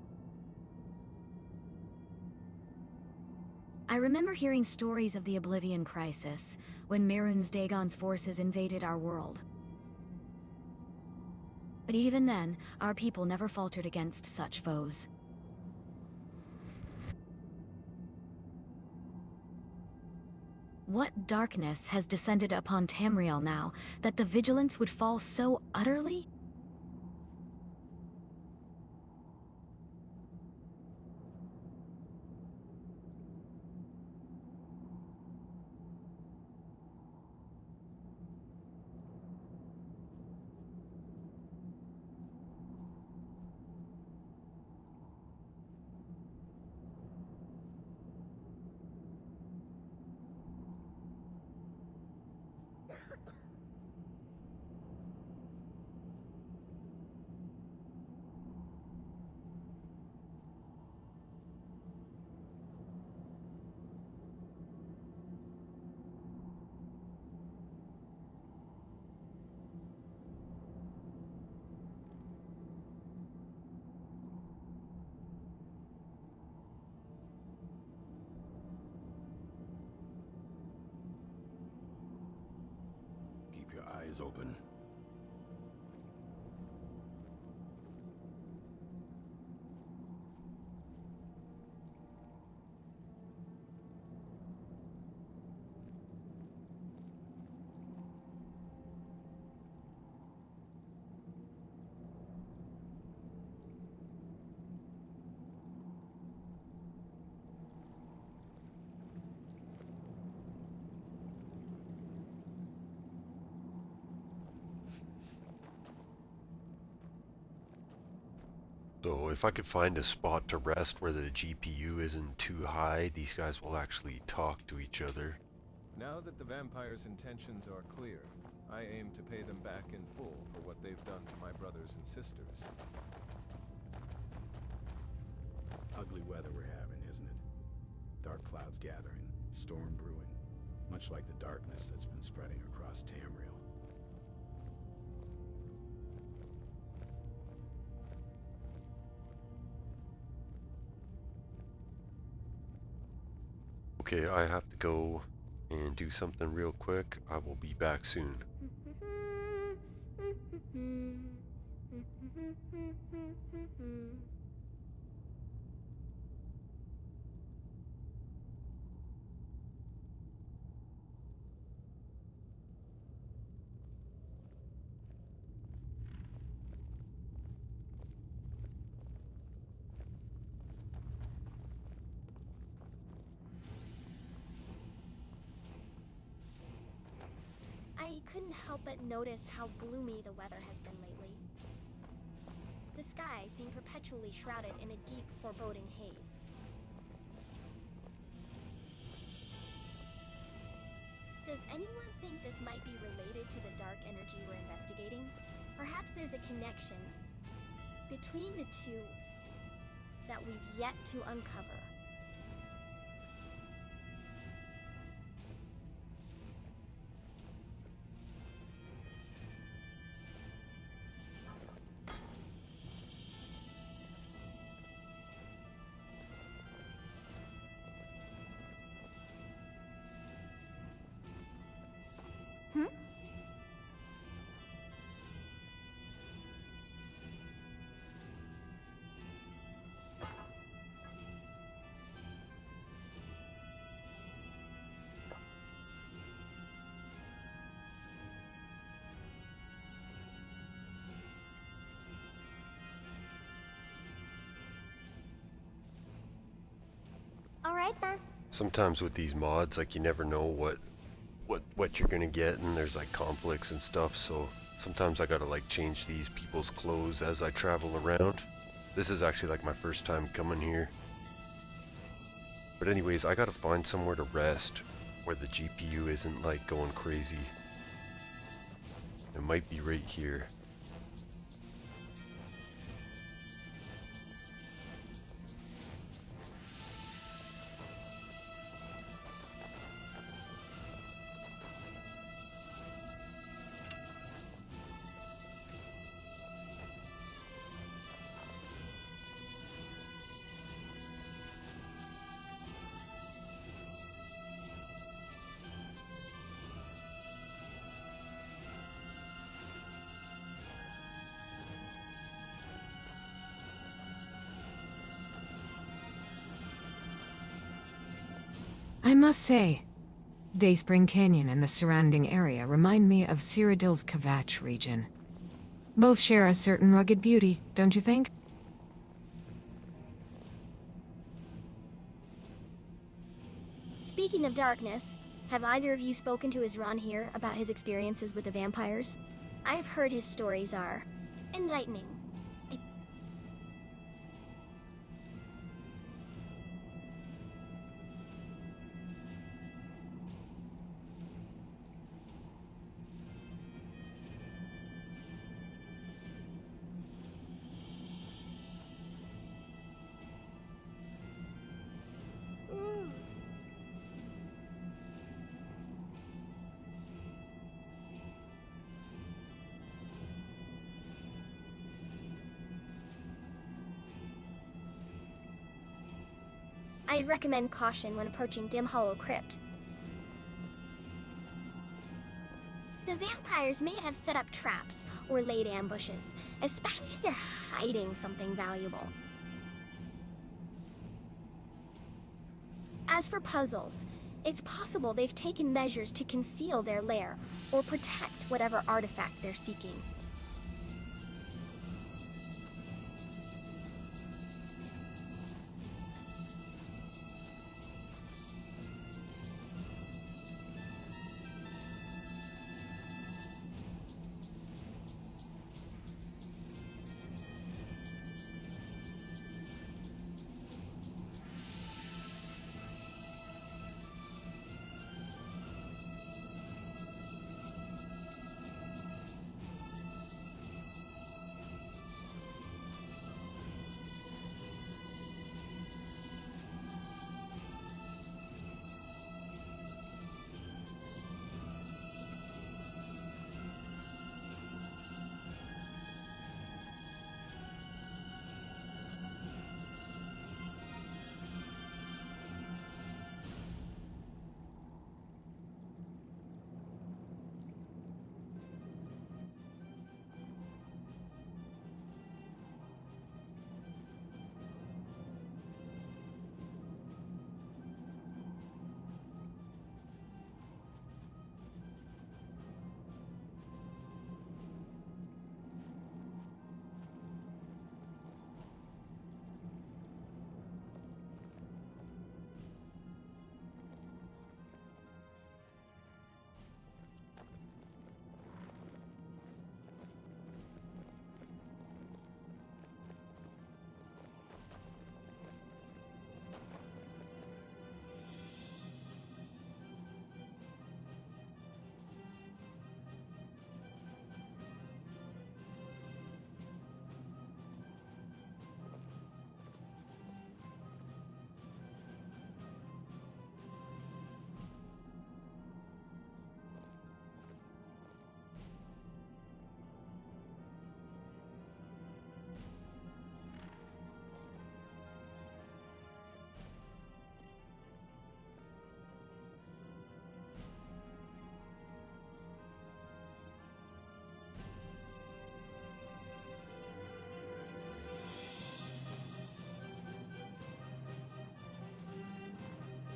I remember hearing stories of the Oblivion Crisis, when Mirun's Dagon's forces invaded our world. But even then, our people never faltered against such foes. What darkness has descended upon Tamriel now, that the Vigilance would fall so utterly?
Keep your eyes open.
So if I could find a spot to rest where the GPU isn't too high, these guys will actually talk to each other.
Now that the vampire's intentions are clear, I aim to pay them back in full for what they've done to my brothers and sisters.
Ugly weather we're having, isn't it? Dark clouds gathering, storm brewing, much like the darkness that's been spreading across Tamriel.
Okay, I have to go and do something real quick. I will be back soon.
I couldn't help but notice how gloomy the weather has been lately. The sky seemed perpetually shrouded in a deep, foreboding haze. Does anyone think this might be related to the dark energy we're investigating? Perhaps there's a connection between the two that we've yet to uncover. Alright then.
Sometimes with these mods, like you never know what you're gonna get, and there's like conflicts and stuff, so sometimes I gotta like change these people's clothes as I travel around. This is actually like my first time coming here. But anyways, I gotta find somewhere to rest where the GPU isn't like going crazy. It might be right here.
I must say, Dayspring Canyon and the surrounding area remind me of Cyrodiil's Kvatch region. Both share a certain rugged beauty, don't you think?
Speaking of darkness, have either of you spoken to Isran here about his experiences with the vampires? I have heard his stories are enlightening. I'd recommend caution when approaching Dim Hollow Crypt. The vampires may have set up traps or laid ambushes, especially if they're hiding something valuable. As for puzzles, it's possible they've taken measures to conceal their lair or protect whatever artifact they're seeking.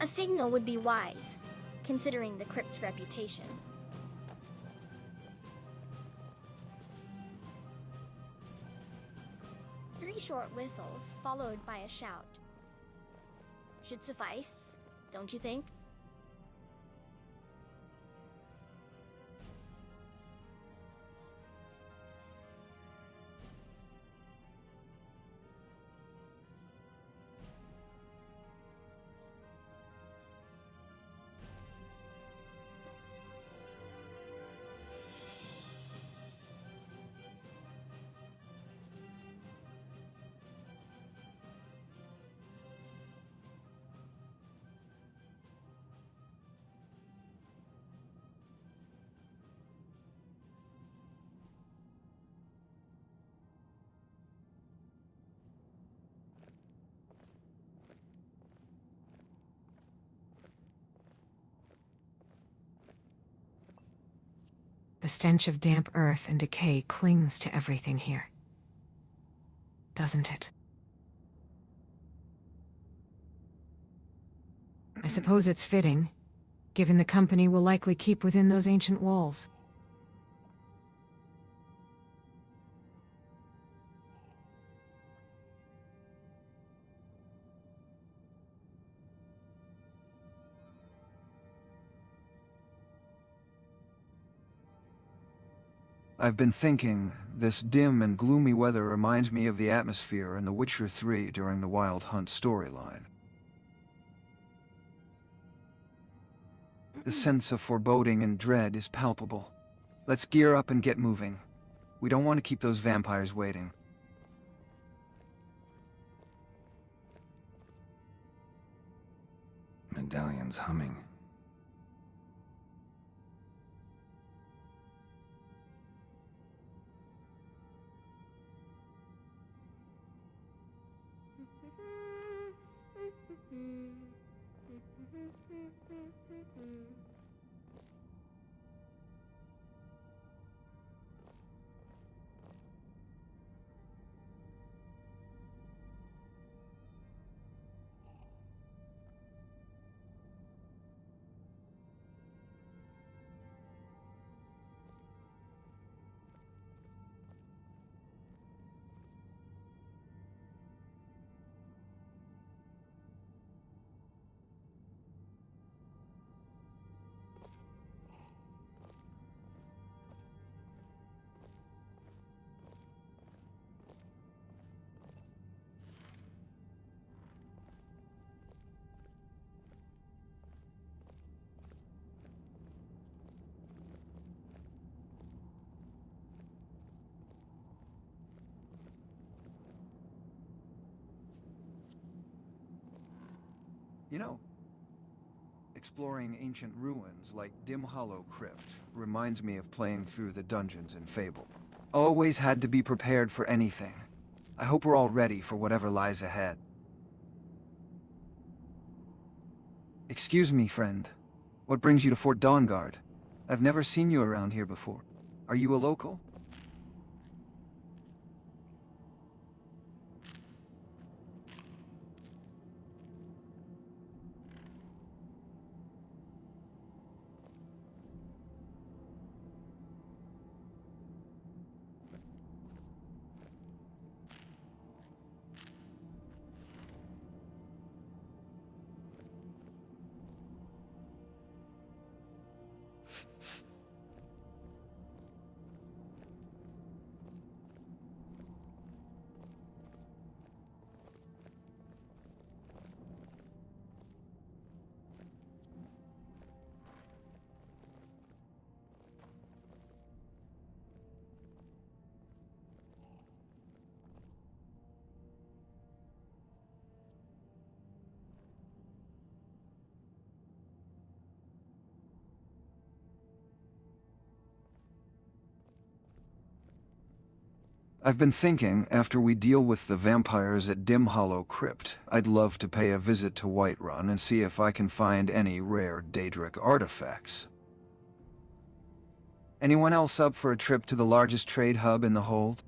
A signal would be wise, considering the crypt's reputation. 3 short whistles, followed by a shout. should suffice, don't you think?
The stench of damp earth and decay clings to everything here. Doesn't it? I suppose it's fitting, given the company will likely keep within those ancient walls.
I've been thinking, this dim and gloomy weather reminds me of the atmosphere in The Witcher 3 during the Wild Hunt storyline. The sense of foreboding and dread is palpable. Let's gear up and get moving. We don't want to keep those vampires waiting.
Medallion's humming.
You know, exploring ancient ruins like Dim Hollow Crypt reminds me of playing through the dungeons in Fable. Always had to be prepared for anything. I hope we're all ready for whatever lies ahead. Excuse me, friend. What brings you to Fort Dawnguard? I've never seen you around here before. Are you a local? I've been thinking, after we deal with the vampires at Dim Hollow Crypt, I'd love to pay a visit to Whiterun and see if I can find any rare Daedric artifacts. Anyone else up for a trip to the largest trade hub in the hold?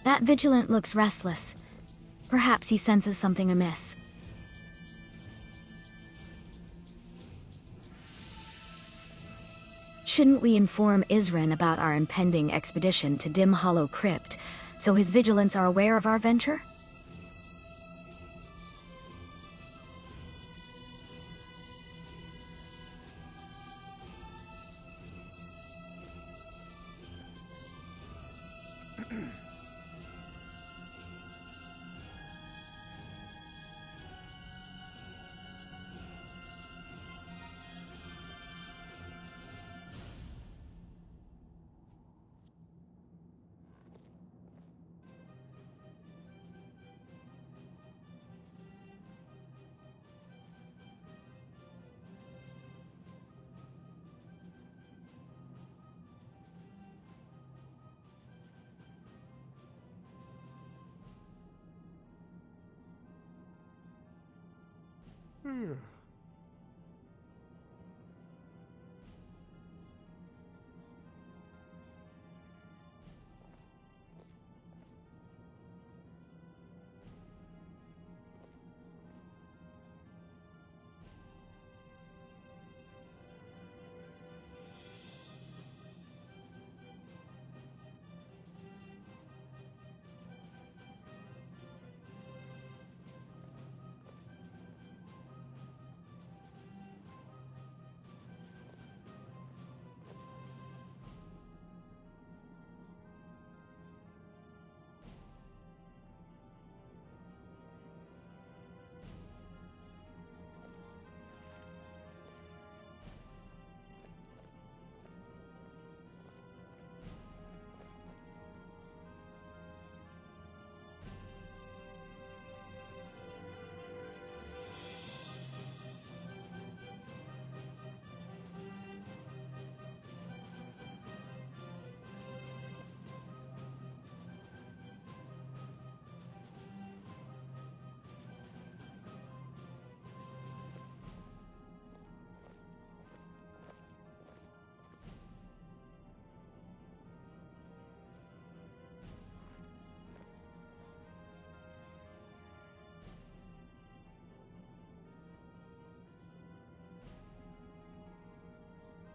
That vigilant looks restless. Perhaps he senses something amiss. Shouldn't we inform Isrin about our impending expedition to Dim Hollow Crypt, so his vigilants are aware of our venture?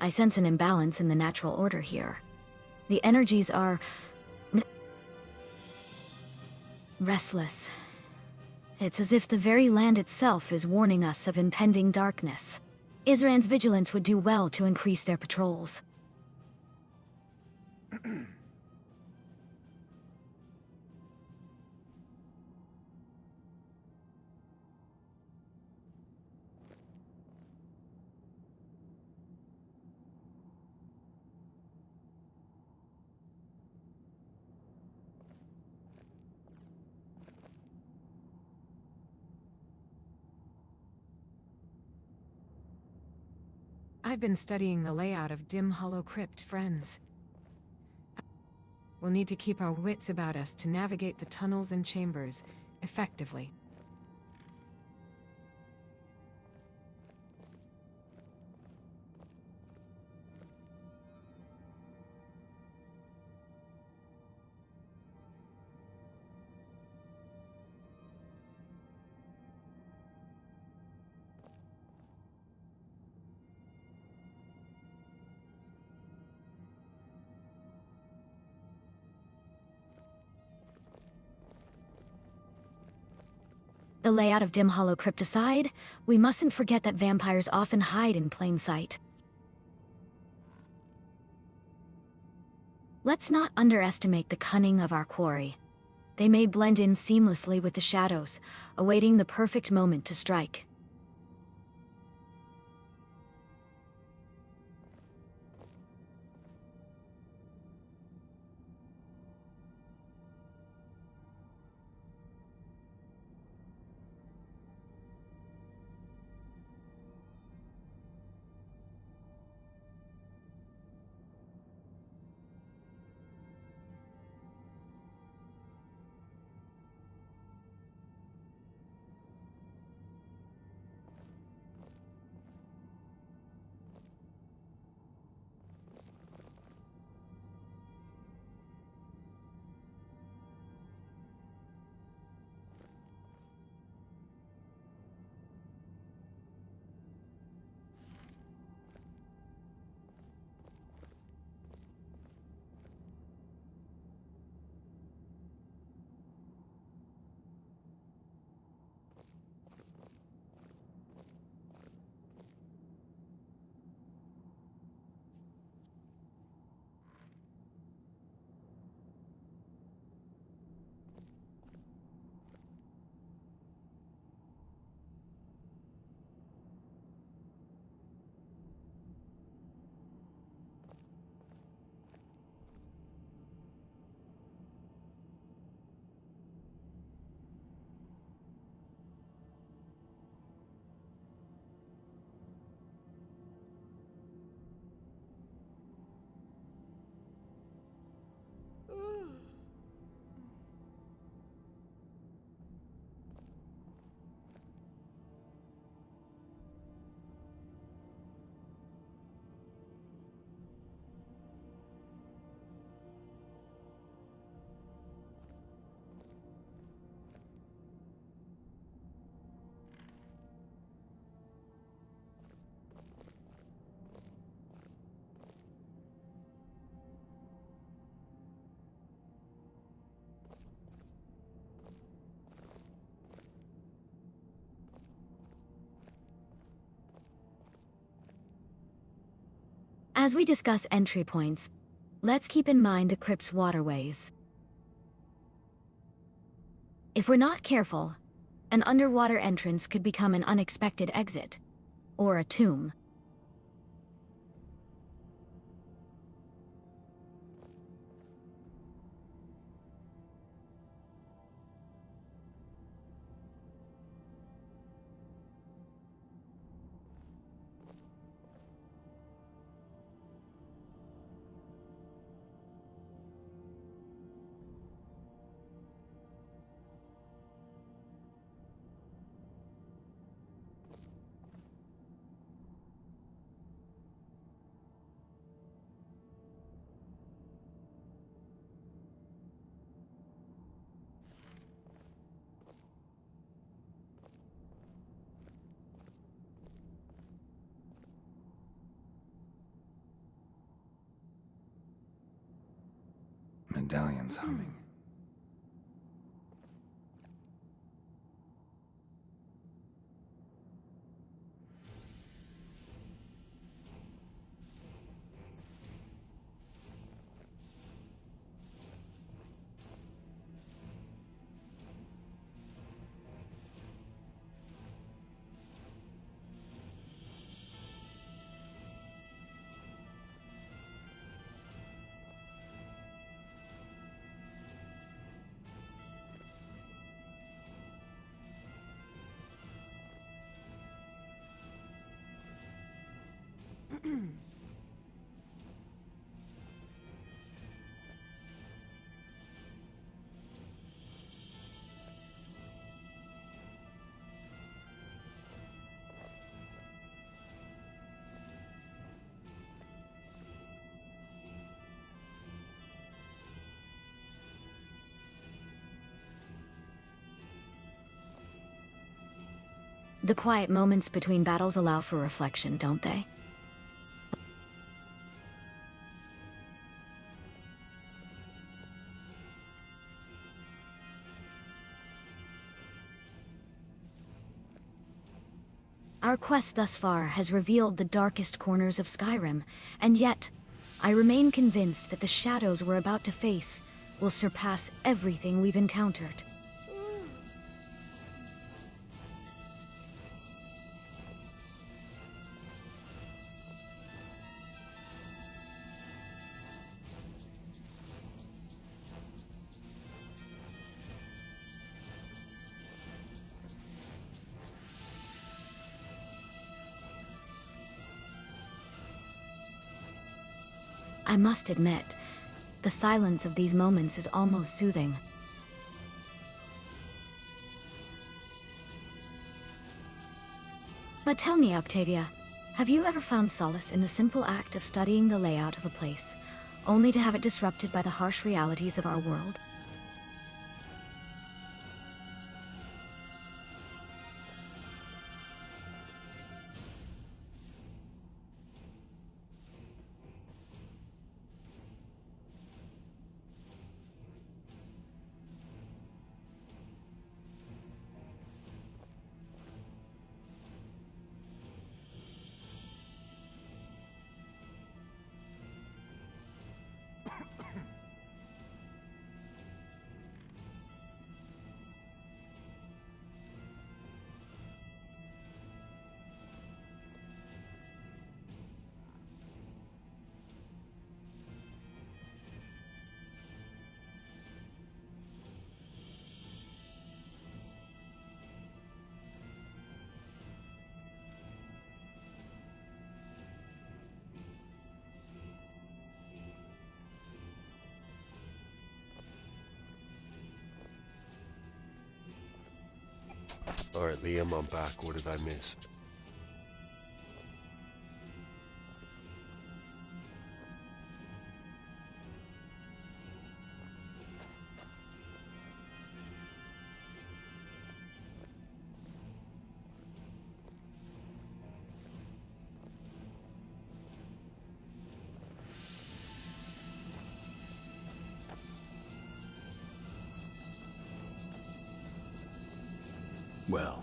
I sense an imbalance in the natural order here. The energies are restless. It's as if the very land itself is warning us of impending darkness. Isran's vigilance would do well to increase their patrols.
I've been studying the layout of dim hollow crypt, friends. We'll need to keep our wits about us to navigate the tunnels and chambers effectively.
The layout of dim hollow crypt aside, we mustn't forget that vampires often hide in plain sight. Let's not underestimate the cunning of our quarry. They may blend in seamlessly with the shadows, awaiting the perfect moment to strike. As we discuss entry points, let's keep in mind the crypt's waterways. If we're not careful, an underwater entrance could become an unexpected exit, or a tomb.
Medallion's humming.
The quiet moments between battles allow for reflection, don't they? Our quest thus far has revealed the darkest corners of Skyrim, and yet, I remain convinced that the shadows we're about to face will surpass everything we've encountered. I must admit, the silence of these moments is almost soothing. But tell me, Octavia, have you ever found solace in the simple act of studying the layout of a place, only to have it disrupted by the harsh realities of our world?
Alright, Liam, I'm back. What did I miss?
Well,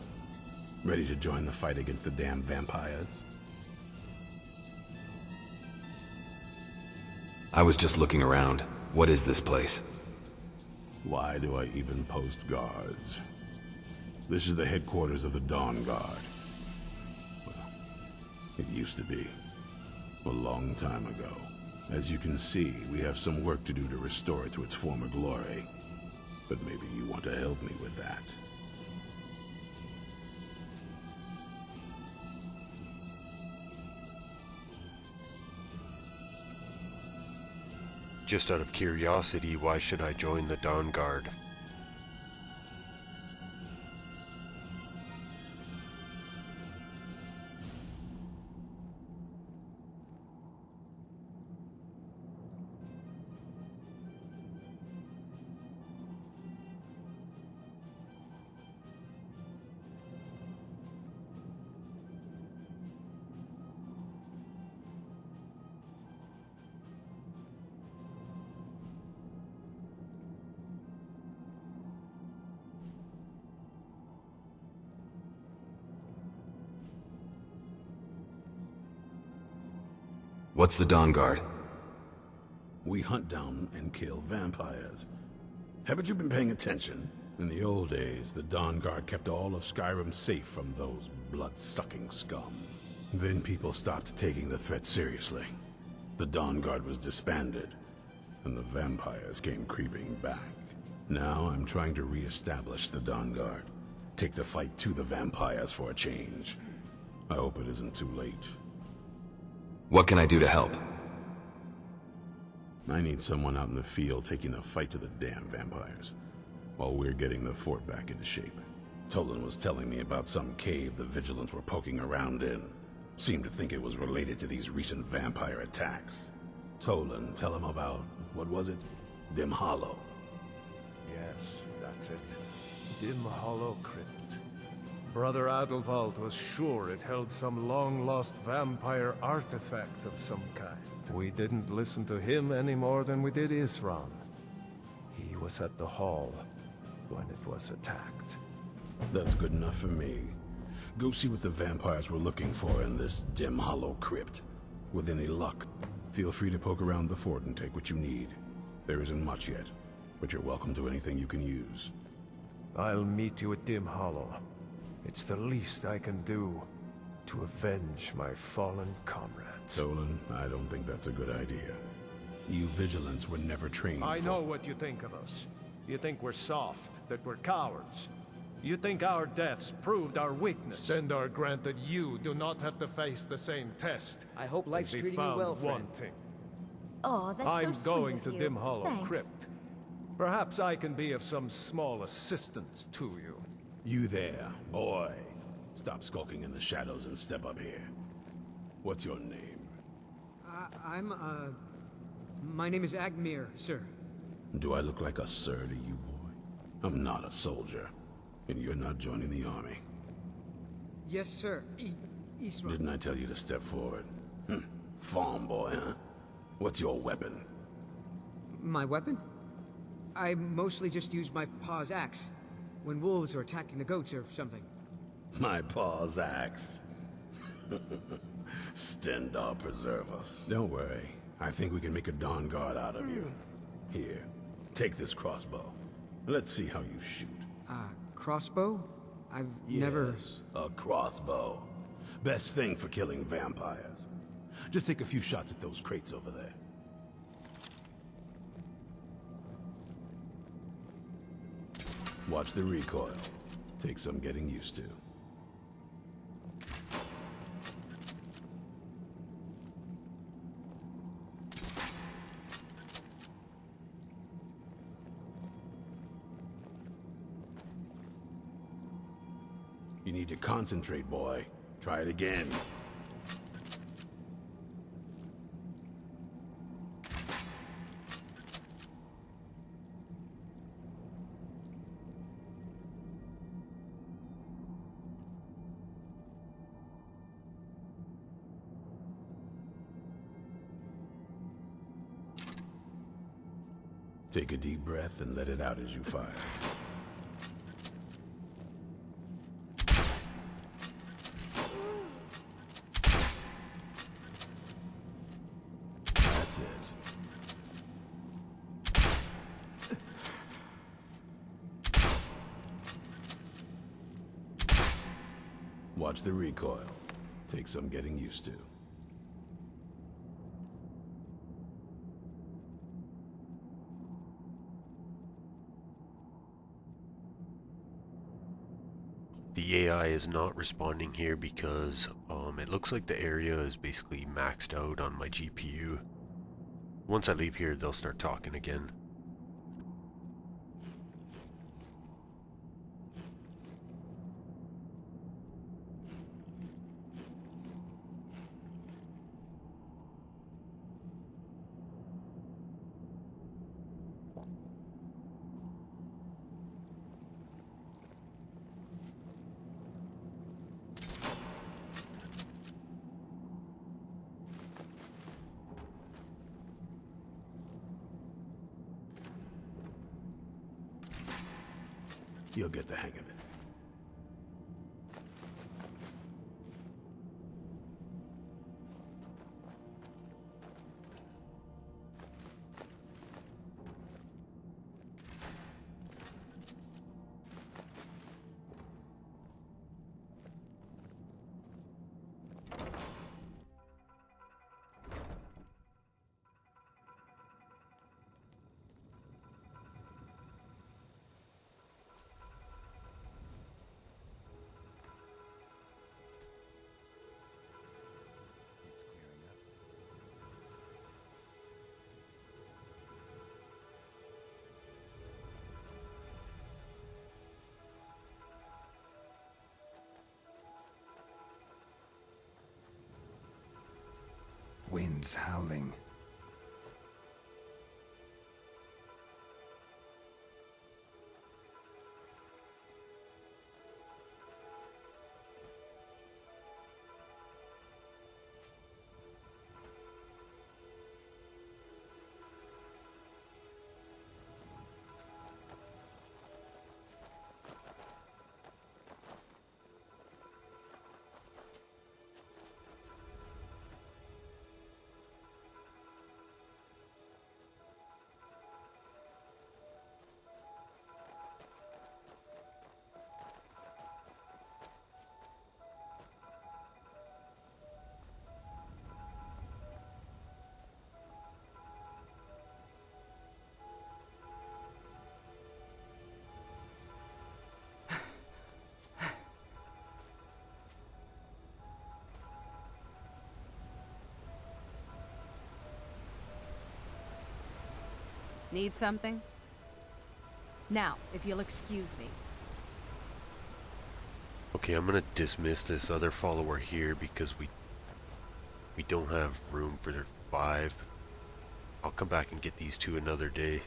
ready to join the fight against the damn vampires?
I was just looking around. What is this place?
Why do I even post guards? This is the headquarters of the Dawn Guard. Well, it used to be. A long time ago. As you can see, we have some work to do to restore it to its former glory. But maybe you want to help me with that.
Just out of curiosity, why should I join the Dawn Guard?
What's the Dawn Guard?
We hunt down and kill vampires. Haven't you been paying attention? In the old days, the Dawn Guard kept all of Skyrim safe from those blood-sucking scum. Then people stopped taking the threat seriously. The Dawn Guard was disbanded, and the vampires came creeping back. Now I'm trying to re-establish the Dawn Guard. Take the fight to the vampires for a change. I hope it isn't too late.
What can I do to help?
I need someone out in the field taking a fight to the damn vampires, while we're getting the fort back into shape. Tolan was telling me about some cave the Vigilants were poking around in. Seemed to think it was related to these recent vampire attacks. Tolan, tell him about, what was it? Dim Hollow.
Yes, that's it. Dim Hollow Crypt. Brother Adelwald was sure it held some long-lost vampire artifact of some kind. We didn't listen to him any more than we did Isran. He was at the hall when it was attacked.
That's good enough for me. Go see what the vampires were looking for in this Dim Hollow Crypt. With any luck, feel free to poke around the fort and take what you need. There isn't much yet, but you're welcome to anything you can use.
I'll meet you at Dim Hollow. It's the least I can do to avenge my fallen comrades.
Tolan, I don't think that's a good idea. You Vigilants were never trained
I know what you think of us. You think we're soft, that we're cowards. You think our deaths proved our weakness. Stendarr granted you do not have to face the same test.
I hope life's
and be
treating you
found
well, friend.
wanting.
Oh, that's
I'm
so
going
sweet
to
of you.
Dim Hollow
Thanks.
Crypt. Perhaps I can be of some small assistance to you.
You there, boy. Stop skulking in the shadows and step up here. What's your name?
My name is Agmir, sir.
Do I look like a sir to you, boy? I'm not a soldier, and you're not joining the army.
Yes, sir. Isra.
Didn't I tell you to step forward? Farm boy, huh? What's your weapon?
My weapon? I mostly just use my paw's axe when wolves are attacking the goats or something.
My paw's axe. Stendarr preserve us. Don't worry. I think we can make a Dawn Guard out of you. Here, take this crossbow. Let's see how you shoot.
Crossbow? I've never...
Yes, a crossbow. Best thing for killing vampires. Just take a few shots at those crates over there. Watch the recoil. Take some getting used to. You need to concentrate, boy. Try it again. Take a deep breath and let it out as you fire. That's it. Watch the recoil. Take some getting used to.
The AI is not responding here because it looks like the area is basically maxed out on my GPU. Once I leave here, they'll start talking again.
You'll get the hang of it.
wind's howling.
Need something? Now, if you'll excuse me.
Okay, I'm gonna dismiss this other follower here because we don't have room for their 5. I'll come back and get these 2 another day.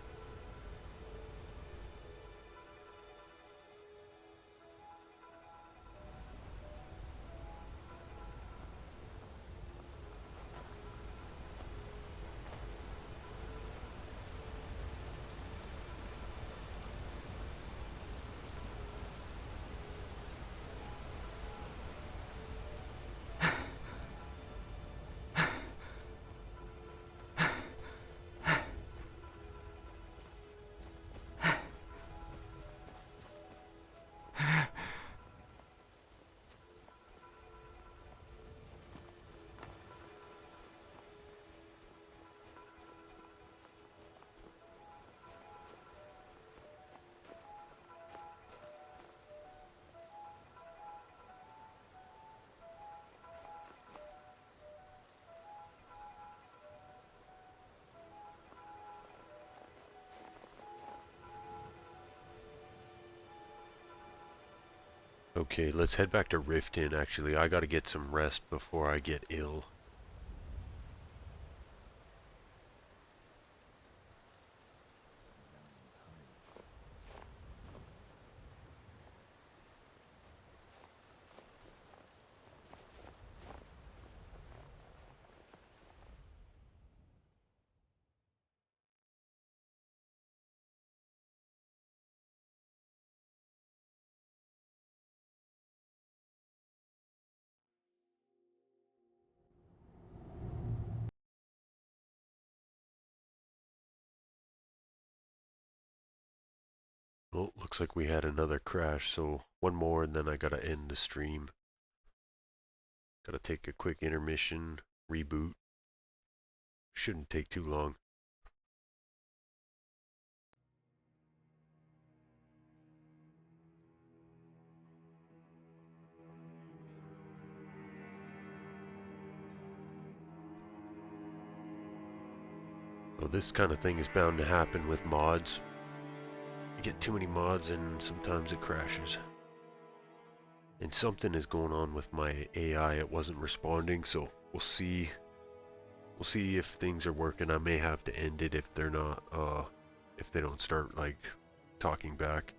Okay, let's head back to Riften. Actually, I gotta get some rest before I get ill. Well, looks like we had another crash, so one more and then I gotta end the stream. Gotta take a quick intermission, reboot. Shouldn't take too long. So this kind of thing is bound to happen with mods. You get too many mods and sometimes it crashes. And something is going on with my AI. It wasn't responding, so we'll see. We'll see if things are working. I may have to end it if they're not, if they don't start like talking back.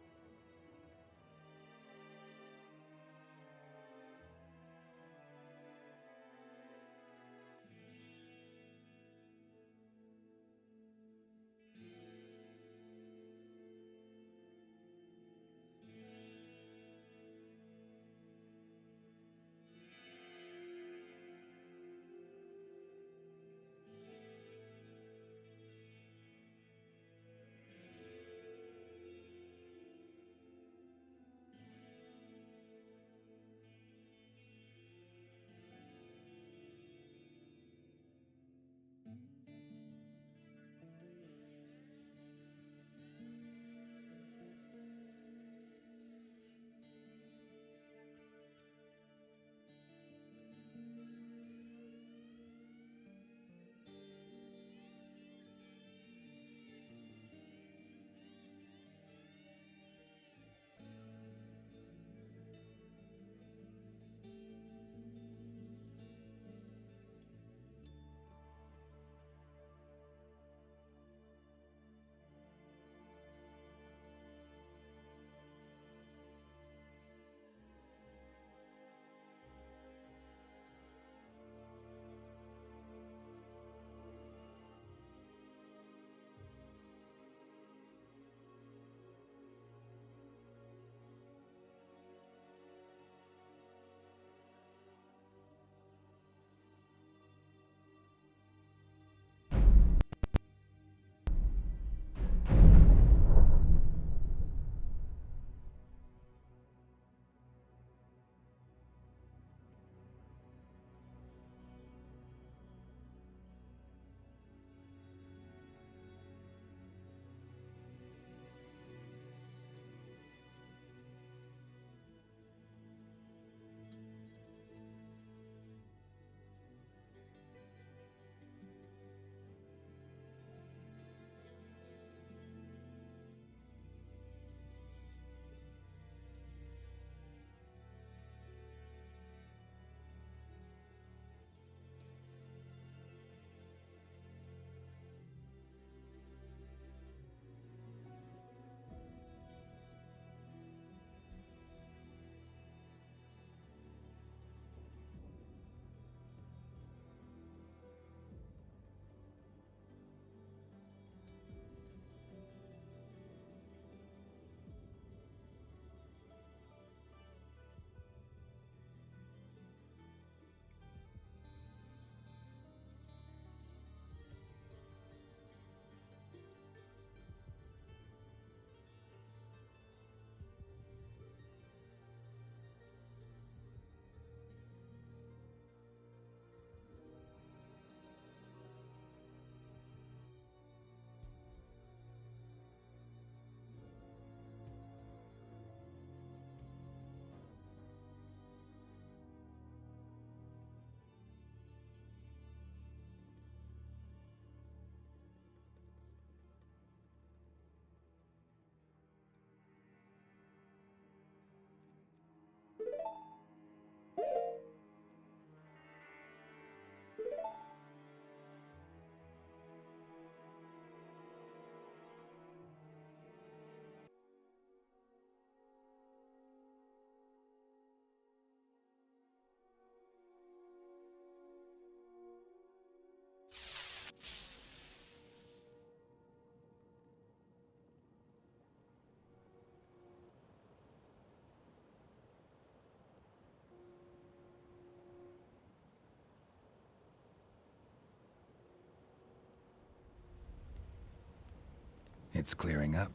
It's clearing up.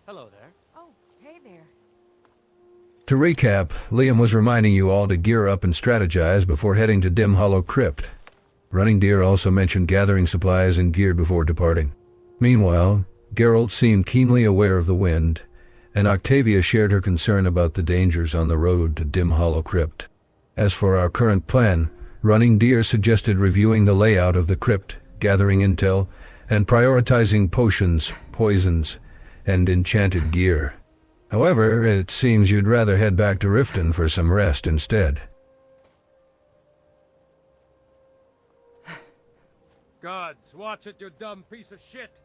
Hello there.
Oh, hey there.
To recap, Liam was reminding you all to gear up and strategize before heading to Dim Hollow Crypt. Running Deer also mentioned gathering supplies and gear before departing. Meanwhile, Geralt seemed keenly aware of the wind, and Octavia shared her concern about the dangers on the road to Dim Hollow Crypt. As for our current plan, Running Deer suggested reviewing the layout of the crypt, gathering intel, and prioritizing potions, poisons, and enchanted gear. However, it seems you'd rather head back to Riften for some rest instead.
Gods, watch it, you dumb piece of shit!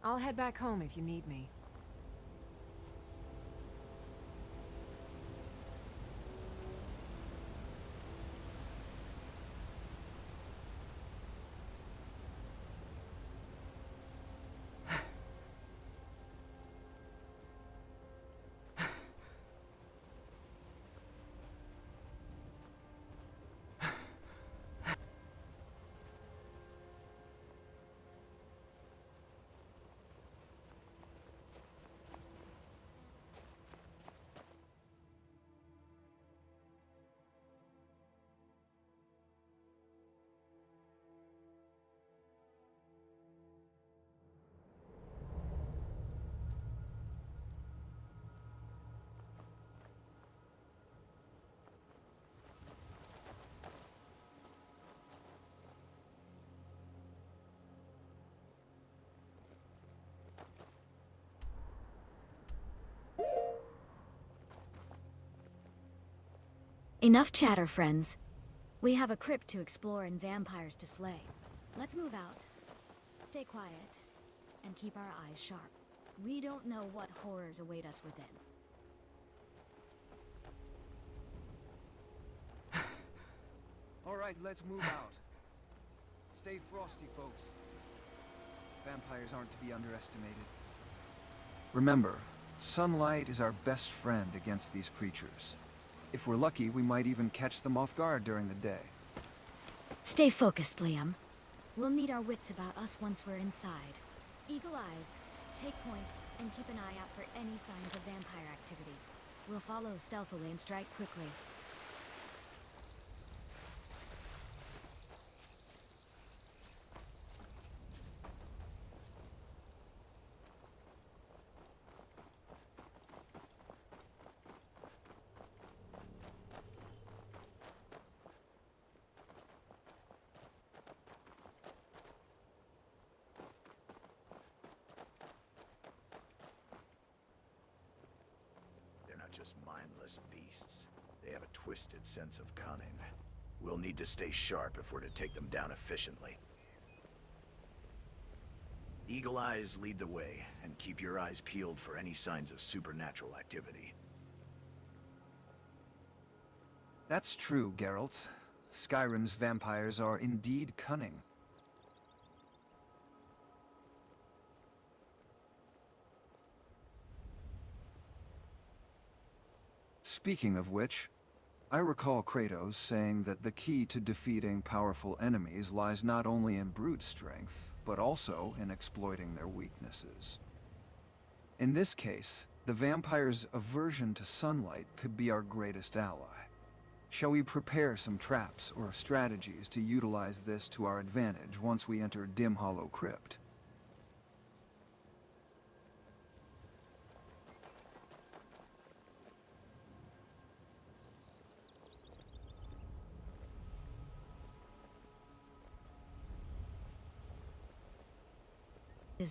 I'll head back home if you need me.
Enough chatter, friends. We have a crypt to explore and vampires to slay. Let's move out. Stay quiet, and keep our eyes sharp. We don't know what horrors await us within.
Alright, let's move out. Stay frosty, folks. Vampires aren't to be underestimated. Remember, sunlight is our best friend against these creatures. If we're lucky, we might even catch them off guard during the day.
Stay focused, Liam. We'll need our wits about us once we're inside. Eagle eyes, take point, and keep an eye out for any signs of vampire activity. We'll follow stealthily and strike quickly.
Just mindless beasts. They have a twisted sense of cunning. We'll need to stay sharp if we're to take them down efficiently. Eagle eyes lead the way, and keep your eyes peeled for any signs of supernatural activity.
That's true, Geralt. Skyrim's vampires are indeed cunning. Speaking of which, I recall Kratos saying that the key to defeating powerful enemies lies not only in brute strength, but also in exploiting their weaknesses. In this case, the vampire's aversion to sunlight could be our greatest ally. Shall we prepare some traps or strategies to utilize this to our advantage once we enter Dim Hollow Crypt?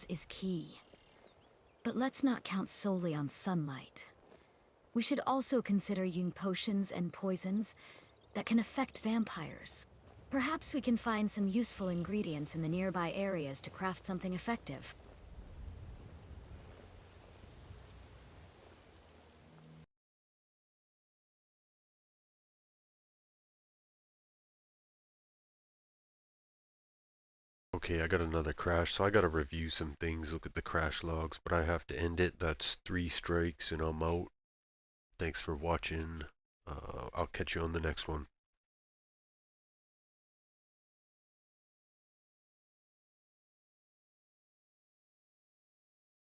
Is key. But let's not count solely on sunlight. We should also consider using potions and poisons that can affect vampires. Perhaps we can find some useful ingredients in the nearby areas to craft something effective.
Okay, I got another crash, so I gotta review some things, look at the crash logs, but I have to end it. That's 3 strikes and I'm out. Thanks for watching. I'll catch you on the next one.